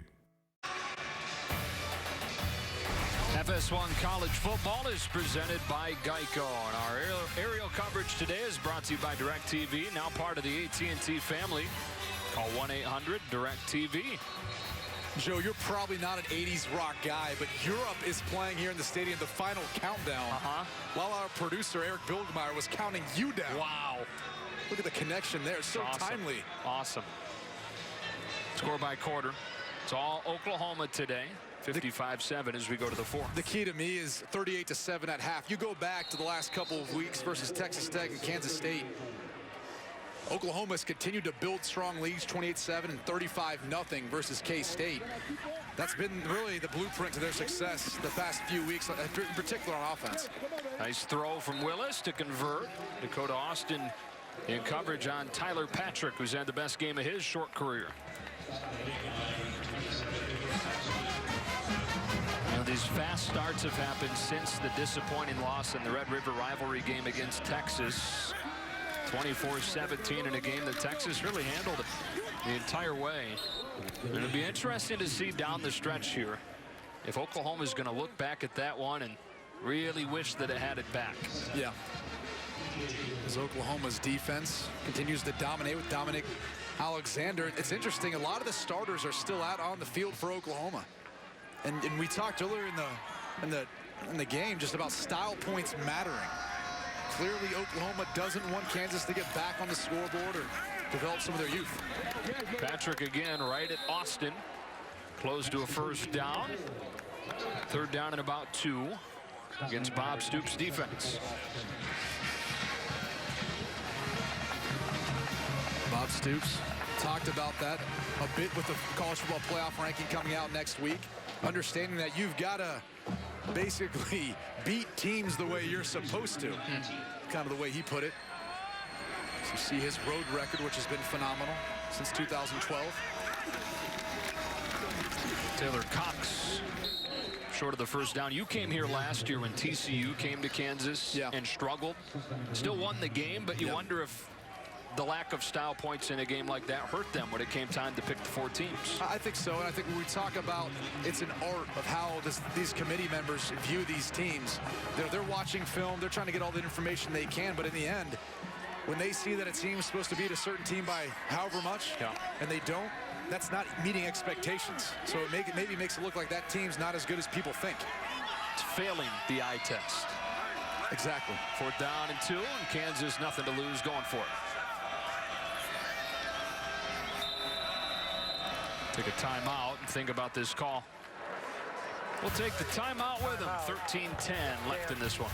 A: FS1 College Football is presented by Geico, and our aerial coverage today is brought to you by DirecTV, now part of the AT&T family. Call 1-800-DirecTV.
B: Joe, you're probably not an 80s rock guy, but Europe is playing here in the stadium, the final countdown, while our producer, Eric Bilgemeyer, was counting you down.
A: Wow.
B: Look at the connection there. It's so timely.
A: Awesome. Score by quarter. It's all Oklahoma today. 55-7 as we go to the fourth.
B: The key to me is 38-7 at half. You go back to the last couple of weeks versus Texas Tech and Kansas State. Oklahoma's continued to build strong leads, 28-7 and 35-0 versus K-State. That's been really the blueprint to their success the past few weeks, in particular on offense.
A: Nice throw from Willis to convert. Dakota Austin in coverage on Tyler Patrick, who's had the best game of his short career. Now, these fast starts have happened since the disappointing loss in the Red River rivalry game against Texas. 24-17 in a game that Texas really handled it the entire way. And it'll be interesting to see down the stretch here if Oklahoma is going to look back at that one and really wish that it had it back.
B: Yeah. As Oklahoma's defense continues to dominate with Dominic Alexander. It's interesting, a lot of the starters are still out on the field for Oklahoma. And we talked earlier in the game just about style points mattering. Clearly, Oklahoma doesn't want Kansas to get back on the scoreboard or develop some of their youth.
A: Patrick again right at Austin. Close to a first down. Third down and about 2 against Bob Stoops' defense.
B: Bob Stoops talked about that a bit with the college football playoff ranking coming out next week. Understanding that you've got to basically beat teams the way you're supposed to. Kind of the way he put it. So you see his road record, which has been phenomenal since 2012.
A: Taylor Cox short of the first down. You came here last year when TCU came to Kansas and struggled. Still won the game, but you wonder if the lack of style points in a game like that hurt them when it came time to pick the 4 teams.
B: I think so, and I think when we talk about it's an art of how these committee members view these teams. They're watching film, they're trying to get all the information they can, but in the end, when they see that a team's supposed to beat a certain team by however much, and they don't, that's not meeting expectations. So it maybe makes it look like that team's not as good as people think.
A: It's failing the eye test.
B: Exactly.
A: 4th down and 2, and Kansas nothing to lose, going for it. Take a timeout and think about this call. We'll take the timeout with them. 13-10 left in this one.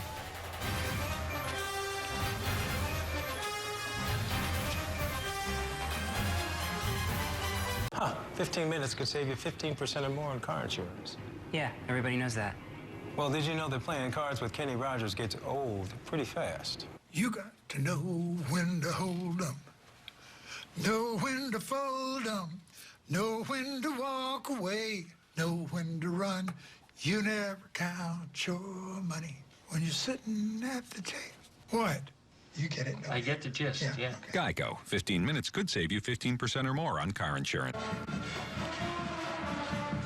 K: Huh, 15 minutes could save you 15% or more on car insurance.
L: Yeah, everybody knows that.
K: Well, did you know that playing cards with Kenny Rogers gets old pretty fast?
M: You got to know when to hold 'em, know when to fold 'em, know when to walk away, know when to run. You never count your money when you're sitting at the table. What? You get it?
L: I get the gist, yeah.
M: Okay.
N: Geico. 15 minutes could save you 15% or more on car insurance.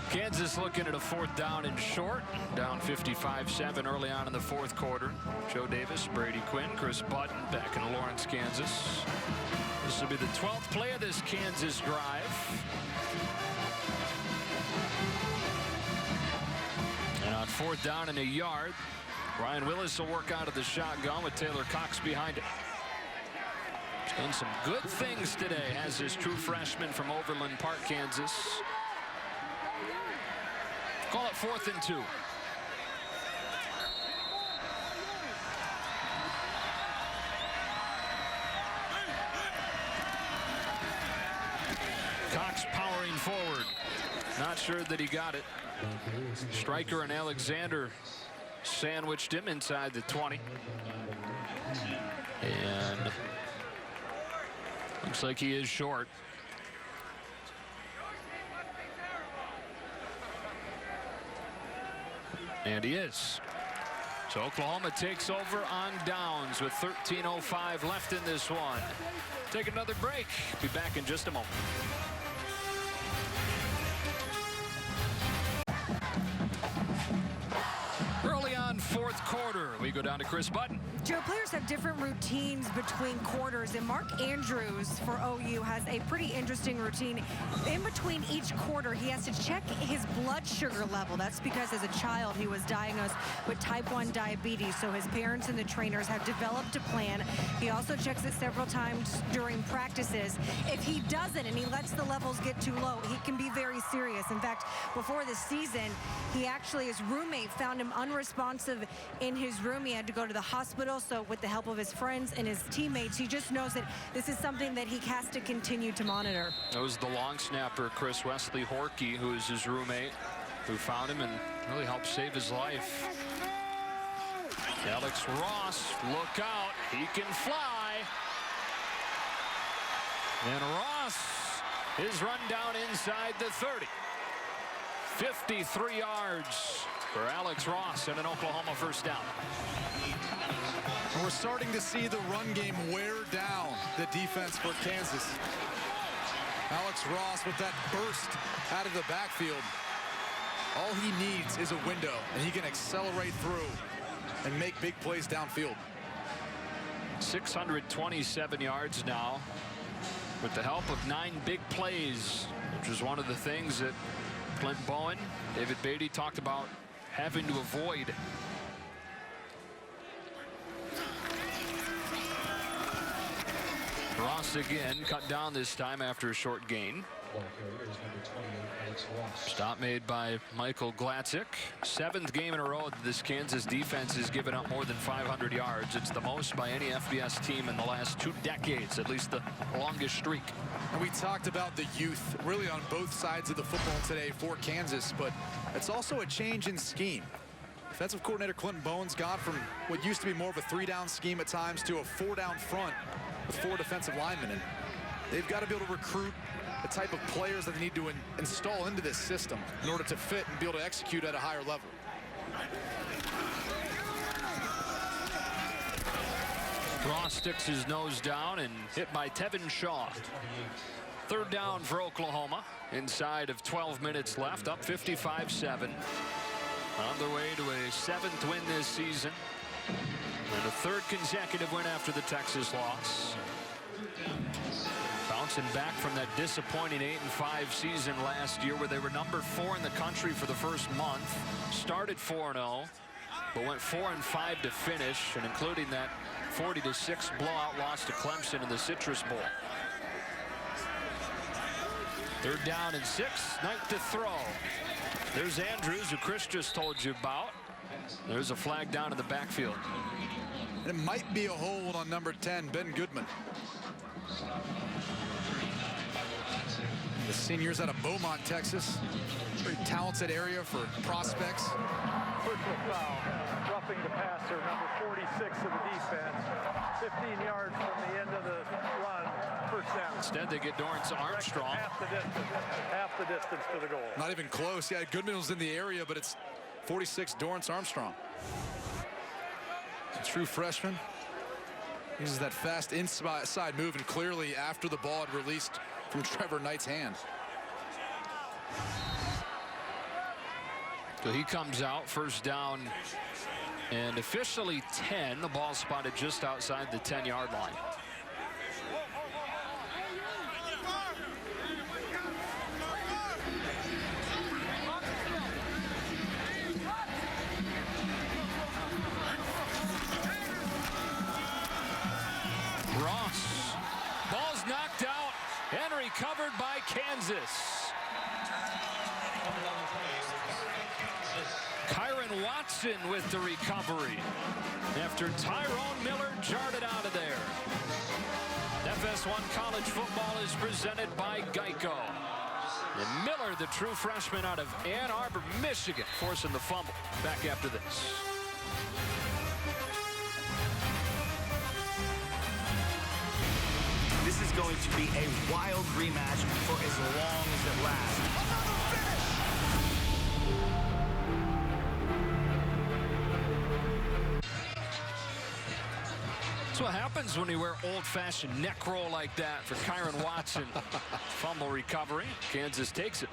A: Kansas looking at a 4th down and short. Down 55-7 early on in the 4th quarter. Joe Davis, Brady Quinn, Chris Button back in Lawrence, Kansas. This will be the 12th play of this Kansas drive. And on 4th down and a yard, Ryan Willis will work out of the shotgun with Taylor Cox behind him. He's done some good things today, has his true freshman from Overland Park, Kansas. Call it 4th and 2. Cox powering forward. Not sure that he got it. Stryker and Alexander sandwiched him inside the 20. And looks like he is short. And he is. So Oklahoma takes over on downs with 13:05 left in this one. Take another break. Be back in just a moment. Early on 4th quarter, we we go down to Chris Button.
F: Joe, players have different routines between quarters, and Mark Andrews for OU has a pretty interesting routine. In between each quarter, he has to check his blood sugar level. That's because as a child, he was diagnosed with type 1 diabetes, so his parents and the trainers have developed a plan. He also checks it several times during practices. If he doesn't and he lets the levels get too low, he can be very serious. In fact, before the season, his roommate found him unresponsive in his room. He had to go to the hospital, so with the help of his friends and his teammates, he just knows that this is something that he has to continue to monitor.
A: That was the long snapper, Chris Wesley Horkey, who is his roommate, who found him and really helped save his life. Alex Ross, look out, he can fly. And Ross is run down inside the 30. 53 yards for Alex Ross and an Oklahoma first down.
B: We're starting to see the run game wear down the defense for Kansas. Alex Ross with that burst out of the backfield. All he needs is a window, and he can accelerate through and make big plays downfield.
A: 627 yards now with the help of 9 big plays, which was one of the things that Clint Bowen, David Beatty talked about having to avoid. Ross again cut down this time after a short gain. Stop made by Michael Glatzik. 7th game in a row that this Kansas defense has given up more than 500 yards. It's the most by any FBS team in the last 2 decades, at least the longest streak.
B: And we talked about the youth really on both sides of the football today for Kansas, but it's also a change in scheme. Defensive coordinator Clinton Bowen's gone from what used to be more of a 3-down scheme at times to a 4-down front with 4 defensive linemen. And they've got to be able to recruit the type of players that they need to install into this system in order to fit and be able to execute at a higher level.
A: Ross sticks his nose down and hit by Tevin Shaw. 3rd down for Oklahoma. Inside of 12 minutes left, up 55-7. On their way to a 7th win this season. And a 3rd consecutive win after the Texas loss. Bouncing back from that disappointing 8-5 season last year where they were number 4 in the country for the first month. Started 4-0, but went 4-5 to finish, and including that 40-6 blowout loss to Clemson in the Citrus Bowl. 3rd down and 6. Knight to throw. There's Andrews, who Chris just told you about. There's a flag down in the backfield.
B: It might be a hold on number 10, Ben Goodman. The seniors out of Beaumont, Texas. Very talented area for prospects.
E: Personal foul, roughing the passer, number 46 of the defense. 15 yards from the end of the run, first down.
A: Instead, they get Dorrance Armstrong.
E: Half the distance to the goal.
B: Not even close. Yeah, Goodman was in the area, but it's 46 Dorrance Armstrong. A true freshman. Uses that fast inside move, and clearly after the ball had released from Trevor Knight's hand.
A: So he comes out, 1st down and officially 10. The ball spotted just outside the 10-yard line. Ross. Ball's knocked out and recovered by Kansas. Kyron Watson with the recovery after Tyrone Miller jarred it out of there. FS1 College Football is presented by Geico. And Miller, the true freshman out of Ann Arbor, Michigan, forcing the fumble. Back after this.
O: This is going to be a wild rematch for as long as it lasts. Another finish!
A: That's what happens when you wear old-fashioned neck roll like that for Kyron Watson. Fumble recovery. Kansas takes it.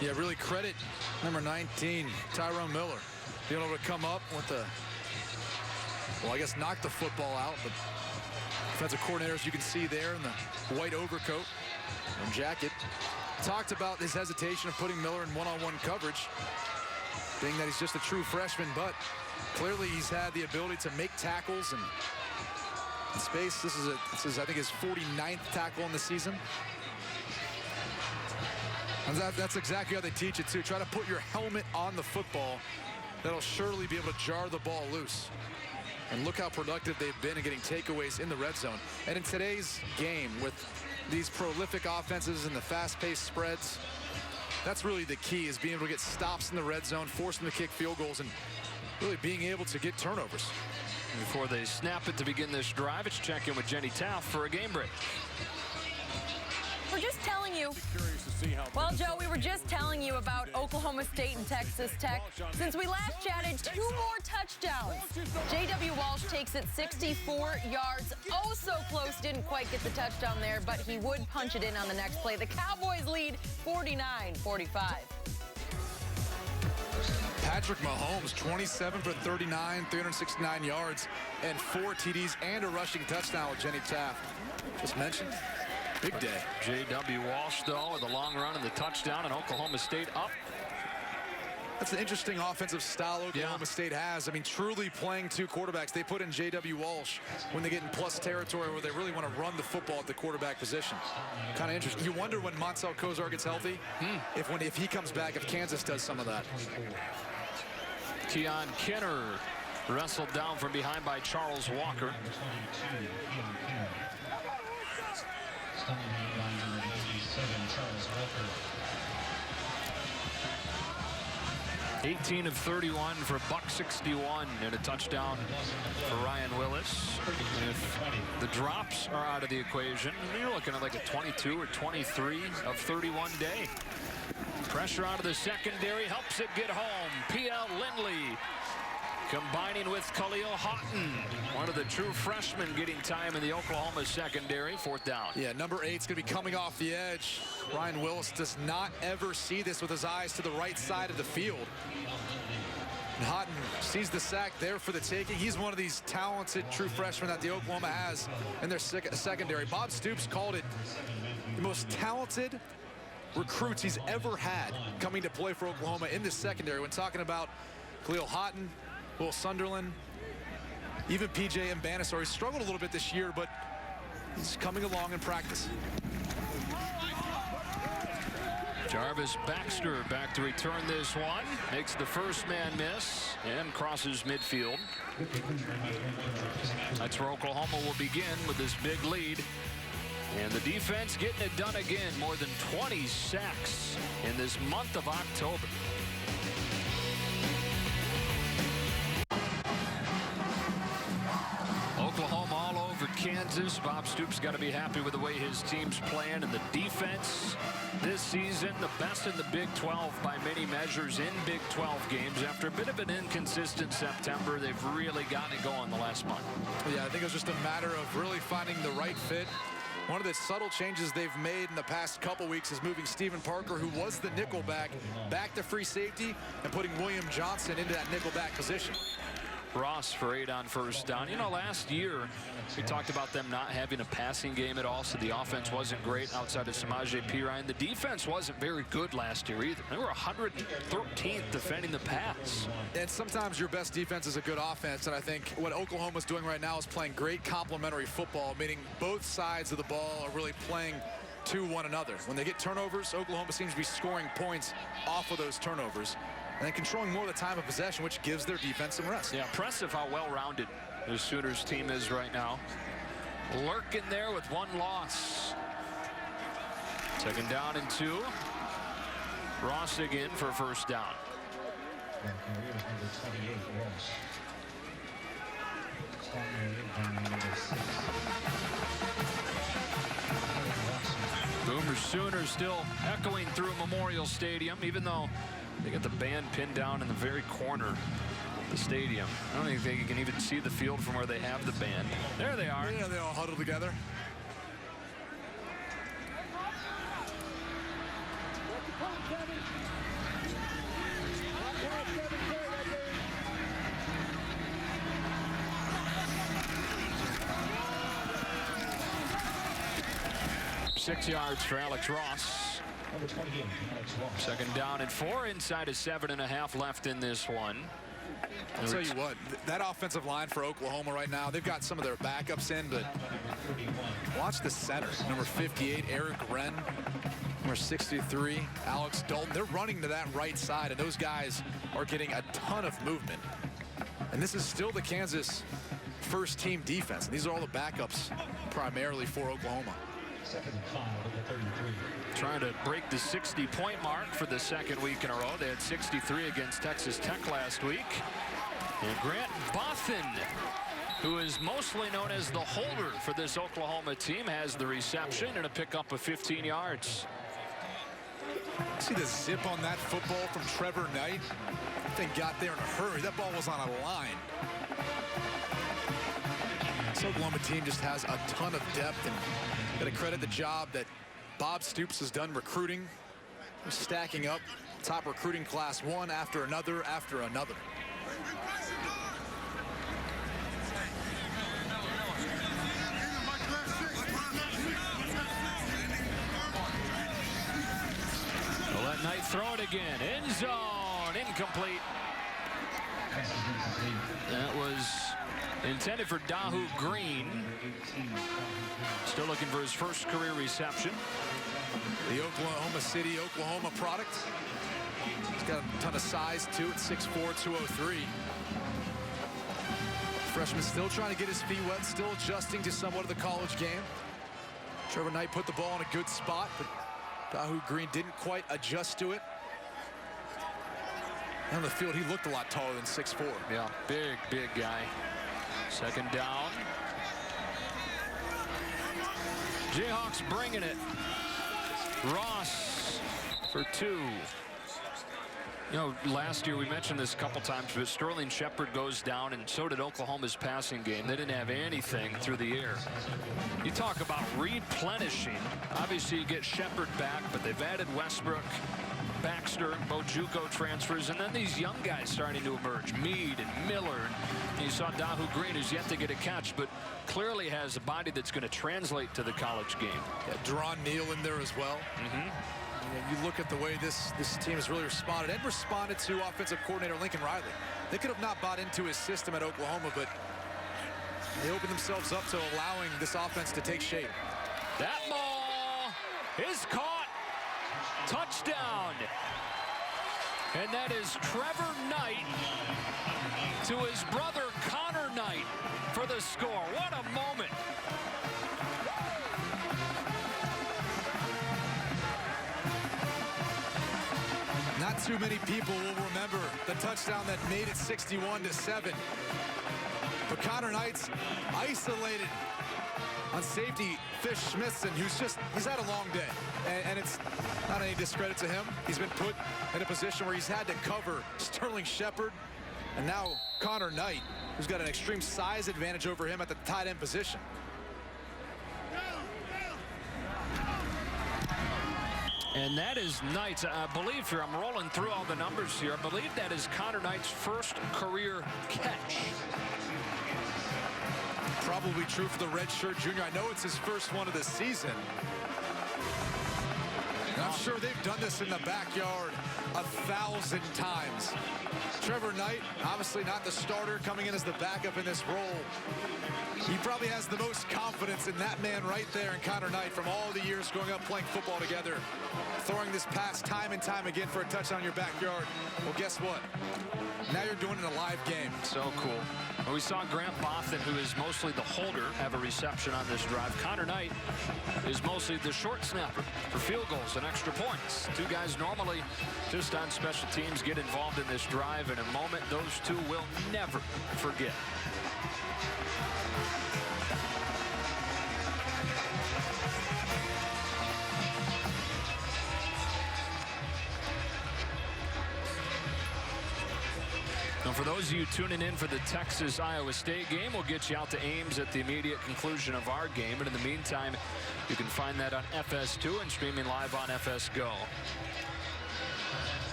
B: Yeah, really credit number 19, Tyrone Miller, being able to come up with a well, I guess knocked the football out. The defensive coordinator, as you can see there in the white overcoat and jacket, talked about his hesitation of putting Miller in one-on-one coverage, being that he's just a true freshman, but clearly he's had the ability to make tackles and in space. This is I think his 49th tackle in the season. And that's exactly how they teach it too. Try to put your helmet on the football. That'll surely be able to jar the ball loose. And look how productive they've been in getting takeaways in the red zone. And in today's game, with these prolific offenses and the fast-paced spreads, that's really the key, is being able to get stops in the red zone, force them to kick field goals, and really being able to get turnovers.
A: Before they snap it to begin this drive, it's check in with Jenny Taft for a game break.
D: We're just telling you. Well, Joe, we were just telling you about Oklahoma State and Texas Tech. Since we last chatted, 2 more touchdowns. J.W. Walsh takes it 64 yards. Oh, so close. Didn't quite get the touchdown there, but he would punch it in on the next play. The Cowboys lead 49-45.
B: Patrick Mahomes, 27 for 39, 369 yards, and 4 TDs and a rushing touchdown with Jenny Taft. Just mentioned. Big day.
A: J.W. Walsh, though, with a long run and the touchdown, and Oklahoma State up.
B: That's an interesting offensive style Oklahoma State has. I mean, truly playing 2 quarterbacks. They put in J.W. Walsh when they get in plus territory where they really want to run the football at the quarterback position. Kind of interesting. You wonder when Montel Kozar gets healthy, if he comes back, if Kansas does some of that.
A: Keon Kinner wrestled down from behind by Charles Walker. 18 of 31 for $161 and a touchdown for Ryan Willis. And if the drops are out of the equation, you're looking at like a 22 or 23 of 31 day. Pressure out of the secondary helps it get home. P.L. Lindley combining with Khalil Houghton, one of the true freshmen getting time in the Oklahoma secondary. 4th down.
B: Yeah, number 8's going to be coming off the edge. Ryan Willis does not ever see this with his eyes to the right side of the field. And Houghton sees the sack there for the taking. He's one of these talented true freshmen that the Oklahoma has in their secondary. Bob Stoops called it the most talented recruits he's ever had coming to play for Oklahoma in this secondary. When talking about Khalil Houghton, Will Sunderland, even P.J. Mbanasor. He struggled a little bit this year, but he's coming along in practice.
A: Jarvis Baxter back to return this one. Makes the first man miss and crosses midfield. That's where Oklahoma will begin with this big lead. And the defense getting it done again. More than 20 sacks in this month of October. Oklahoma all over Kansas. Bob Stoops got to be happy with the way his team's playing, and the defense this season the best in the Big 12 by many measures in Big 12 games. After a bit of an inconsistent September, they've really gotten it going the last month.
B: Yeah, I think it was just a matter of really finding the right fit. One of the subtle changes they've made in the past couple weeks is moving Stephen Parker, who was the nickel back to free safety, and putting William Johnson into that nickel back position.
A: Ross for 8 on first down. You know, last year we talked about them not having a passing game at all, so the offense wasn't great outside of Samaje Perine. The defense wasn't very good last year either. They were 113th defending the pass.
B: And sometimes your best defense is a good offense, and I think what Oklahoma's doing right now is playing great complementary football, meaning both sides of the ball are really playing to one another. When they get turnovers, Oklahoma seems to be scoring points off of those turnovers, and then controlling more of the time of possession, which gives their defense some rest.
A: Yeah, impressive how well-rounded the Sooners team is right now. Lurking there with 1 loss. 2nd down and 2. Ross again for first down. Boomer Sooners still echoing through Memorial Stadium, even though they got the band pinned down in the very corner of the stadium. I don't think they can even see the field from where they have the band. There they are.
B: Yeah, they all huddled together.
A: 6 yards for Alex Ross.
C: Number 28, Alex Ross.
A: 2nd down and 4 inside of 7.5 left in this one.
B: I'll tell you what, that offensive line for Oklahoma right now, they've got some of their backups in, but watch the center. Number 58, Eric Wren. Number 63, Alex Dalton. They're running to that right side, and those guys are getting a ton of movement. And this is still the Kansas first-team defense. And these are all the backups primarily for Oklahoma.
C: 2nd and 5 at the 33.
A: Trying to break the 60-point mark for the 2nd week in a row. They had 63 against Texas Tech last week. And Grant Bothan, who is mostly known as the holder for this Oklahoma team, has the reception and a pickup of 15 yards.
B: See the zip on that football from Trevor Knight? That thing got there in a hurry. That ball was on a line. This Oklahoma team just has a ton of depth, and got to credit the job that Bob Stoops has done recruiting. They're stacking up top recruiting class one after another after another.
A: Well, let Knight throw it again. End zone. Incomplete. That was intended for Dahu Green. Still looking for his first career reception.
B: The Oklahoma City, Oklahoma product. He's got a ton of size, too, at 6'4", 203. Freshman still trying to get his feet wet, still adjusting to somewhat of the college game. Trevor Knight put the ball in a good spot, but Dahu Green didn't quite adjust to it. On the field, he looked a lot taller than 6'4".
A: Yeah, big guy. 2nd down. Jayhawks bringing it. Ross for 2. You know, last year we mentioned this a couple times, but Sterling Shepard goes down, and so did Oklahoma's passing game. They didn't have anything through the air. You talk about replenishing. Obviously, you get Shepard back, but they've added Westbrook, Baxter, Bojuco transfers, and then these young guys starting to emerge. Meade and Miller. And you saw Dahu Green, who's yet to get a catch, but clearly has a body that's going to translate to the college game.
B: Yeah, Deron Neal in there as well. You look at the way this team has really responded to offensive coordinator Lincoln Riley. They could have not bought into his system at Oklahoma, but they opened themselves up to allowing this offense to take shape.
A: That ball is caught. Touchdown. And that is Trevor Knight to his brother Connor Knight for the score. What a moment.
B: Not too many people will remember the touchdown that made it 61-7. But Connor Knight's isolated on safety Fish Smithson, he's had a long day. And it's not any discredit to him. He's been put in a position where he's had to cover Sterling Shepard. And now Connor Knight, who's got an extreme size advantage over him at the tight end position.
A: And that is Knight's, I believe here, I'm rolling through all the numbers here. I believe that is Connor Knight's first career catch.
B: Probably true for the redshirt junior. I know it's his first one of the season. And I'm sure they've done this in the backyard 1,000 times. Trevor Knight, obviously not the starter, coming in as the backup in this role. He probably has the most confidence in that man right there in Connor Knight from all the years growing up playing football together. Throwing this pass time and time again for a touchdown in your backyard. Well, guess what? Now you're doing it in a live game.
A: So cool. Well, we saw Grant Bothan, who is mostly the holder, have a reception on this drive. Connor Knight is mostly the short snapper for field goals and extra points. Two guys normally just on special teams get involved in this drive in a moment those two will never forget. Now, for those of you tuning in for the Texas-Iowa State game, we'll get you out to Ames at the immediate conclusion of our game. And in the meantime, you can find that on FS2 and streaming live on FS Go.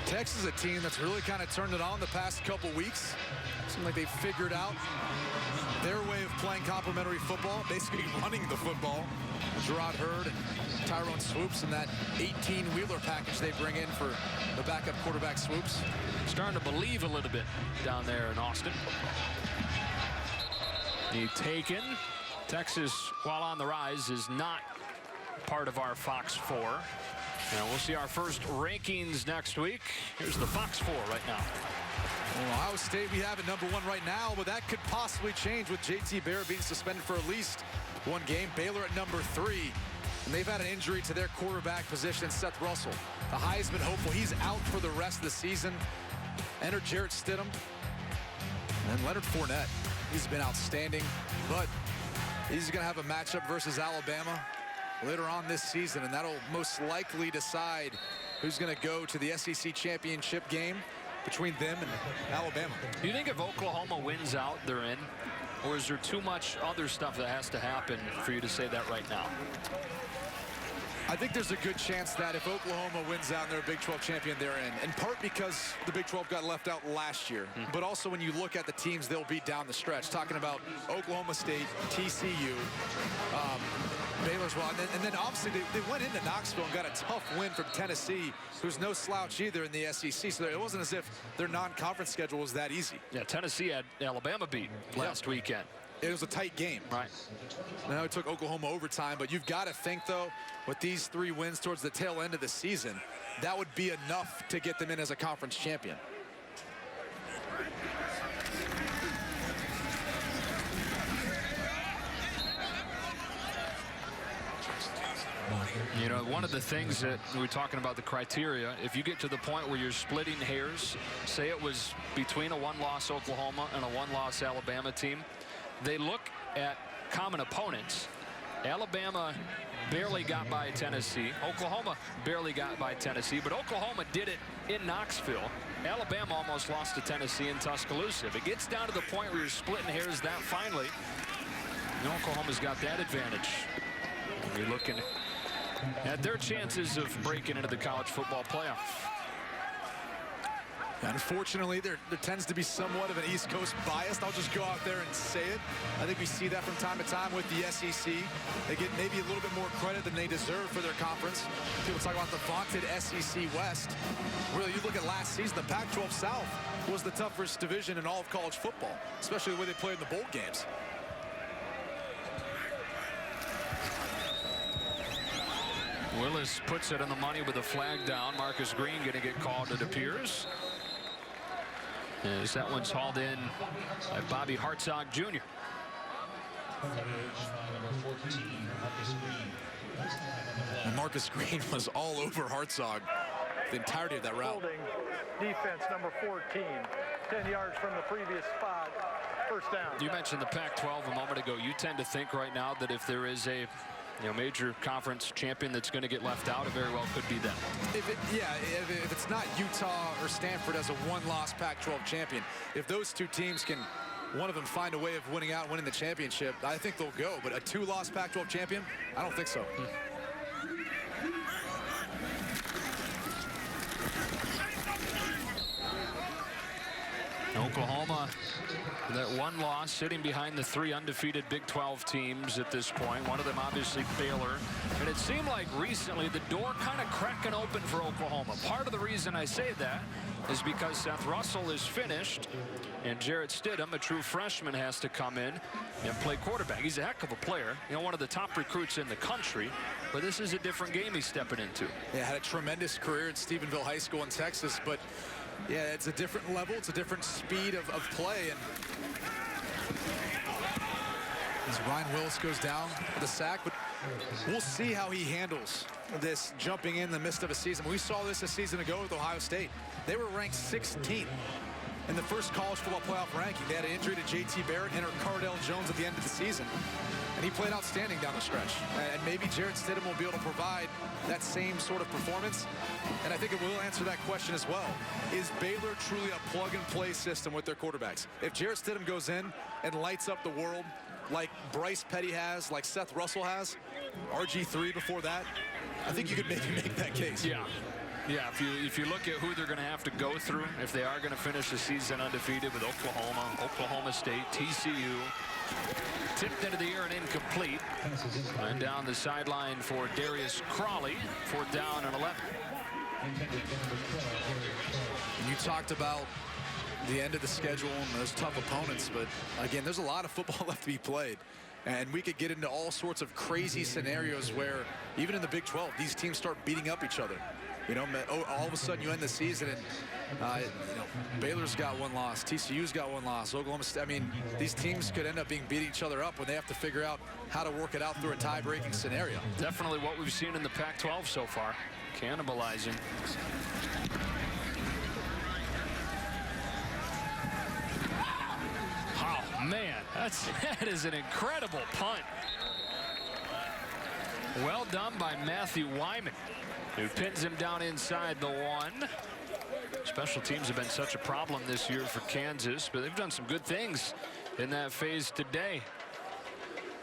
B: Texas is a team that's really kind of turned it on the past couple weeks. Seems like they've figured out their way of playing complementary football, basically running the football. Gerard Hurd and Tyrone Swoops and that 18-wheeler package they bring in for the backup quarterback Swoops.
A: Starting to believe a little bit down there in Austin. He taken. Texas, while on the rise, is not part of our Fox 4. And we'll see our first rankings next week. Here's the Fox 4 right now.
B: Well, Ohio State, we have it #1 right now, but that could possibly change with J.T. Barrett being suspended for at least one game. Baylor at #3, and they've had an injury to their quarterback position, Seth Russell, the Heisman hopeful. He's out for the rest of the season. Enter Jarrett Stidham and Leonard Fournette. He's been outstanding, but he's going to have a matchup versus Alabama later on this season, and that'll most likely decide who's going to go to the SEC championship game between them and Alabama.
A: Do you think if Oklahoma wins out, they're in? Or is there too much other stuff that has to happen for you to say that right now?
B: I think there's a good chance that if Oklahoma wins out and they're a Big 12 champion, they're in part because the Big 12 got left out last year. But also when you look at the teams they'll beat down the stretch, talking about Oklahoma State, TCU, Baylor as well. And then obviously they went into Knoxville and got a tough win from Tennessee, who's no slouch either in the SEC. So it wasn't as if their non-conference schedule was that easy.
A: Yeah, Tennessee had Alabama beat last weekend.
B: It was a tight game.
A: Right.
B: Now it took Oklahoma overtime, but you've got to think, though, with these 3 wins towards the tail end of the season, that would be enough to get them in as a conference champion.
A: You know, one of the things that we were talking about, the criteria, if you get to the point where you're splitting hairs, say it was between a 1-loss Oklahoma and a 1-loss Alabama team, they look at common opponents. Alabama barely got by Tennessee. Oklahoma barely got by Tennessee, but Oklahoma did it in Knoxville. Alabama almost lost to Tennessee in Tuscaloosa. If it gets down to the point where you're splitting hairs that finely, Oklahoma's got that advantage. And you're looking at their chances of breaking into the college football playoff.
B: Unfortunately, there tends to be somewhat of an East Coast bias. I'll just go out there and say it. I think we see that from time to time with the SEC. They get maybe a little bit more credit than they deserve for their conference. People talk about the vaunted SEC West. Really, you look at last season, the Pac-12 South was the toughest division in all of college football, especially the way they played in the bowl games.
A: Willis puts it on the money with a flag down. Marcus Green going to get called, it appears. As that one's hauled in by Bobby Hartzog Jr.
B: And Marcus Green was all over Hartzog the entirety of that route.
E: Holding defense number 14, 10 yards from the previous spot, first down.
A: You mentioned the Pac-12 a moment ago. You tend to think right now that if there is a major conference champion that's going to get left out, it very well could be them.
B: If it's not Utah or Stanford as a 1-loss Pac-12 champion, if those 2 teams can, one of them find a way of winning out, winning the championship, I think they'll go. But a 2-loss Pac-12 champion, I don't think so.
A: Oklahoma, that 1 loss, sitting behind the 3 undefeated Big 12 teams at this point. One of them obviously Baylor. And it seemed like recently the door kind of cracking open for Oklahoma. Part of the reason I say that is because Seth Russell is finished and Jarrett Stidham, a true freshman, has to come in and play quarterback. He's a heck of a player, one of the top recruits in the country, but this is a different game he's stepping into.
B: Yeah, had a tremendous career at Stephenville High School in Texas, but yeah, it's a different level. It's a different speed of play. And as Ryan Willis goes down with a sack, but we'll see how he handles this jumping in the midst of a season. We saw this a season ago with Ohio State. They were ranked 16th in the first college football playoff ranking. They had an injury to J.T. Barrett and Cardell Jones at the end of the season. And he played outstanding down the stretch. And maybe Jarrett Stidham will be able to provide that same sort of performance. And I think it will answer that question as well. Is Baylor truly a plug-and-play system with their quarterbacks? If Jarrett Stidham goes in and lights up the world like Bryce Petty has, like Seth Russell has, RG3 before that, I think you could maybe make that case.
A: Yeah. Yeah, if you look at who they're going to have to go through if they are going to finish the season undefeated with Oklahoma, Oklahoma State, TCU. Tipped into the air and incomplete. And down the sideline for Darius Crawley. 4th down and 11.
B: You talked about the end of the schedule and those tough opponents, but again, there's a lot of football left to be played. And we could get into all sorts of crazy scenarios where even in the Big 12, these teams start beating up each other. You know, all of a sudden you end the season and you know, Baylor's got 1 loss, TCU's got 1 loss, Oklahoma State. I mean, these teams could end up beating each other up when they have to figure out how to work it out through a tie-breaking scenario.
A: Definitely what we've seen in the Pac-12 so far, cannibalizing. Oh man, that is an incredible punt. Well done by Matthew Wyman, who pins him down inside the 1. Special teams have been such a problem this year for Kansas, but they've done some good things in that phase today.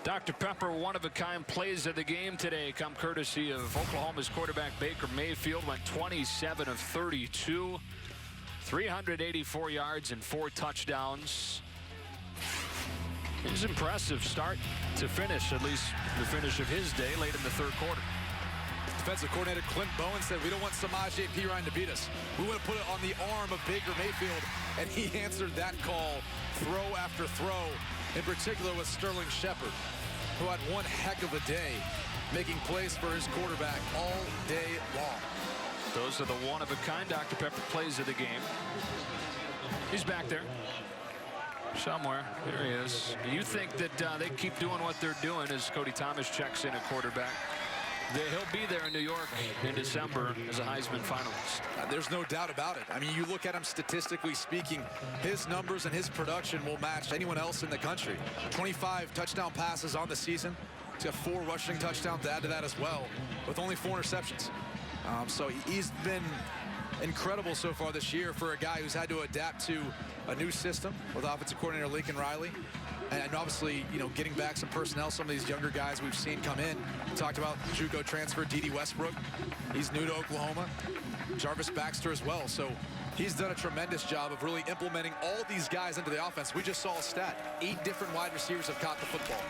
A: Dr. Pepper, one-of-a-kind plays of the game today come courtesy of Oklahoma's quarterback Baker Mayfield. Went 27 of 32, 384 yards and 4 touchdowns. It was an impressive start to finish, at least the finish of his day late in the 3rd quarter.
B: Defensive coordinator Clint Bowen said, we don't want Samaje Perine to beat us. We want to put it on the arm of Baker Mayfield, and he answered that call throw after throw, in particular with Sterling Shepard, who had one heck of a day, making plays for his quarterback all day long.
A: Those are the one-of-a-kind Dr. Pepper plays of the game. He's back there somewhere. There he is. You think that they keep doing what they're doing as Cody Thomas checks in at quarterback? He'll be there in New York in December as a Heisman finalist.
B: There's no doubt about it. I mean, you look at him statistically speaking, his numbers and his production will match anyone else in the country. 25 touchdown passes on the season. He's got 4 rushing touchdowns to add to that as well, with only 4 interceptions. So he's been incredible so far this year for a guy who's had to adapt to a new system with offensive coordinator Lincoln Riley. And obviously, you know, getting back some personnel, some of these younger guys we've seen come in. We talked about JUCO transfer, D.D. Westbrook. He's new to Oklahoma. Jarvis Baxter as well. So he's done a tremendous job of really implementing all these guys into the offense. We just saw a stat. 8 different wide receivers have caught the football.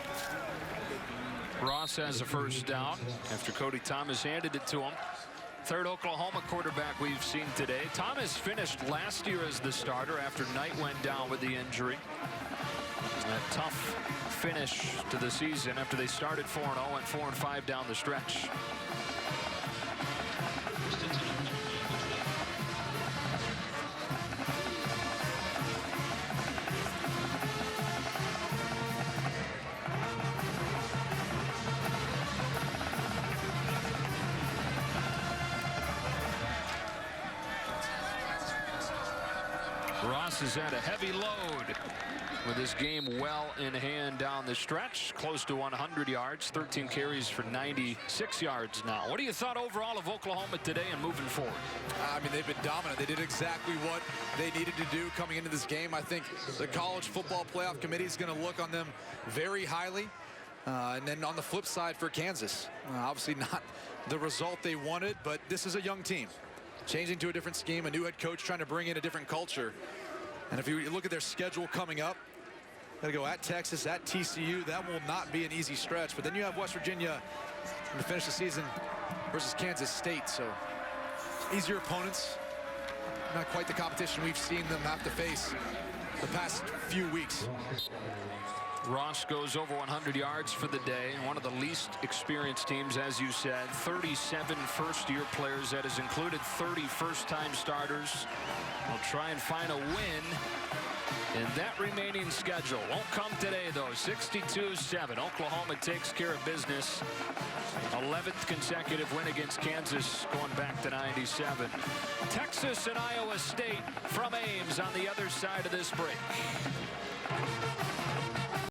A: Ross has a 1st down after Cody Thomas handed it to him. 3rd Oklahoma quarterback we've seen today. Thomas finished last year as the starter after Knight went down with the injury. A tough finish to the season after they started 4-0 and 4-5 down the stretch. Ross has had a heavy load with this game well in hand down the stretch, close to 100 yards, 13 carries for 96 yards now. What do you thought overall of Oklahoma today and moving forward?
B: I mean, they've been dominant. They did exactly what they needed to do coming into this game. I think the College Football Playoff Committee is going to look on them very highly. And then on the flip side for Kansas, obviously not the result they wanted, but this is a young team. Changing to a different scheme, a new head coach trying to bring in a different culture. And if you look at their schedule coming up, got to go at Texas, at TCU. That will not be an easy stretch. But then you have West Virginia to finish the season versus Kansas State. So easier opponents. Not quite the competition we've seen them have to face the past few weeks.
A: Ross goes over 100 yards for the day. One of the least experienced teams, as you said. 37 first-year players. That has included 30 first-time starters. We'll try and find a win in that remaining schedule. Won't come today, though. 62-7. Oklahoma takes care of business. 11th consecutive win against Kansas going back to 97. Texas and Iowa State from Ames on the other side of this break.